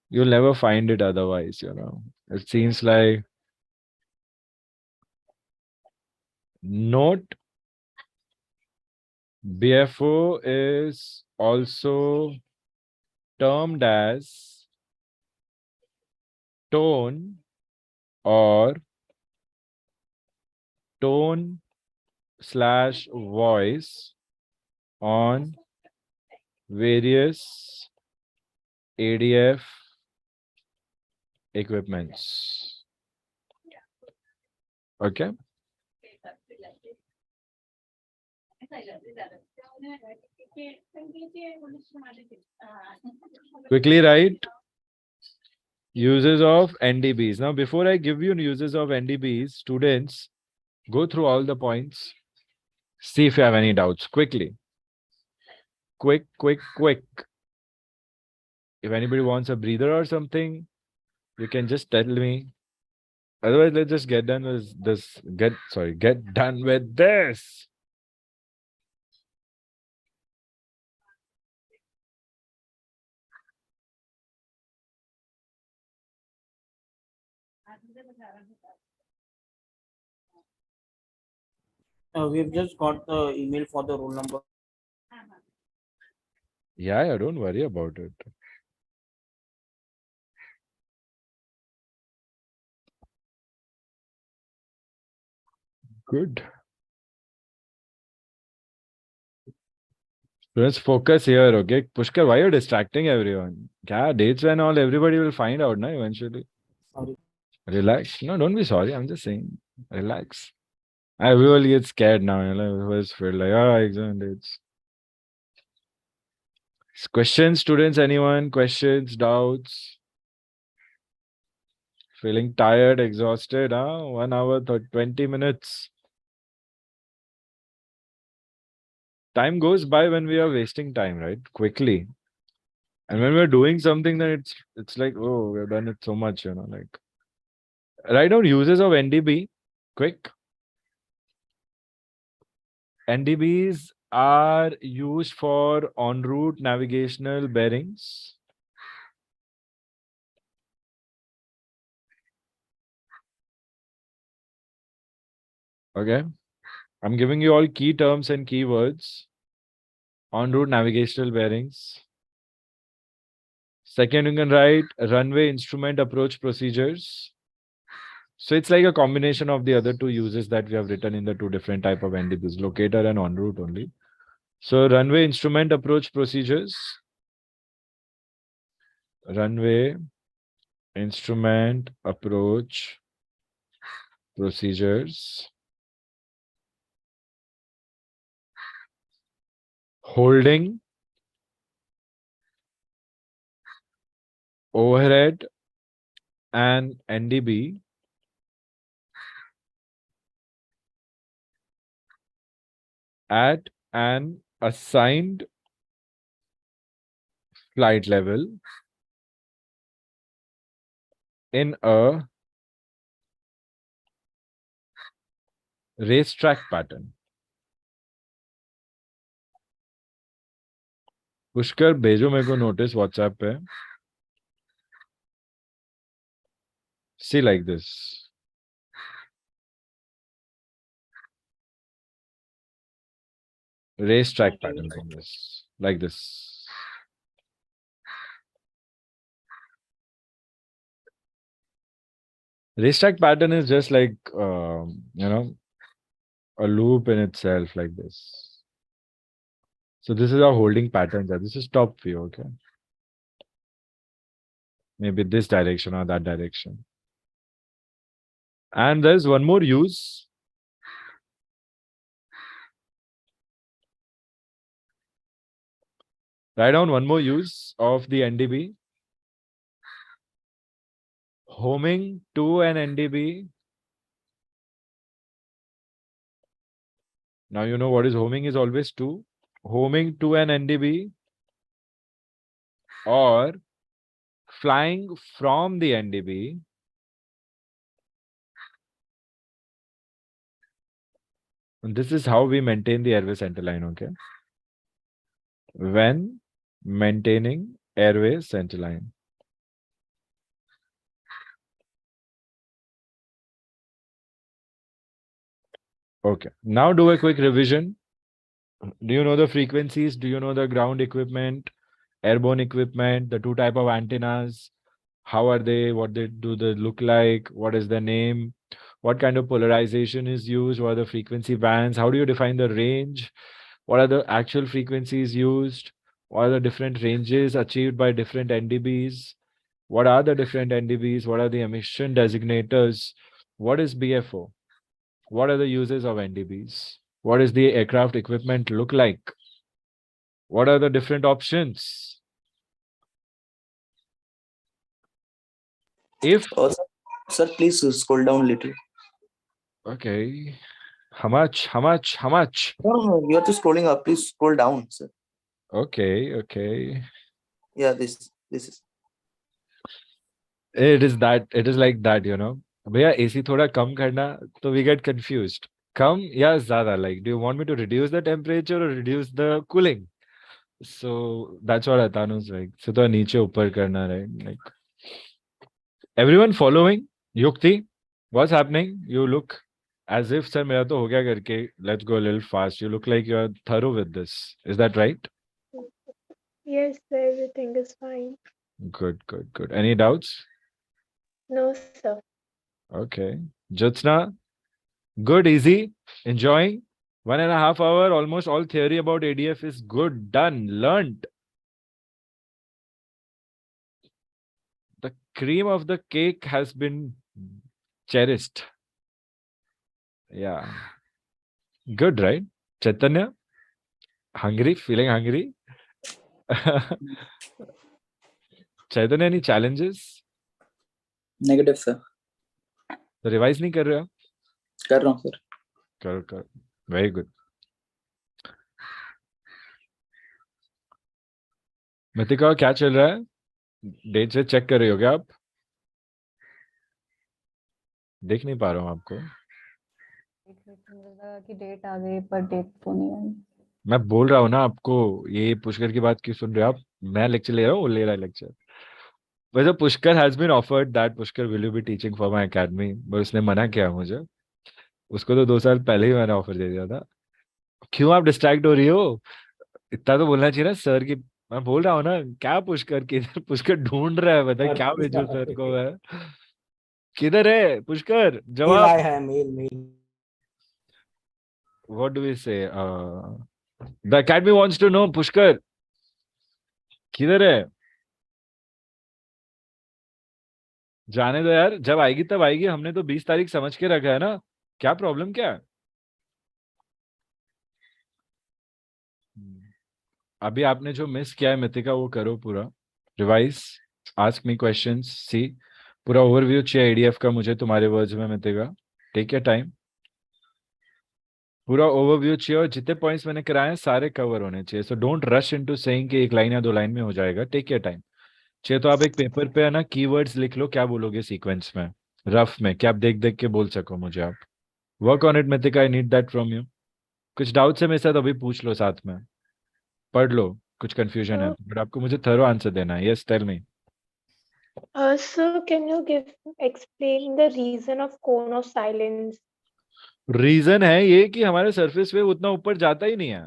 You'll never find it otherwise, you know. It seems like note BFO is also termed as tone or tone slash voice on various ADF equipments. Okay. Quickly write uses of NDBs. Now, before I give you uses of NDBs, students, go through all the points. See if you have any doubts quickly. Quick. If anybody wants a breather or something, you can just tell me. Otherwise, let's just get done with this. Get done with this. We've just got the email for the roll number. Yeah, don't worry about it. Good. Let's focus here, okay? Pushkar, why are you distracting everyone? Yeah, dates and all, everybody will find out, na, eventually. Sorry. Relax. No, don't be sorry. I'm just saying, relax. Everyone gets scared now. You know, always feel like, exam dates. Questions, students, anyone? Questions, doubts? Feeling tired, exhausted, huh? 1 hour, 20 minutes. Time goes by when we are wasting time, right? Quickly. And when we're doing something, then it's like, oh, we've done it so much, you know, like. Write down uses of NDB. Quick. NDBs are used for en route navigational bearings. Okay. I'm giving you all key terms and keywords. En route navigational bearings. Second, you can write runway instrument approach procedures. So it's like a combination of the other two uses that we have written in the two different type of NDBs, locator and en route only. So runway instrument approach procedures. Runway instrument approach procedures. Holding overhead and NDB at an assigned flight level in a racetrack pattern. Pushkar भेजो मेरे को notice WhatsApp पे. See like this. Racetrack pattern from this. Like this. Racetrack pattern is just like, a loop in itself like this. So this is our holding patterns. This is top view, okay? Maybe this direction or that direction. And there's one more use. Write down one more use of the NDB. Homing to an NDB. Now you know what is homing is always to. Homing to an NDB or flying from the NDB and this is how we maintain the airway center line, okay? When maintaining airway center line. Okay, now do a quick revision. Do you know the frequencies? Do you know the ground equipment, airborne equipment, the two type of antennas? How are they? What do they look like? What is the name? What kind of polarization is used? What are the frequency bands? How do you define the range? What are the actual frequencies used? What are the different ranges achieved by different NDBs? What are the different NDBs? What are the emission designators? What is BFO? What are the uses of NDBs? What does the aircraft equipment look like? What are the different options? If Sir, please scroll down a little. okay, how much? How much? How much? No, you are just scrolling up. Please scroll down, sir. Okay. Yeah, this is. It is like that, you know. भैया AC थोड़ा कम करना तो we get confused. कम या ज़्यादा, like, do you want me to reduce the temperature or reduce the cooling? So that's what Atanu's like. So तो नीचे ऊपर करना, right? Like, everyone following? Yukti, what's happening? You look as if sir मेरा तो हो गया करके. Let's go a little fast. You look like you are thorough with this. Is that right? Yes, everything is fine. Good. Any doubts? No, sir. Okay. Jyotsna, good, easy, enjoying. 1.5 hour, almost all theory about ADF is good, done, learned. The cream of the cake has been cherished. Yeah. Good, right? Chaitanya? Hungry? Feeling hungry? Chaitanya, any challenges? Negative, sir. तो revise नहीं कर रहे हो? कर रहा हूँ sir. करो. Very good. मितिका, क्या चल रहा है? डेट से चेक कर रही हो क्या आप? देख नहीं पा रहा हूँ आपको. कि डेट आ गई पर डेट तो नहीं आई. मैं बोल रहा हूँ ना आपको, ये पुष्कर की बात क्यों सुन रहे हो आप? मैं लेक्चर ले रहा हूँ, वो ले रहा है लेक्चर. वैसे Pushkar has been offered that Pushkar will you be teaching for my academy, but उसने मना किया मुझे. उसको तो 2 साल पहले ही मैंने ऑफर दे दिया था. क्यों आप डिस्ट्रैक्ट हो रही हो? इतना तो बोलना चाहिए ना सर की. मैं बोल रहा हूँ ना, क्या पुष्कर किधर? पुष्कर ढूंढ रहा है, बता क्या भेजो सर को है. किधर है पुष्कर? जवाब. Mail. What do we say? The academy wants to know, Pushkar किधर है? जाने दो यार, जब आएगी तब आएगी. हमने तो 20 तारीख समझ के रखा है ना. क्या प्रॉब्लम क्या है? अभी आपने जो मिस किया है मितिका, वो करो पूरा. Revise, ask me questions, see. पूरा ओवरव्यू चाहिए एडीएफ का मुझे तुम्हारे वर्ड्स में मितिका. Take your time. पूरा ओवरव्यू चाहिए और जितने पॉइंट्स मैंने कराए हैं सारे कवर होने चाहिए. So don't rush into saying कि 1 लाइन या 2 लाइन में हो जाएगा. Take your time. चाहिए तो आप एक पेपर पे है ना कीवर्ड्स लिख लो, क्या बोलोगे सीक्वेंस में, रफ में, क्या आप देख देख के बोल सको मुझे. आप work on it Mitika, I need that from you. कुछ डाउट्स है मेरे साथ अभी पूछ लो, साथ में पढ़ लो. कुछ कंफ्यूजन है बट आपको मुझे थरो आंसर देना है. Yes, tell me. Sir, can you explain the reason of cone of silence? Reason है ये कि हमारे सरफेस वेव उतना ऊपर जाता ही नहीं है,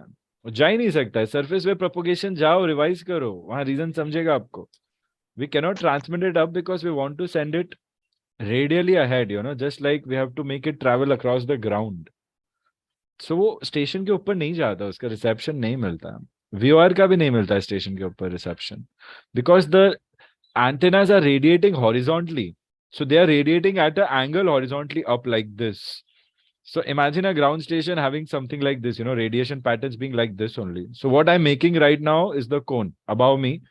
वो जा ही नहीं सकता है. सरफेस वेव प्रोपोगेशन जाओ, रिवाइज करो, वहां रीजन समझेगा आपको. We cannot transmit it up because we want to send it radially ahead, just like we have to make it travel across the ground. So वो स्टेशन के ऊपर नहीं जाता, उसका रिसेप्शन नहीं मिलता. व्यूअर का भी नहीं मिलता है स्टेशन के ऊपर reception, because the antennas are radiating horizontally. So they are radiating at an angle horizontally up like this. So imagine a ground station having something like this, radiation patterns being like this only. So what I'm making right now is the cone above me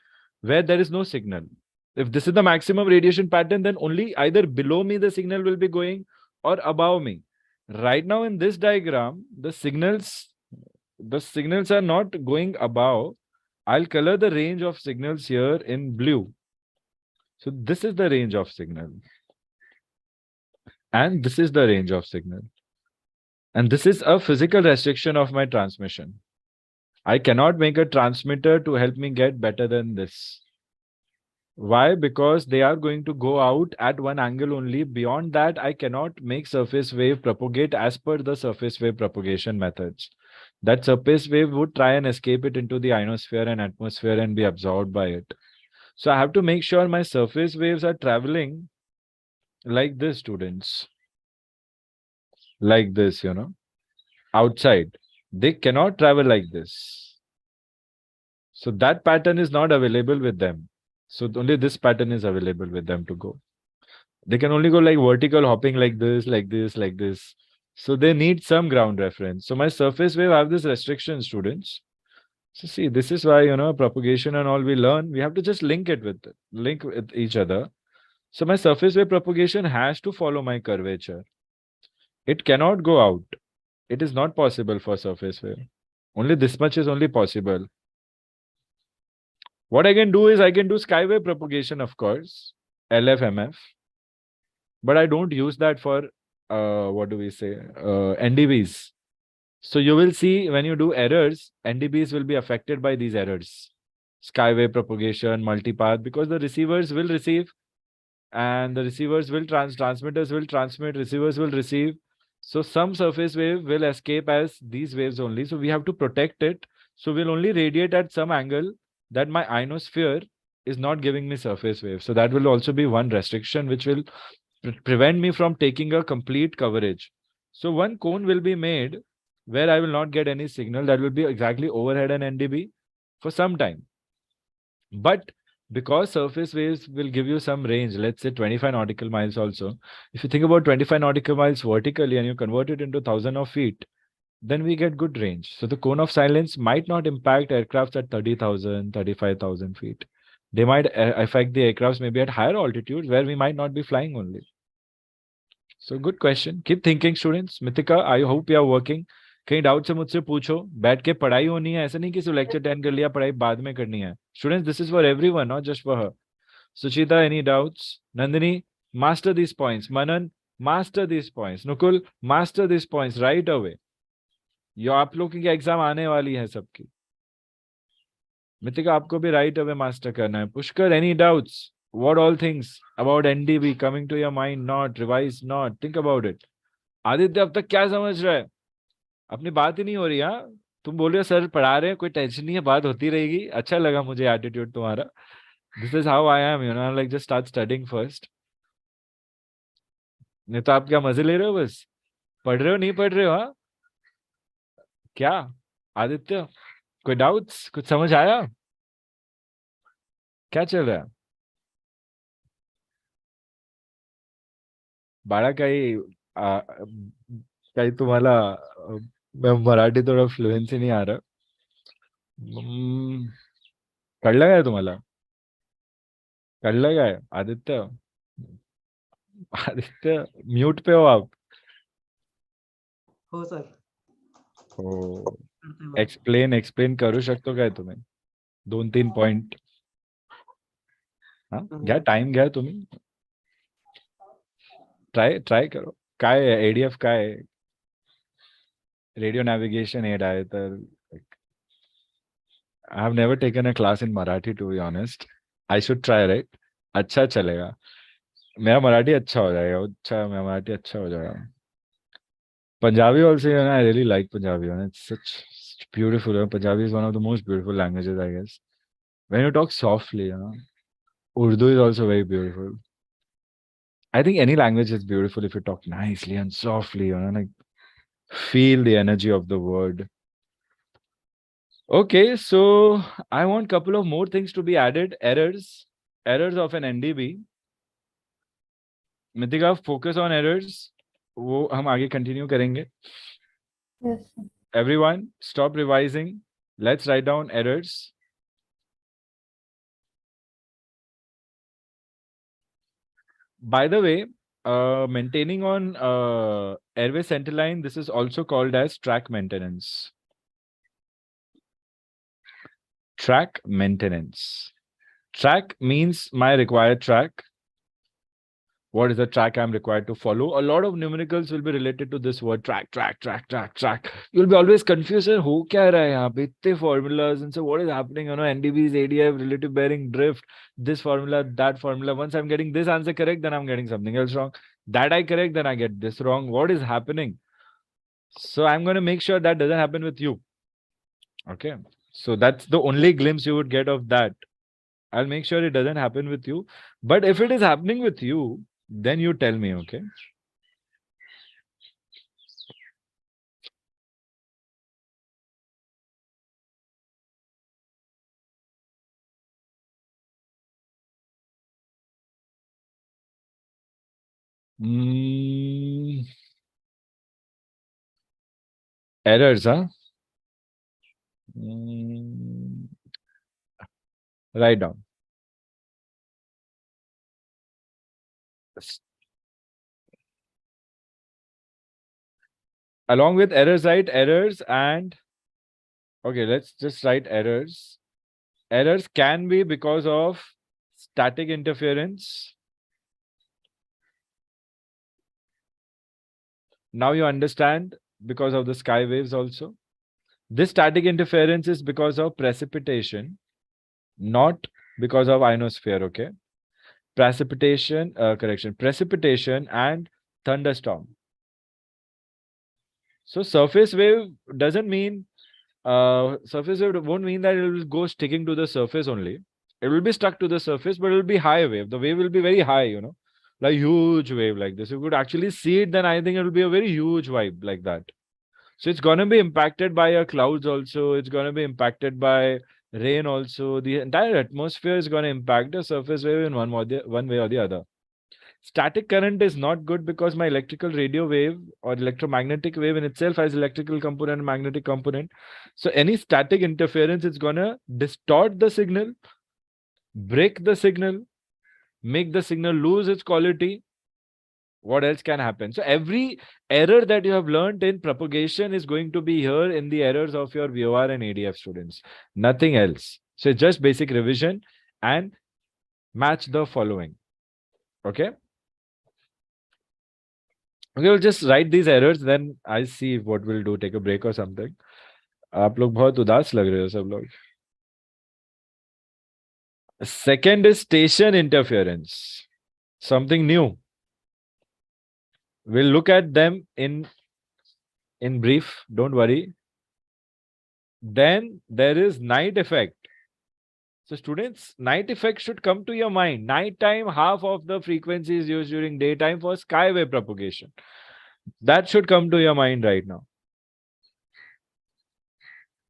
where there is no signal. If this is the maximum radiation pattern, then only either below me the signal will be going or above me. Right now in this diagram, the signals are not going above. I'll color the range of signals here in blue. So this is the range of signal. And this is the range of signal. And this is a physical restriction of my transmission. I cannot make a transmitter to help me get better than this. Why? Because they are going to go out at one angle only. Beyond that, I cannot make surface wave propagate as per the surface wave propagation methods. That surface wave would try and escape it into the ionosphere and atmosphere and be absorbed by it. So I have to make sure my surface waves are traveling like this, students. Like this, outside. They cannot travel like this. So that pattern is not available with them. So only this pattern is available with them to go. They can only go like vertical hopping like this, like this, like this. So they need some ground reference. So my surface wave have this restriction, students. So see, this is why, propagation and all we learn, we have to just link with each other. So my surface wave propagation has to follow my curvature. It cannot go out. It is not possible for surface wave. Only this much is only possible. What I can do is I can do skywave propagation, of course, LFMF, but I don't use that for, what do we say, NDBs. So you will see when you do errors, NDBs will be affected by these errors. Skywave propagation, multipath, because the receivers will receive and the receivers will transmitters will transmit, receivers will receive. So some surface wave will escape as these waves only. So we have to protect it. So we'll only radiate at some angle that my ionosphere is not giving me surface wave. So that will also be one restriction which will prevent me from taking a complete coverage. So one cone will be made where I will not get any signal. That will be exactly overhead and NDB for some time. But because surface waves will give you some range, let's say 25 nautical miles also. If you think about 25 nautical miles vertically and you convert it into 1,000 of feet, then we get good range. So the cone of silence might not impact aircrafts at 30,000, 35,000 feet. They might affect the aircrafts maybe at higher altitudes where we might not be flying only. So good question. Keep thinking, students. Mithika, I hope you are working. कहीं doubt से मुझसे पूछो. बैठ के पढ़ाई होनी है, ऐसा नहीं कि सिर्फ लेक्चर 10 कर लिया, पढ़ाई बाद में करनी है. Students, this is for everyone, not just for her. Suchita, any doubts? Nandini, master these points. Manan, master these points. Nukul, master these points right away. यो आप लोगों की एग्जाम आने वाली है सबकी. मितिका, आपको भी राइट अवे मास्टर करना है. Pushkar, any doubts? What all things about NDB coming to your mind? Not revise, not think about it. Aditya, अब तक क्या समझ रहा है? अपनी बात ही नहीं हो रही. हाँ, तुम बोल रहे हो सर पढ़ा रहे हैं, कोई टेंशन नहीं है, बात होती रहेगी. अच्छा लगा मुझे एटीट्यूड तुम्हारा. This is how I am, like just start studying first. नहीं तो आप क्या मजे ले रहे हो? बस पढ़ रहे हो, नहीं पढ़ रहे हो? हाँ, क्या आदित्य, कोई डाउट्स? कुछ समझ आया? क्या चल रहा है? बाळा, काही तुम्हाला मराठी थोडं फ्लुएन्सी नाही आ रहा. कळलं काय तुम्हाला? कळलं काय आदित्य? आदित्य म्यूट पे हो आप. हो सर. हो, एक्सप्लेन करू शकतो काय तुम्ही? 2-3 पॉइंट. हा, घ्या टाइम, घ्या तुम्ही, ट्राय करो. काय एडीएफ काय रेडियो नॅव्हिगेशन एड आहे तर. I have never taken a class in Marathi, to be honest. I should try, right? अच्छा चलेगा. मेरा मराठी अच्छा हो जाएगा. अच्छा, मेरा मराठी अच्छा हो जाएगा. Punjabi also, I really like Punjabi. It's such beautiful. Punjabi is one of the most beautiful languages, I guess. When you talk softly, Urdu is also very beautiful. I think any language is beautiful if you talk nicely and softly, like feel the energy of the word. Okay, so I want a couple of more things to be added. Errors of an NDB. Mitika, focus on errors. वो हम आगे continue करेंगे. Yes, sir. Everyone, stop revising. Let's write down errors. By the way, maintaining on airway centerline, this is also called as track maintenance. Track maintenance. Track means my required track. What is the track I'm required to follow? A lot of numericals will be related to this word track. You'll be always confused. Who kya raha hai yahan pe? Itte formulas, and so what is happening? NDBs, ADF, relative bearing, drift, this formula, that formula. Once I'm getting this answer correct, then I'm getting something else wrong. That I correct, then I get this wrong. What is happening? So I'm going to make sure that doesn't happen with you. Okay. So that's the only glimpse you would get of that. I'll make sure it doesn't happen with you. But if it is happening with you, then you tell me, okay? Errors, huh? Write down. Along with errors, write errors and okay, let's just write errors. Errors can be because of static interference. Now you understand because of the sky waves also. This static interference is because of precipitation, not because of ionosphere, okay? Precipitation and thunderstorm. So surface wave doesn't mean, surface wave won't mean that it will go sticking to the surface only. It will be stuck to the surface, but it will be high wave. The wave will be very high, like huge wave like this. You could actually see it, then I think it will be a very huge vibe like that. So it's going to be impacted by your clouds also. It's going to be impacted by rain also. The entire atmosphere is going to impact the surface wave in one way or the other. Static current is not good because my electrical radio wave or electromagnetic wave in itself has electrical component and magnetic component. So any static interference is going to distort the signal, break the signal, make the signal lose its quality. What else can happen? So every error that you have learned in propagation is going to be here in the errors of your VOR and ADF students. Nothing else. So it's just basic revision and match the following. Okay. Okay, we'll just write these errors, then I see what we'll do. Take a break or something. आप लोग बहुत उदास लग रहे हो सब लोग. Second is station interference. Something new. We'll look at them in brief. Don't worry. Then there is night effect. So students, night effect should come to your mind. Nighttime, half of the frequency is used during daytime for skywave propagation. That should come to your mind right now.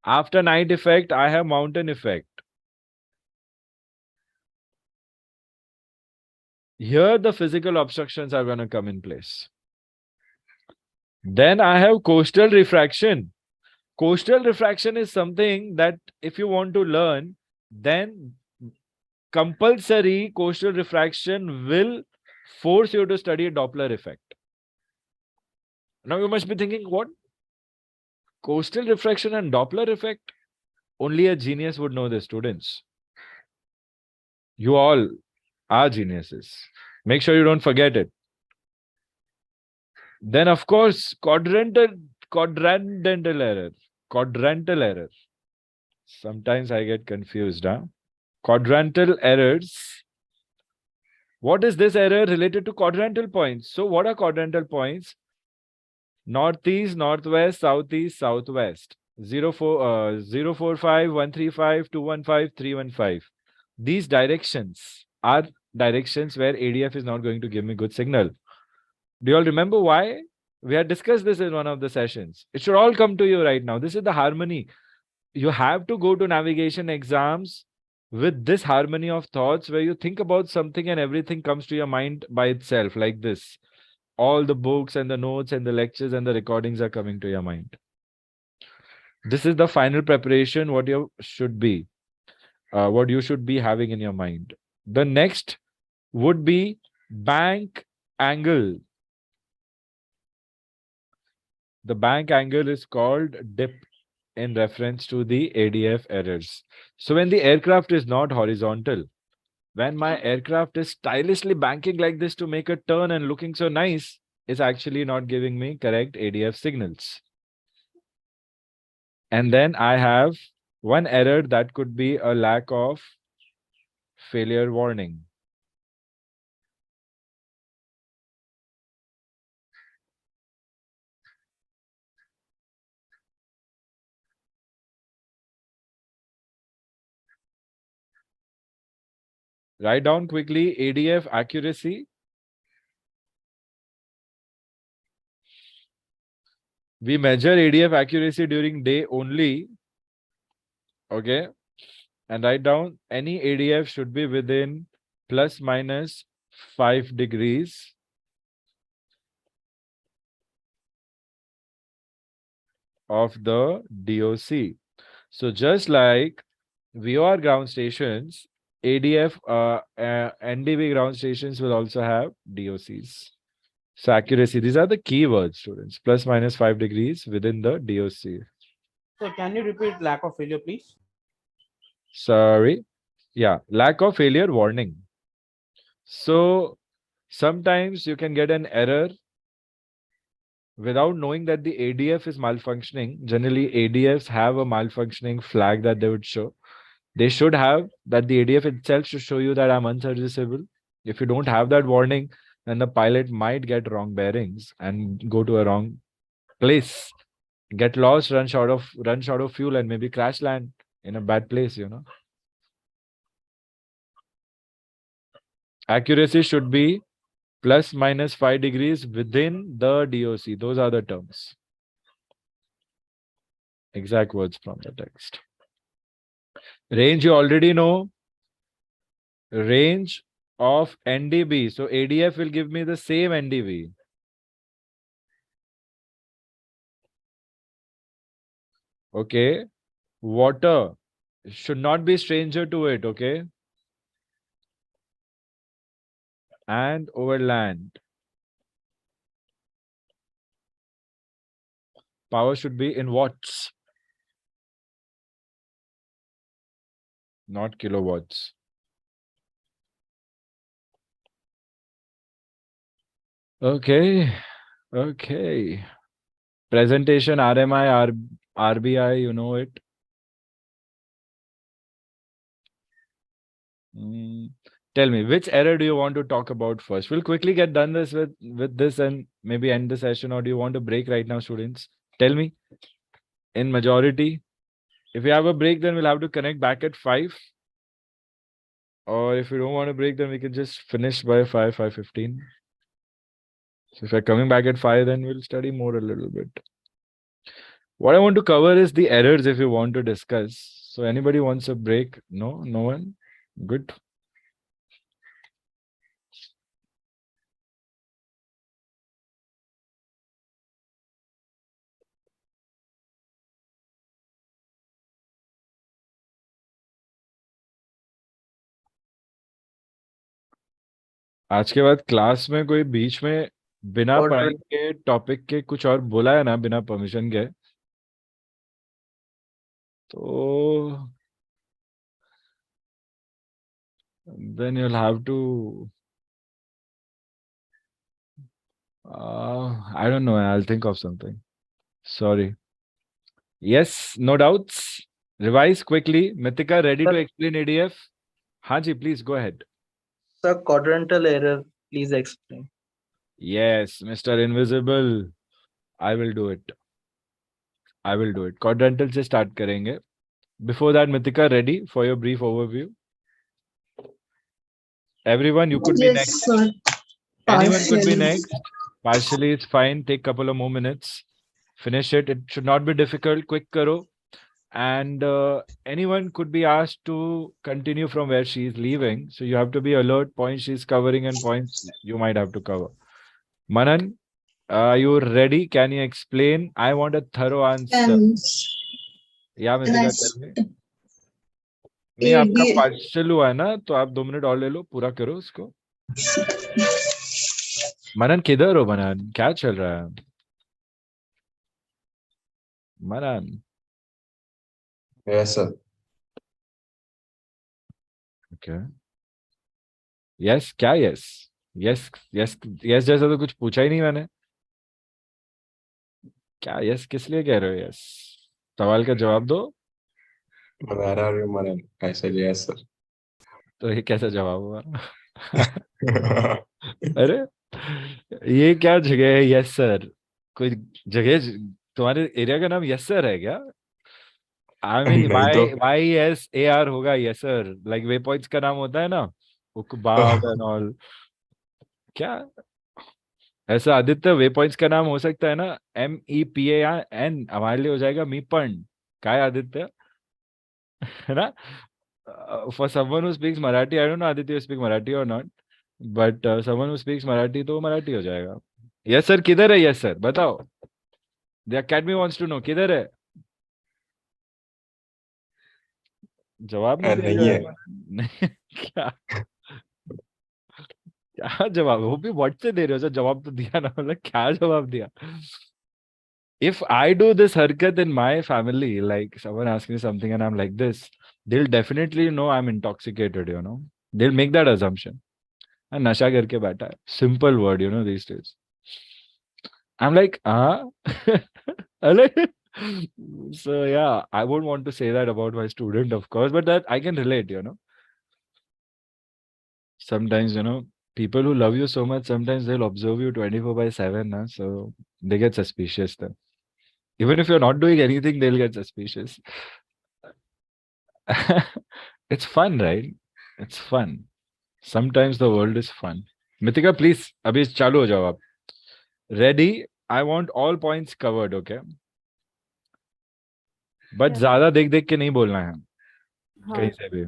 After night effect, I have mountain effect. Here, the physical obstructions are going to come in place. Then I have coastal refraction. Coastal refraction is something that if you want to learn, then compulsory coastal refraction will force you to study Doppler effect. Now you must be thinking, what? Coastal refraction and Doppler effect? Only a genius would know this, students. You all are geniuses. Make sure you don't forget it. Then, of course, quadrantal error. Sometimes I get confused, huh? Quadrantal errors. What is this error related to quadrantal points? So what are quadrantal points? Northeast, northwest, southeast, southwest. 045, 135, 215, 315. These directions are directions where ADF is not going to give me good signal. Do you all remember why? We had discussed this in one of the sessions. It should all come to you right now. This is the harmony. You have to go to navigation exams with this harmony of thoughts where you think about something and everything comes to your mind by itself, like this. All the books and the notes and the lectures and the recordings are coming to your mind. This is the final preparation, what you should be, what you should be having in your mind. The next would be bank angle. The bank angle is called dip in reference to the ADF errors. So when the aircraft is not horizontal, when my aircraft is stylishly banking like this to make a turn and looking so nice, it's actually not giving me correct ADF signals. And then I have one error that could be a lack of failure warning. Write down quickly ADF accuracy. We measure ADF accuracy during day only. Okay. And write down any ADF should be within plus minus 5 degrees of the DOC. So just like VOR ground stations, ADF NDB ground stations will also have DOCs. So accuracy, these are the keywords, students. Plus minus 5 degrees within the DOC. So can you repeat lack of failure, please? Sorry. Yeah, lack of failure warning. So sometimes you can get an error without knowing that the ADF is malfunctioning. Generally, ADFs have a malfunctioning flag that they would show. They should have that the ADF itself should show you that I'm unserviceable. If you don't have that warning, then the pilot might get wrong bearings and go to a wrong place, get lost, run short of fuel, and maybe crash land in a bad place, you know. Accuracy should be plus minus 5 degrees within the DOC. Those are the terms. Exact words from the text. Range you already know. Range of NDB. So ADF will give me the same NDB. Okay. Water should not be stranger to it. Okay. And over land. Power should be in watts, not kilowatts. Okay. Okay. Presentation, RMI, RBI, you know it. Tell me, which error do you want to talk about first? We'll quickly get done this with this and maybe end the session, or do you want a break right now, students? Tell me. In majority, if we have a break, then we'll have to connect back at 5. Or if we don't want a break, then we can just finish by 5:15. So if we're coming back at 5, then we'll study more a little bit. What I want to cover is the errors if you want to discuss. So anybody wants a break? No? No one? Good. आज के बाद class में कोई बीच में बिना और पढ़ाई के टॉपिक के कुछ और बोला है ना बिना परमिशन के, तो then you'll have to I don't know, I'll think of something. Sorry. Yes, no doubts. Revise quickly. Mithika, ready to explain ADF? Haji, please go ahead. Sir, quadrantal error, please explain. Yes, Mr. Invisible. I will do it. I will do it. Quadrantal से start करेंगे. Before that, Mithika, ready for your brief overview? Everyone, you could be Yes, next. sir. Anyone could be Partially. next. Partially, it's fine. Take couple of more minutes. Finish it. It should not be difficult. Quick karo. And anyone could be asked to continue from where she is leaving. So you have to be alert. Points she's covering and points you might have to cover. Manan, are you ready? Can you explain? I want a thorough answer. And Yeah, and I Mithika, tell me. नहीं आपका AD, partial हुआ है ना तो आप 2 minute और ले लो पूरा करो उसको मनन किधर हो मनन क्या चल रहा है मनन Yes, sir. ओके यस क्या यस यस यस यस जैसा तो कुछ पूछा ही नहीं मैंने क्या यस किस लिए कह रहे हो यस सवाल का जवाब दो Where are you, Manan? I said yes, sir. तो ये कैसा जवाब हुआ अरे ये क्या जगह है यस सर कोई जगह तुम्हारे एरिया का नाम यस सर है क्या आई मीन नहीं तो YSAR होगा यस सर लाइक वे पॉइंट्स का नाम होता है ना उकबाब एंड ऑल क्या ऐसा आदित्य वे पॉइंट्स का नाम हो सकता है ना MEPAN हमारे लिए हो जाएगा मीपन काय आदित्य है ना for someone who speaks Marathi I don't know Aditya speak Marathi or not but someone who speaks Marathi तो मराठी हो जाएगा यस सर किधर है यस सर बताओ the academy wants to know किधर है जवाब नहीं नहीं देगा है नहीं क्या क्या जवाब वो भी व्हाट से दे रहे हो सर जवाब तो दिया ना मतलब क्या जवाब दिया if I do this harkat in my family, like someone asks me something and I'm like this, they'll definitely know I'm intoxicated, you know. They'll make that assumption. And nasha karke baita hai. Simple word, you know, these days. I'm like, so yeah, I wouldn't want to say that about my student, of course, but that I can relate, you know. Sometimes, you know, people who love you so much, sometimes they'll observe you 24/7, nah? So they get suspicious then. Even if you're not doing anything, they'll get suspicious. It's fun, right? It's fun. Sometimes the world is fun. Mithika, please, abhi chalu ho jao aap. Ready? I want all points covered, okay? But ज़्यादा देख के नहीं बोलना है कहीं से भी.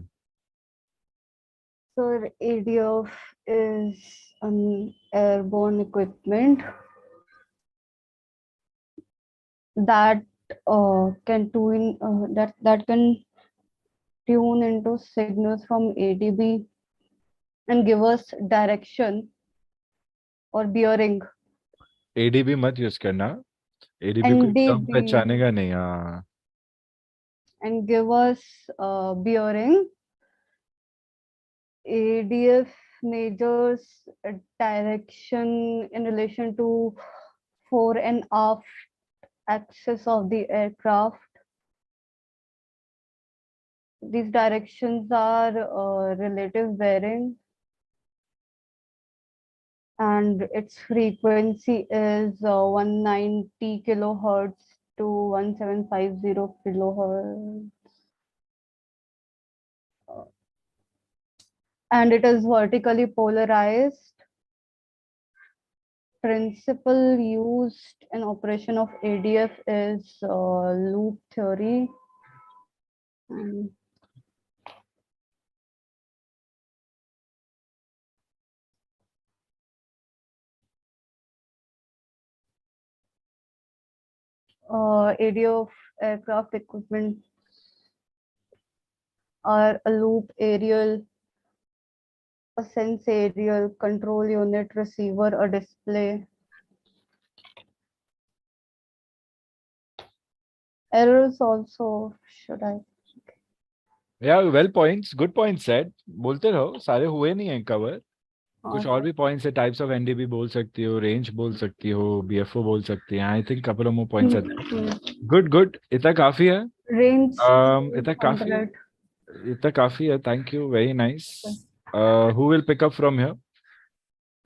So ADF is an airborne equipment that can tune that can tune into signals from ADB and give us direction or bearing. ADB मत use करना. ADB कोई कम NDB पहचानेगा नहीं. हाँ. and give us bearing. ADF measures direction in relation to fore and aft axis of the aircraft. These directions are relative bearing, and its frequency is 190 kilohertz to 1750 kilohertz. And it is vertically polarized. Principle used in operation of ADF is loop theory. And ADF aircraft equipment are a loop aerial, a sense aerial, control unit, receiver, a display. Errors also, should I? Yeah, well points. Good points said. बोलते रहो सारे हुए नहीं हैं cover. कुछ और भी points है types of NDB बोल सकती हो range बोल सकती हो BFO बोल सकती हैं I think couple of more points are there. Good इतना काफी है. Range इतना काफी है. इतना काफी है. Thank you, very nice. Who will pick up from here?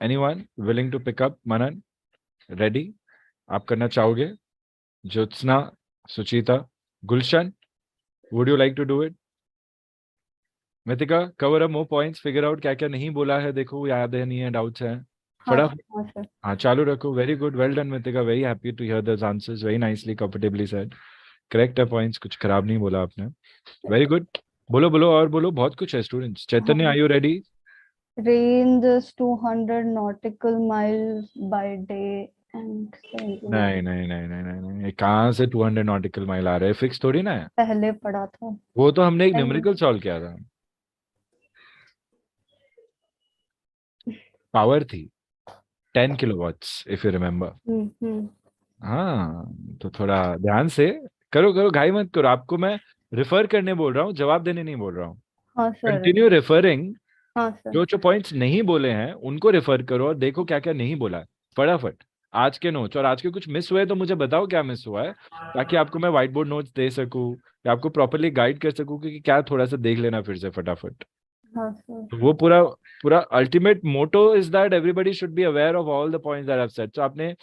Anyone willing to pick up? Manan, ready? आप करना चाहोगे? Jyotsna, Suchita, Gulshan, would you like to do it? Mitika, cover up more points, figure out क्या क्या नहीं बोला है, देखो याद है नहीं है, डाउट्स हैं, हाँ फटाफट। हाँ सर। हाँ चालू रखो, very good, well done Mitika, very happy to hear those answers, very nicely, comfortably said, correct है पॉइंट्स, कुछ खराब नहीं बोला आपने, वेरी गुड। बोलो बोलो और बोलो, बहुत कुछ है students. Chaitanya, are you ready? Range is 200 nautical miles by day and 70 नहीं नहीं नहीं नहीं नहीं नहीं, ये कहाँ से 200 नॉटिकल माइल आ रहे हैं, फिक्स थोड़ी ना है, पहले पढ़ा था। वो तो हमने एक न्यूमेरिकल सॉल्व किया था, पावर थी 10 किलोवाट्स इफ यू रिमेम्बर। हम्म। हाँ, तो थोड़ा ध्यान से करो, करो घाई मत करो, आपको मैं रिफर करने बोल रहा हूँ, जवाब देने नहीं बोल रहा हूँ। हाँ सर। कंटिन्यू रेफरिंग, हाँ सर। जो जो पॉइंट्स नहीं बोले हैं उनको रेफर करो और देखो क्या क्या नहीं बोला है, फटाफट। आज के नोट्स और आज के कुछ मिस हुए तो मुझे बताओ क्या मिस हुआ है, ताकि आपको मैं व्हाइट बोर्ड नोट्स दे सकूं या आपको प्रॉपरली गाइड कर सकूं कि क्या थोड़ा सा देख लेना फिर से फटाफट। हाँ सर। तो वो पूरा पूरा ultimate motto is that everybody should be aware of all the points that I have said. तो आपने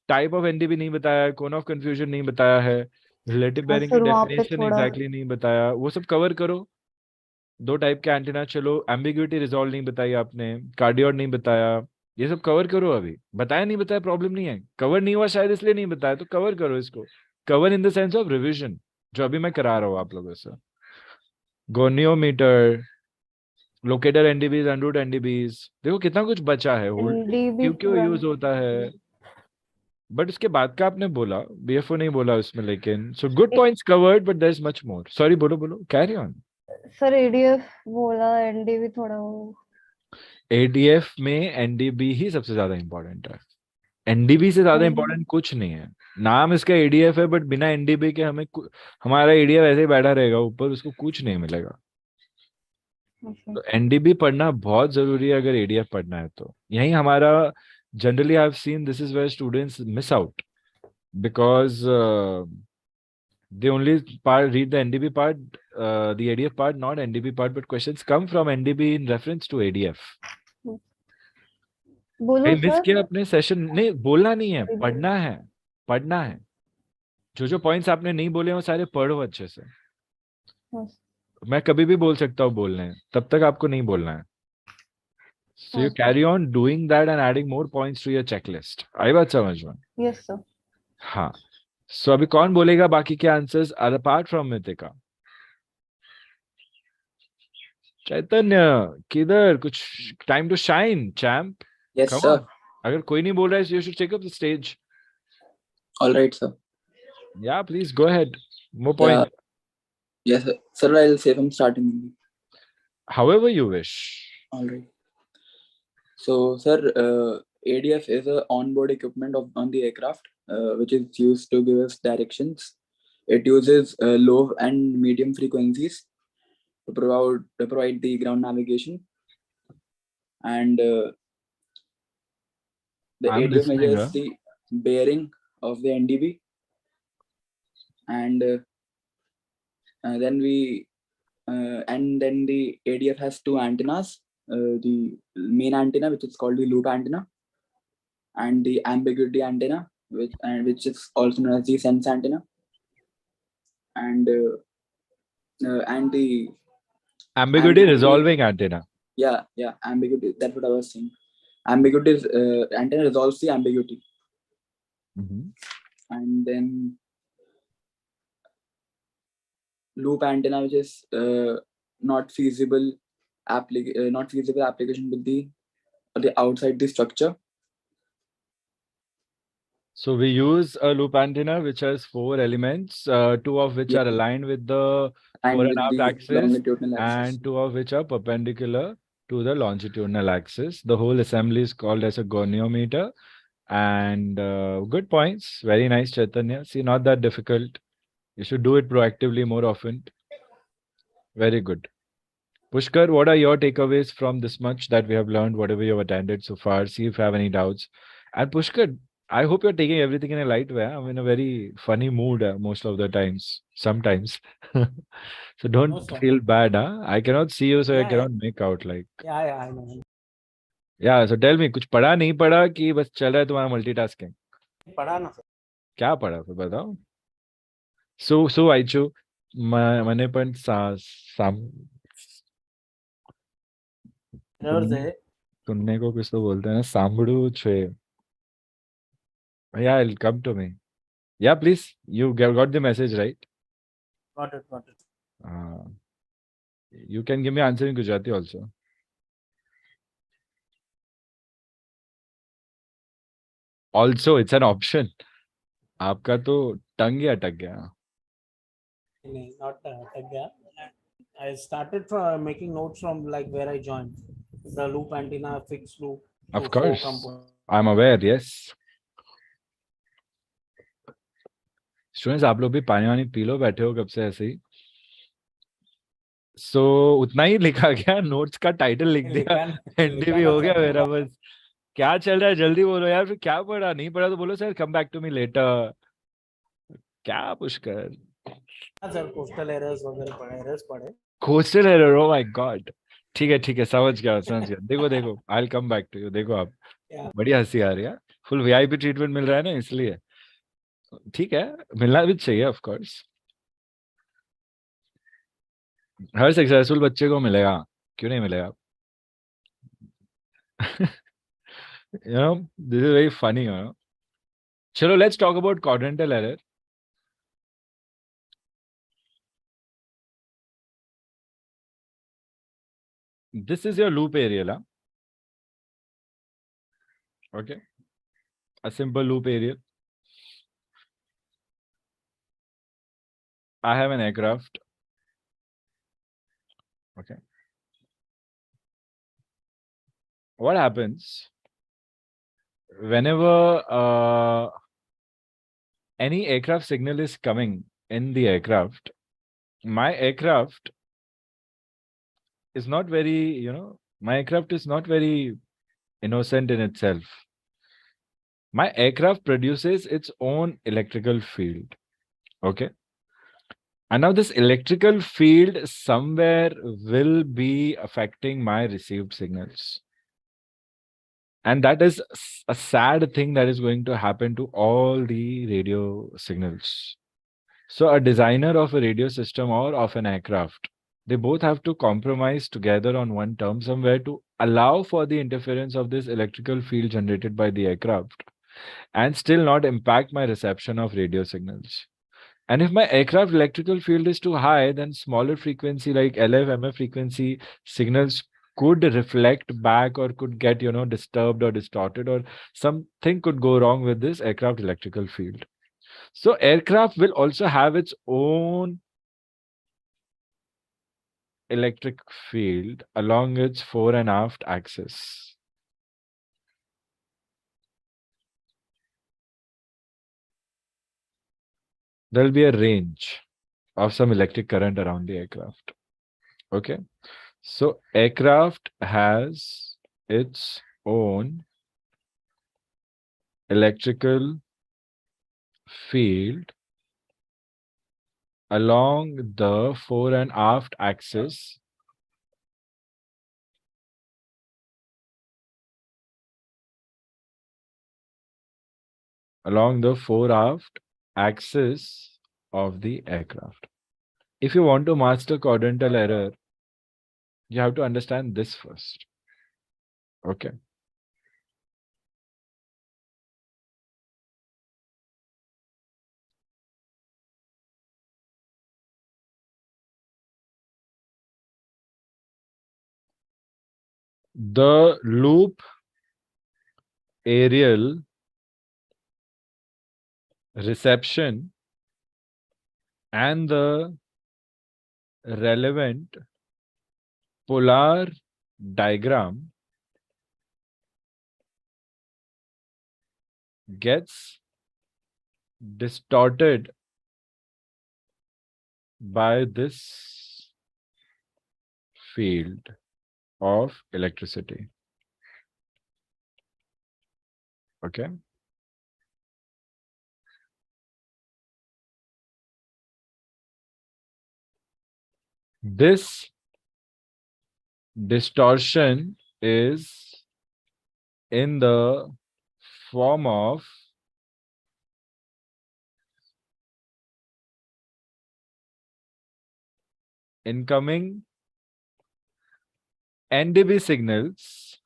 टाइप ऑफ एनडीबी नहीं बताया, कोन ऑफ कंफ्यूजन नहीं बताया है, रिलेटिव हाँ बेयरिंग की सर, वहाँ पे डेफिनेशन थोड़ा एग्जैक्टली नहीं बताया, वो सब कवर करो। दो टाइप के एंटीना, चलो एम्बिग्युइटी रिजॉल्व नहीं बताई आपने, कार्डियोड नहीं बताया, ये सब कवर करो। अभी बताया नहीं बताया प्रॉब्लम नहीं है, कवर नहीं हुआ शायद इसलिए नहीं बताया, तो कवर करो इसको, cover in the sense of revision, जो अभी मैं करा रहा हूँ आप लोगों से। गोनियोमीटर, लोकेटर एनडीबीज, अनरूट एनडीबीज, देखो कितना कुछ बचा है, एनडीबी क्यों क्यों पूरा यूज होता है, बट उसके बाद का आपने बोला, बीएफओ नहीं बोला उसमें, लेकिन so good points covered but there is much more. Sorry, बोलो बोलो, कैरी ऑन। सर, एडीएफ बोला, एनडीबी थोड़ा वो। एडीएफ में एनडीबी ही सबसे ज्यादा इंपॉर्टेंट है, एनडीबी से ज्यादा हम्म। इंपॉर्टेंट कुछ नहीं है। नाम इसका एडीएफ है, बट बिना एनडीबी के हमारा एडीएफ ऐसे ही बैठा रहेगा ऊपर, उसको कुछ नहीं मिलेगा। अच्छा। तो एनडीबी पढ़ना बहुत जरूरी है अगर एडीएफ पढ़ना है तो। यही हमारा generally I have seen this is where students miss out, because they only read the NDB part, the ADF part, not NDB part, but questions come from NDB in reference to ADF. बोलो कहीं miss sir. किया अपने session? नहीं, बोलना नहीं है, पढ़ना है, पढ़ना है। जो जो पॉइंट्स आपने नहीं बोले हैं वो सारे पढ़ो अच्छे से। हाँ मैं कभी भी बोल सकता हूँ बोलने, तब तक आपको नहीं बोलना है। So you sir. carry on doing that and adding more points to your checklist. आई बात समझ में? Yes sir. हाँ। सो अभी कौन बोलेगा बाकी के answers apart from Mitika? Chaitanya, किधर कुछ, time to shine champ, Yes, come sir. On. अगर कोई नहीं बोल रहा है, you should take up the stage. All right, sir. या please go ahead, more Yeah. Point, Yes, sir. Sir, I'll say from starting. However you wish. All right. So, sir, ADF is a onboard equipment on the aircraft, which is used to give us directions. It uses low and medium frequencies to provide the ground navigation, and the I am ADF listening. measures the bearing of the NDB, and then the ADF has two antennas, the main antenna, which is called the loop antenna, and the ambiguity antenna, which is also known as the sense antenna, and the ambiguity resolving antenna. ambiguity, that's what I was saying. Ambiguity antenna resolves the ambiguity, and then loop antenna, which is not feasible application with the outside the structure. So we use a loop antenna which has 4 elements, 2 of which Yeah. are aligned with the And 4.5 with the axis, longitudinal axis. and 2 of which are perpendicular to the longitudinal axis. The whole assembly is called as a goniometer. And good points. Very nice, Chaitanya. See, not that difficult. You should do it proactively more often. Very good. Pushkar, what are your takeaways from this much that we have learned, whatever you have attended so far? See if you have any doubts. And Pushkar, I hope you're taking everything in a light way. I'm in a very funny mood most of the times, sometimes. So don't No, sir. feel bad. Huh? I cannot see you, so I Yeah, cannot make out like. Yeah, I know. Yeah, so tell me, कुछ पढ़ा नहीं पढ़ा कि बस चल रहा है तुम्हारा मल्टीटास्किंग? पढ़ा ना सर। क्या पढ़ा फिर बताओ? So Aichu, मने पण errors है. सुनने को कुछ तो बोलते हैं ना, सांभड़ू छे. Yeah, it'll come to me. Yeah, please. You got the message, right? Got it, got it. You can give me answer in Gujarati also. Also, it's an option. आपका तो टंग ही अटक गया. नहीं, not अटक गया. I started from making notes from like where I joined. The loop antenna, fixed loop. Of to four course, components. I'm aware. Yes. Students आप लोग भी पानी वानी पी लो, बैठे हो कब से ऐसे ही. सो उतना ही लिखा गया, नोट्स का टाइटल लिख दिया, हिंदी भी हो गया मेरा. बस क्या चल रहा है जल्दी बोलो यार. फिर क्या पढ़ा, नहीं पढ़ा तो बोलो sir come back to me later. क्या पुष्कर सर कोस्टल एरर्स वगैरह पढ़े, एरर्स पढ़े. Coastal error, oh my God. ठीक है समझ गया. देखो I will come back to you. देखो आप, बड़ी हंसी आ रही है. फुल वीआईपी ट्रीटमेंट मिल रहा है ना, इसलिए ठीक है, मिलना भी चाहिए ऑफ कोर्स. हर सक्सेसफुल बच्चे को मिलेगा, क्यों नहीं मिलेगा. This is very funny. Chalo, let's talk about quadrantal error. This is your loop aerial. Okay. A simple loop aerial. I have an aircraft. Okay. What happens whenever any aircraft signal is coming in the aircraft? My aircraft is not very, my aircraft is not very innocent in itself. My aircraft produces its own electrical field. Okay. And now this electrical field somewhere will be affecting my received signals. And that is a sad thing that is going to happen to all the radio signals. So a designer of a radio system or of an aircraft, they both have to compromise together on one term somewhere to allow for the interference of this electrical field generated by the aircraft and still not impact my reception of radio signals. And if my aircraft electrical field is too high, then smaller frequency like LF, MF frequency signals could reflect back or could get, disturbed or distorted, or something could go wrong with this aircraft electrical field. So aircraft will also have its own electric field along its fore and aft axis. There will be a range of some electric current around the aircraft. Okay. So aircraft has its own electrical field along the fore and aft axis of the aircraft. If you want to master quadrantal error, you have to understand this first. Okay. The loop aerial reception and the relevant polar diagram gets distorted by this field of electricity. Okay. This distortion is in the form of incoming NDB signals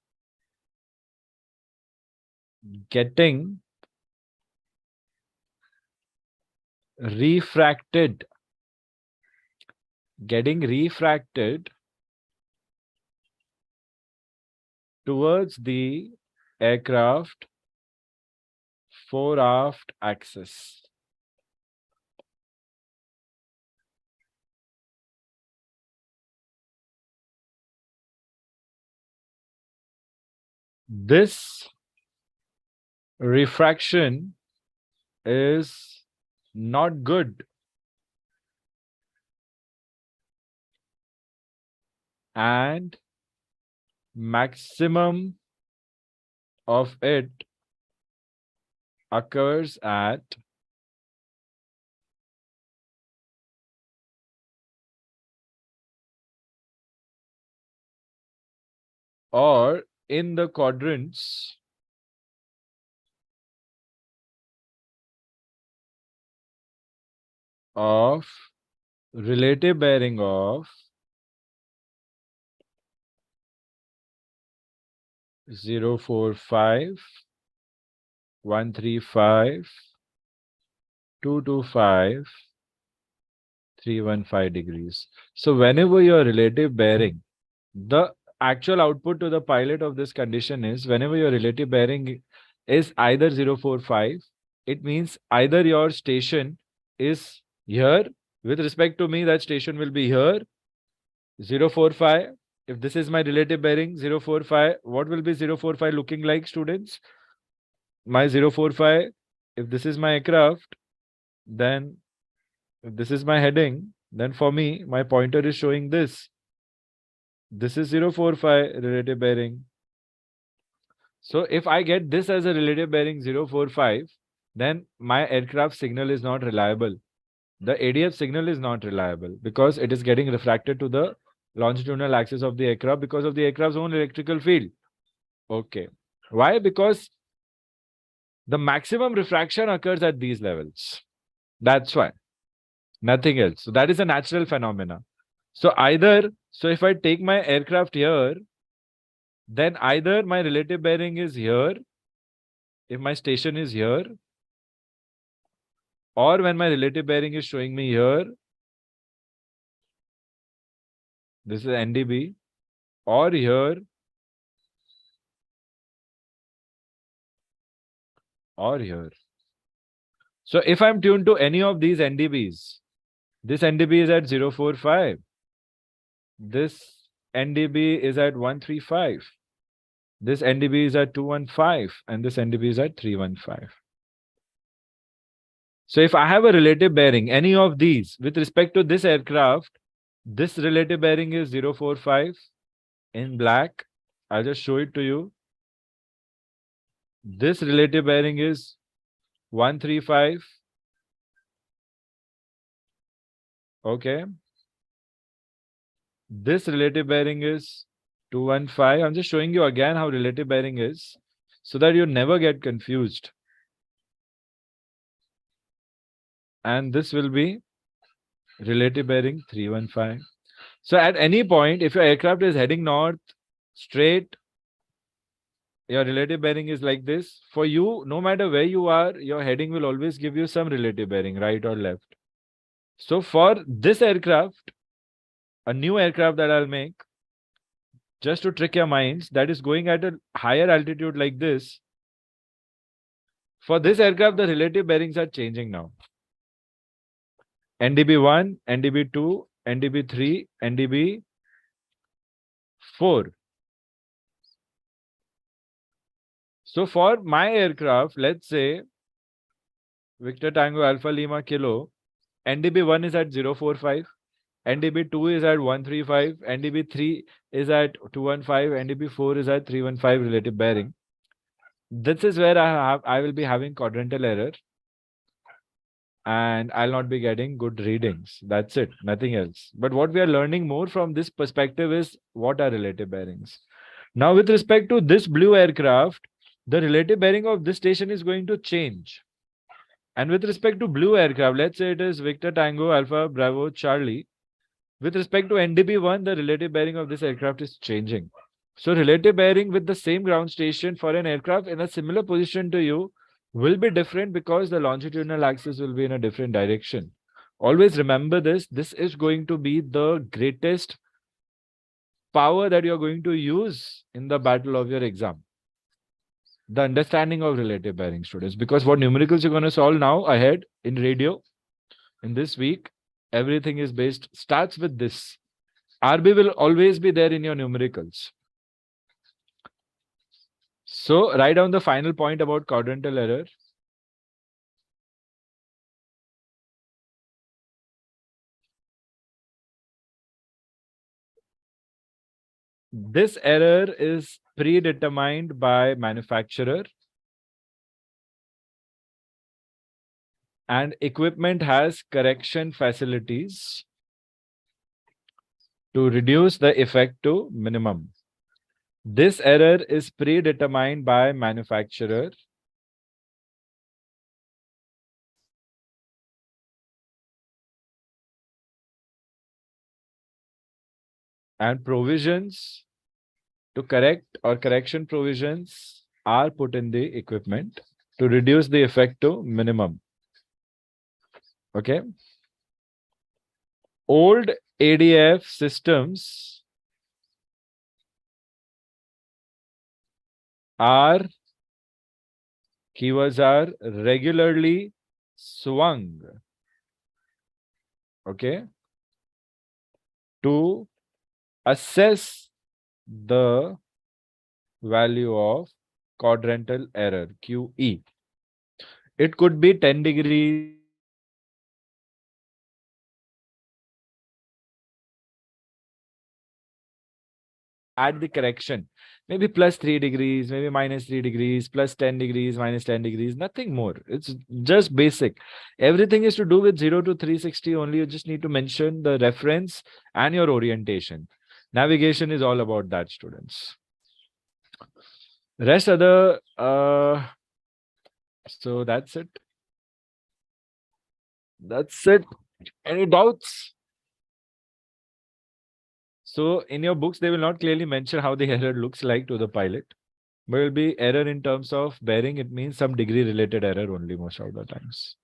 getting refracted towards the aircraft fore-aft axis. This refraction is not good, and maximum of it occurs at or in the quadrants of relative bearing of 045, 135, 225, 315 degrees. So whenever your relative bearing, the actual output to the pilot of this condition is whenever your relative bearing is either 045, it means either your station is here, with respect to me, that station will be here, 045. If this is my relative bearing 045, what will be 045 looking like, students? My 045, if this is my aircraft, then if this is my heading, then for me, my pointer is showing this. This is 045 relative bearing. So if I get this as a relative bearing 045, then my aircraft signal is not reliable. The ADF signal is not reliable because it is getting refracted to the longitudinal axis of the aircraft because of the aircraft's own electrical field. Okay. Why? Because the maximum refraction occurs at these levels. That's why. Nothing else. So that is a natural phenomena. So if I take my aircraft here, then either my relative bearing is here, if my station is here, or when my relative bearing is showing me here, this is NDB, or here, or here. So if I'm tuned to any of these NDBs, this NDB is at 045, this NDB is at 135, this NDB is at 215, and this NDB is at 315. So if I have a relative bearing, any of these, with respect to this aircraft, this relative bearing is 045 in black. I'll just show it to you. This relative bearing is 135. Okay. This relative bearing is 215. I'm just showing you again how relative bearing is so that you never get confused. And this will be relative bearing 315. So at any point, if your aircraft is heading north, straight, your relative bearing is like this. For you, no matter where you are, your heading will always give you some relative bearing, right or left. So for this aircraft, a new aircraft that I'll make, just to trick your minds, that is going at a higher altitude like this. For this aircraft, the relative bearings are changing now. NDB1, NDB2, NDB3, NDB4. So for my aircraft, let's say Victor Tango Alpha Lima Kilo, NDB1 is at 045, NDB2 is at 135, NDB3 is at 215, NDB4 is at 315 relative bearing. This is where I will be having quadrantal error and I'll not be getting good readings. That's it, nothing else. But what we are learning more from this perspective is what are relative bearings. Now, with respect to this blue aircraft, the relative bearing of this station is going to change. And with respect to blue aircraft, let's say it is Victor Tango Alpha Bravo Charlie. With respect to NDB1, the relative bearing of this aircraft is changing. So relative bearing with the same ground station for an aircraft in a similar position to you will be different because the longitudinal axis will be in a different direction. Always remember this. This is going to be the greatest power that you're going to use in the battle of your exam. The understanding of relative bearing, students, because what numericals you're going to solve now ahead in radio in this week, everything is based, starts with this. RB will always be there in your numericals. So write down the final point about quadrantal error. This error is predetermined by manufacturer and equipment has correction facilities to reduce the effect to minimum. This error is predetermined by manufacturer and provisions to correct or correction provisions are put in the equipment to reduce the effect to minimum. Okay. Old ADF systems are, keywords are regularly swung. Okay. To assess the value of quadrantal error, QE. It could be 10 degrees, add the correction, maybe plus 3 degrees, maybe minus 3 degrees, plus 10 degrees, minus 10 degrees, nothing more. It's just basic. Everything is to do with 0 to 360 only. You just need to mention the reference and your orientation. Navigation is all about that, students. Rest other, so that's it. That's it. Any doubts? So in your books, they will not clearly mention how the error looks like to the pilot, but it will be error in terms of bearing. It means some degree related error only most of the times.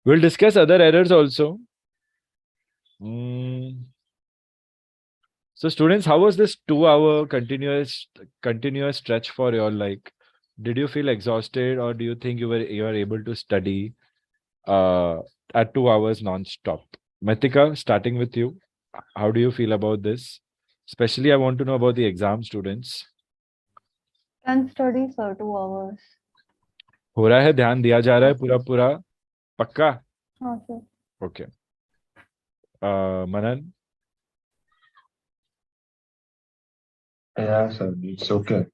We'll discuss other errors also. So students, how was this 2-hour continuous stretch for you all? Like, did you feel exhausted or do you think you are able to study at 2 hours non-stop? Matika, starting with you, how do you feel about this? Especially, I want to know about the exam students. Can study, sir, 2 hours. हो रहा है, ध्यान दिया जा रहा है पूरा पूरा पक्का? हाँ sir. Okay. Manan? Yeah, sir, it's okay.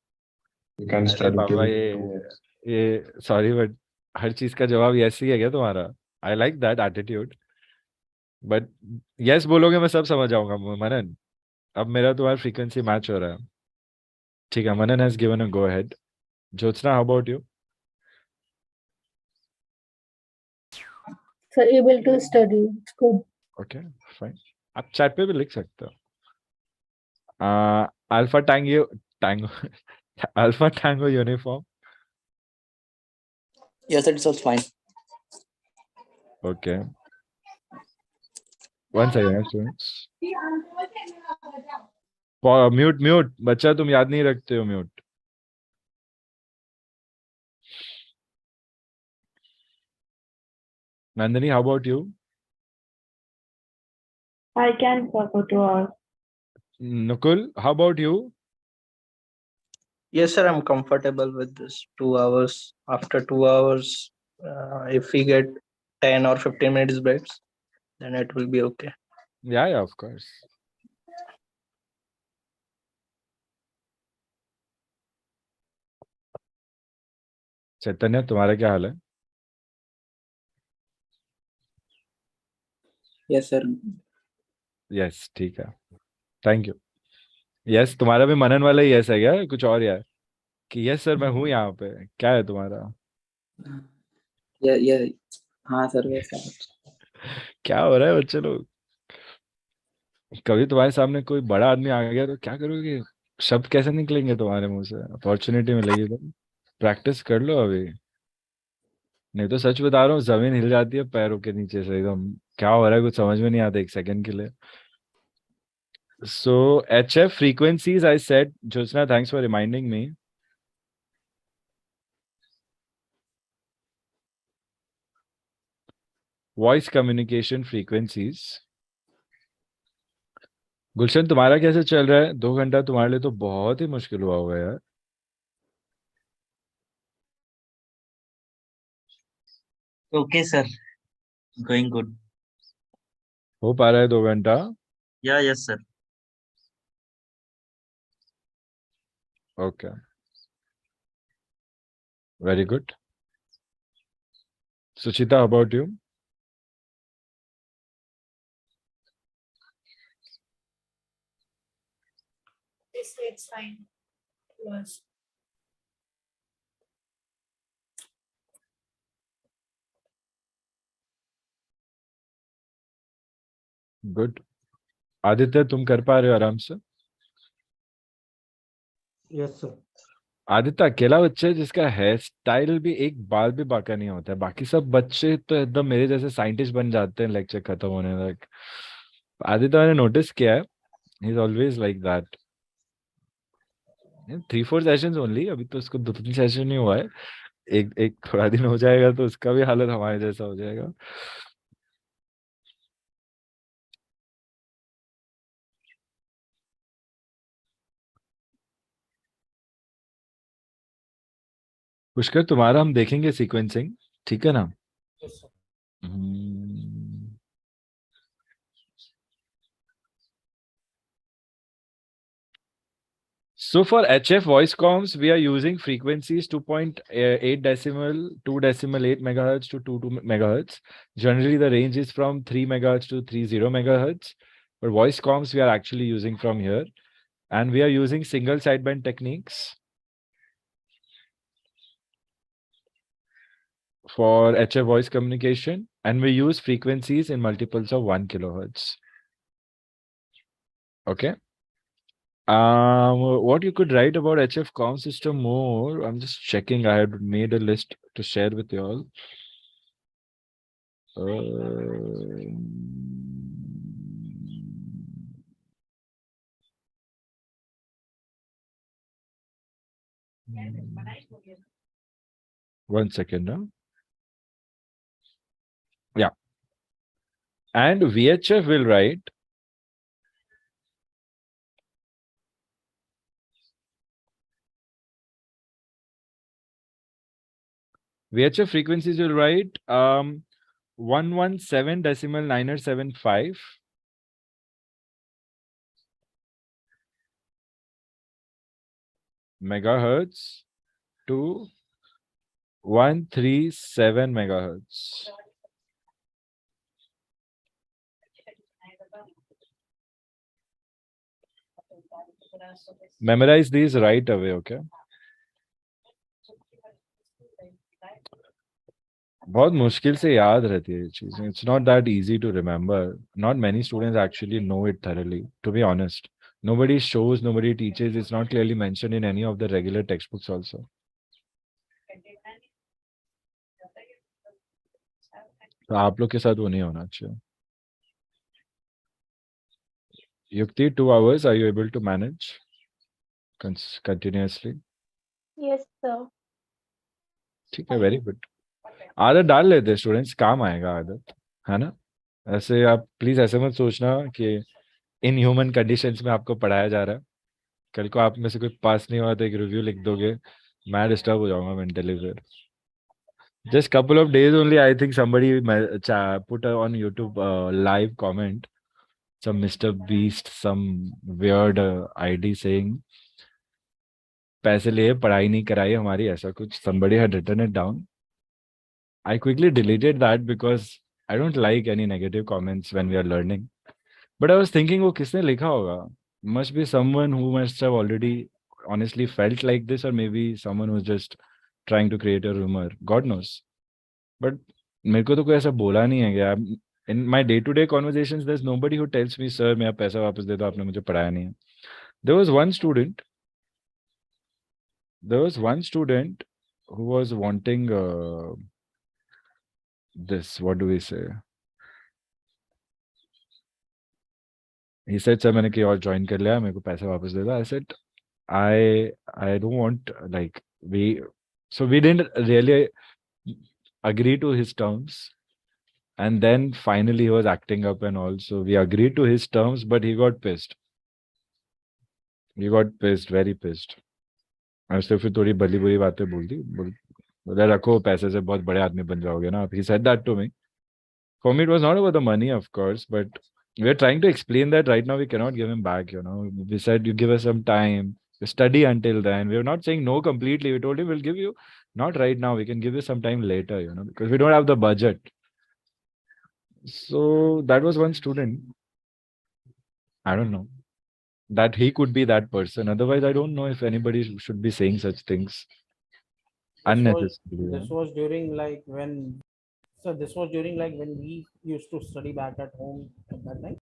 You can अरे study बाबा, till 2 hours. ये सॉरी बट हर चीज का जवाब यस ही है क्या तुम्हारा? I like that attitude, but yes बोलोगे मैं सब समझ जाऊंगा मनन. अब मेरा तुम्हारा फ्रीक्वेंसी मैच हो रहा है. ठीक है, Manan has given a go ahead. Jyotsna, how about you? Sir, able to study. It's good. Okay, fine. आप चैट पे भी लिख सकते हो. Alpha tango tango alpha tango uniform. Yes, it's also fine. Okay, one second students. Mute mute बच्चा, तुम याद नहीं रखते हो mute. Nandini, how about you? I can for 2 hours. Nukul, how about you? Yes, sir, I'm comfortable with this 2 hours. After 2 hours, if we get 10 or 15 minutes breaks, then it will be okay. Yeah, of course. चैतन्य, तुम्हारा क्या हाल है? Yes, sir. Yes, ठीक है, thank you. Yes, तुम्हारा भी मनन वाला ही yes है क्या? कुछ और यार कि यस सर मैं हूँ यहाँ पे, क्या है तुम्हारा? Yeah. हाँ सर, वैसा. क्या हो रहा है बच्चे लोग? कभी तुम्हारे सामने कोई बड़ा आदमी आ गया तो क्या करोगे? शब्द कैसे निकलेंगे तुम्हारे मुंह से? अपॉर्चुनिटी मिलेगी तो प्रैक्टिस कर लो अभी, नहीं तो सच बता रहा हूँ जमीन हिल जाती है पैरों के नीचे से एकदम। क्या हो रहा है कुछ समझ में नहीं आता एक सेकंड के लिए। सो HF frequencies I said, Jyotsna, thanks for reminding me. Voice communication frequencies. गुलशन तुम्हारा कैसे चल रहा है? 2 घंटा तुम्हारे लिए तो बहुत ही मुश्किल हुआ होगा यार। Okay, sir. Going good. हो पा रहा है 2 घंटा? Yeah, yes, sir. Okay, very good. Suchita, how about you? It's fine. Yes. Good. Aditya, तुम कर पा रहे हो आराम से? Yes, sir. आदित्य अकेला बच्चा है जिसका हेयर स्टाइल भी एक बाल भी बांका नहीं होता है। बाकी सब बच्चे तो एकदम मेरे जैसे साइंटिस्ट बन जाते हैं लेक्चर खत्म होने तक। आदित्य मैंने नोटिस किया है, he is always like that. 3-4 sessions only, अभी तो उसको 2-3 सेशन ही हुआ है। एक एक थोड़ा दिन हो जाएगा तो उसका भी हालत हमारे जैसा हो जाएगा। पुष्कर, तुम्हारा हम देखेंगे सीक्वेंसिंग, ठीक है ना? Yes, sir. Hmm, So for HF voice comms, we are using frequencies 2.8 decimal, 2 decimal 8 megahertz to 22 megahertz. Generally, the range is from 3 megahertz to 30 megahertz. But voice comms, we are actually using from here. And we are using single sideband techniques for HF voice communication. And we use frequencies in multiples of 1 kilohertz. Okay. What you could write about HF comm system more? I'm just checking. I had made a list to share with you all. One second now. Yeah. And VHF will write VHF frequencies will write 117 decimal 975 megahertz to 137 megahertz. Memorize these right away, okay? बहुत मुश्किल से याद रहती है ये चीजें. It's not that easy to remember. Not many students actually know it thoroughly, to be honest. Nobody shows, nobody teaches. It's not clearly mentioned in any of the regular textbooks also. तो आप लोग के साथ वो नहीं होना चाहिए. Yukti, 2 hours, are you able to manage continuously? Yes, sir. ठीक है, वेरी गुड. आदत डाल लेते स्टूडेंट्स, काम आएगा आदत, है ना? ऐसे आप प्लीज ऐसे मत सोचना कि इन ह्यूमन कंडीशंस में आपको पढ़ाया जा रहा है. कल को आप में से कोई पास नहीं हुआ तो एक रिव्यू लिख दोगे, मैं डिस्टर्ब हो जाऊंगा मेंटली फिर. Just couple of days only, I think somebody put on YouTube live comment, some Mr. Beast, some weird ID saying पैसे लिए पढ़ाई नहीं कराई हमारी, ऐसा कुछ. Somebody had written it down. I quickly deleted that because I don't like any negative comments when we are learning. But I was thinking वो किसने लिखा होगा? Must be someone who must have already honestly felt like this, or maybe someone who's just trying to create a rumor. God knows. But मेरे को तो कोई ऐसा बोला नहीं है कि In my day-to-day conversations, there's nobody who tells me, sir, मेरा पैसा वापस दे दो, आपने मुझे पढ़ाया नहीं है. There was one student who was wanting this, what do we say? He said, sir, मैंने कहीं और join कर लिया, मेरे को पैसा वापस दे दो. I said, I don't want, like, we didn't really agree to his terms. And then finally he was acting up and all. So we agreed to his terms, but he got pissed. He got pissed, very pissed. और उसने फिर थोड़ी बली बुरी बातें बोल दी. बोला रखो, पैसे से बहुत बड़े आदमी बन जाओगे ना. He said that to me. For me, it was not about the money, of course, but we are trying to explain that right now we cannot give him back, you know. We said, you give us some time, you study until then. We are not saying no completely. We told him, we'll give you, not right now, we can give you some time later, you know, because we don't have the budget. So that was one student. I don't know that he could be that person. Otherwise, I don't know if anybody should be saying such things unnecessarily. This was during like when. So this was during like when we used to study back at home at that time.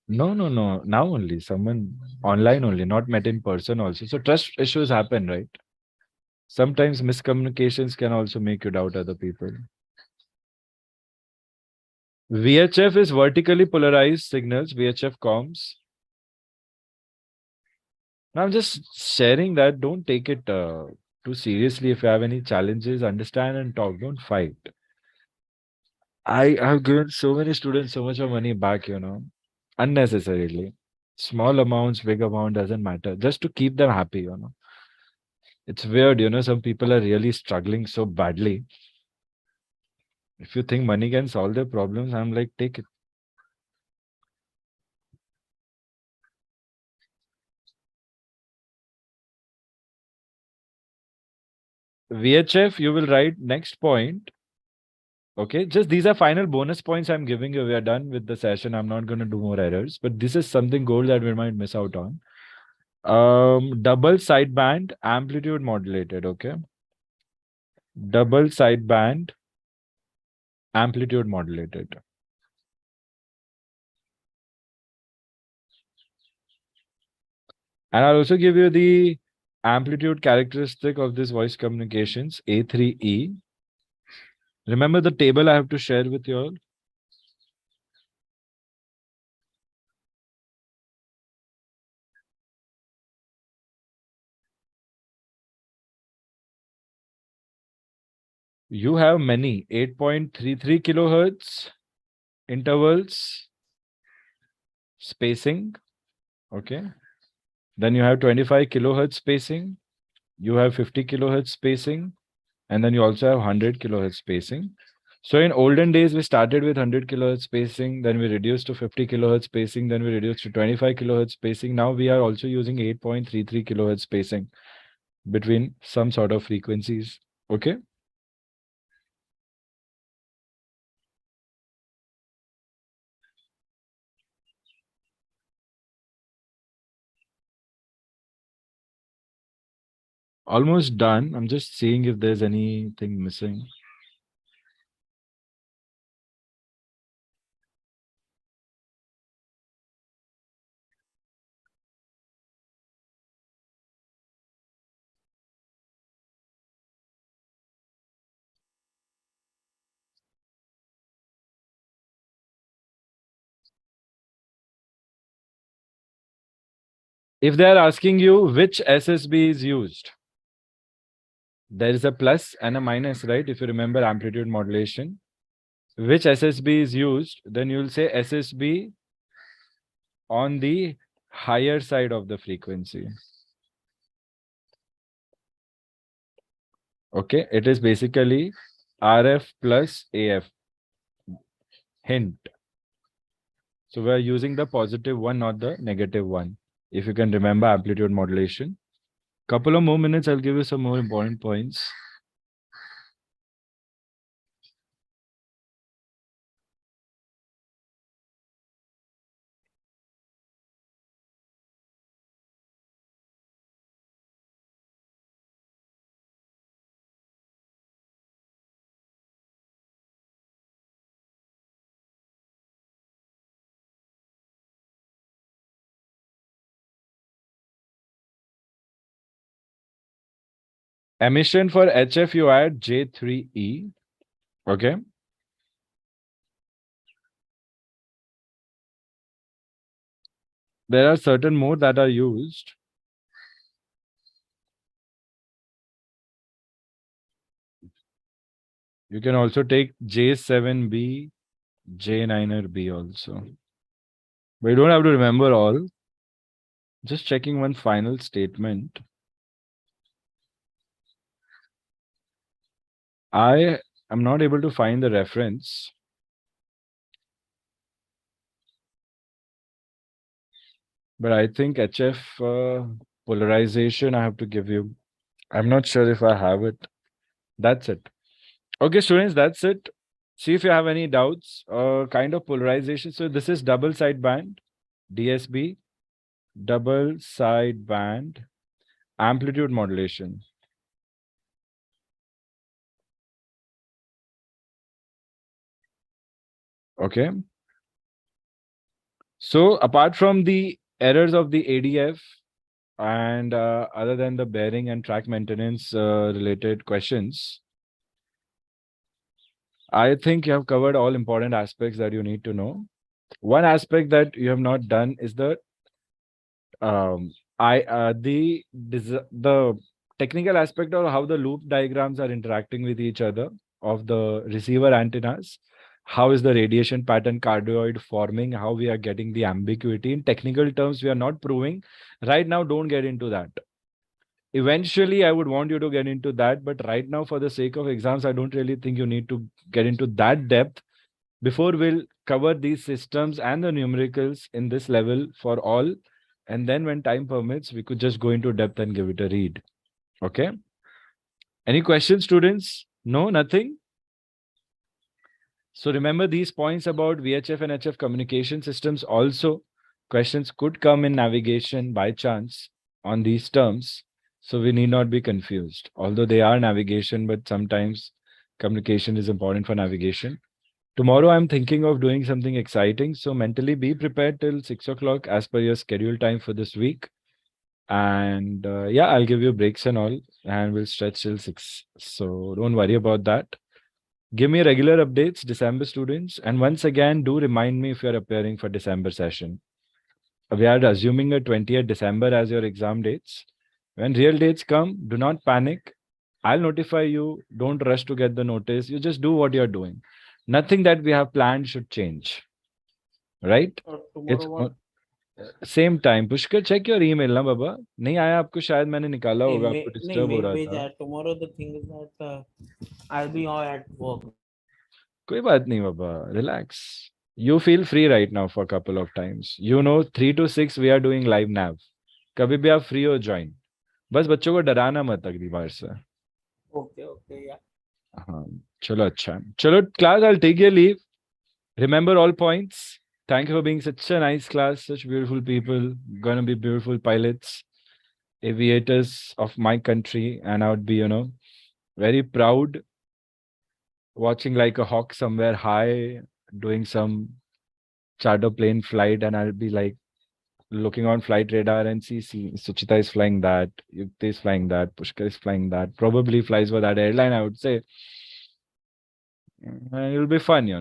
No. Now only, someone online only, not met in person also. So trust issues happen, right? Sometimes miscommunications can also make you doubt other people. VHF is vertically polarized signals, VHF comms. Now I'm just sharing that. Don't take it too seriously. If you have any challenges, understand and talk. Don't fight. I have given so many students so much of money back, you know, unnecessarily. Small amounts, big amount doesn't matter. Just to keep them happy, you know. It's weird, you know, some people are really struggling so badly. If you think money can solve their problems, I'm like, take it. VHF, you will write next point. Okay, just these are final bonus points I'm giving you. We are done with the session. I'm not going to do more errors, but this is something gold that we might miss out on. Double sideband amplitude modulated. Okay, double sideband amplitude modulated. And I'll also give you the amplitude characteristic of this voice communications, A3E. Remember the table I have to share with you all? You have many 8.33 kilohertz intervals spacing. Okay. Then you have 25 kilohertz spacing. You have 50 kilohertz spacing. And then you also have 100 kilohertz spacing. So in olden days, we started with 100 kilohertz spacing, then we reduced to 50 kilohertz spacing, then we reduced to 25 kilohertz spacing. Now we are also using 8.33 kilohertz spacing between some sort of frequencies. Okay. Almost done. I'm just seeing if there's anything missing. If they are asking you which SSB is used, there is a plus and a minus, right? If you remember amplitude modulation, which SSB is used, then you will say SSB on the higher side of the frequency. Okay, it is basically RF plus AF. Hint. So we are using the positive one, not the negative one. If you can remember amplitude modulation. Couple of more minutes, I'll give you some more important points. Emission for HF, you add J3E. Okay. There are certain more that are used. You can also take J7B, J9B also. But you don't have to remember all. Just checking one final statement. I am not able to find the reference. But I think HF polarization I have to give you. I'm not sure if I have it. That's it. Okay, students, that's it. See if you have any doubts. Kind of polarization. So this is double sideband, DSB, double sideband, amplitude modulation. Okay. So apart from the errors of the ADF and other than the bearing and track maintenance related questions, I think you have covered all important aspects that you need to know. One aspect that you have not done is the the technical aspect of how the loop diagrams are interacting with each other of the receiver antennas. How is the radiation pattern cardioid forming? How we are getting the ambiguity in technical terms? We are not proving right now. Don't get into that. Eventually, I would want you to get into that, but right now, for the sake of exams, I don't really think you need to get into that depth. Before we'll cover these systems and the numericals in this level for all. And then when time permits, we could just go into depth and give it a read. Okay. Any questions, students? No, nothing? So remember these points about VHF and HF communication systems. Also, questions could come in navigation by chance on these terms. So we need not be confused. Although they are navigation, but sometimes communication is important for navigation. Tomorrow, I'm thinking of doing something exciting. So mentally be prepared till 6 o'clock as per your schedule time for this week. And yeah, I'll give you breaks and all, and we'll stretch till 6. So don't worry about that. Give me regular updates, December students. And once again, do remind me if you're appearing for December session. We are assuming a 20th December as your exam dates. When real dates come, do not panic. I'll notify you. Don't rush to get the notice. You just do what you're doing. Nothing that we have planned should change. Right? It's Tomorrow what? same time. Pushkar, check your email ना बाबा. नहीं आया आपको शायद मैंने निकाला होगा आपको नहीं डिस्टर्ब हो mail रहा भेजा था. है. Tomorrow the thing is that I'll be all at work. कोई बात नहीं बाबा. Relax. You feel free right now for a couple of times. You know 3 to 6 we are doing live nav. कभी भी आप free हो join. बस बच्चों को डराना मत अगली बार से. Okay, yeah. हाँ चलो अच्छा है. चलो class, I'll take your leave. Remember all points. Thank you for being such a nice class, such beautiful people, gonna be beautiful pilots, aviators of my country, and I would be, very proud watching like a hawk somewhere high, doing some charter plane flight, and I'll be like looking on flight radar and see Suchita is flying that, Yukti is flying that, Pushkar is flying that, probably flies for that airline, I would say. And it'll be fun,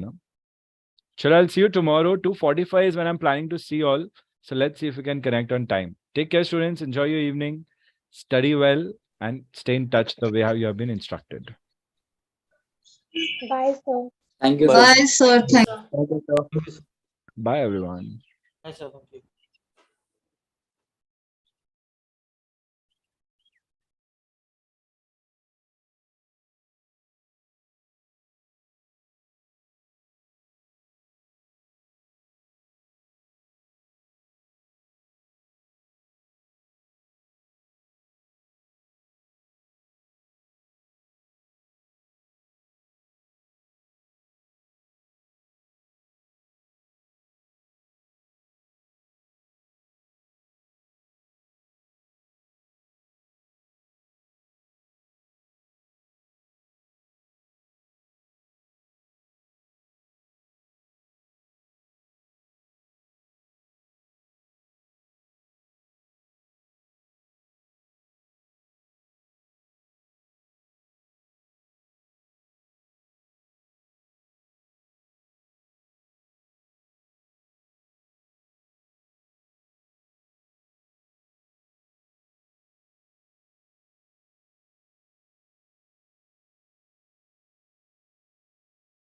Chalo, I'll see you tomorrow. 2:45 is when I'm planning to see all. So let's see if we can connect on time. Take care, students. Enjoy your evening. Study well and stay in touch the way how you have been instructed. Bye, sir. Thank you, Bye, sir. sir. Thank Thank you, sir. Bye, everyone. Yes, sir. Thank you.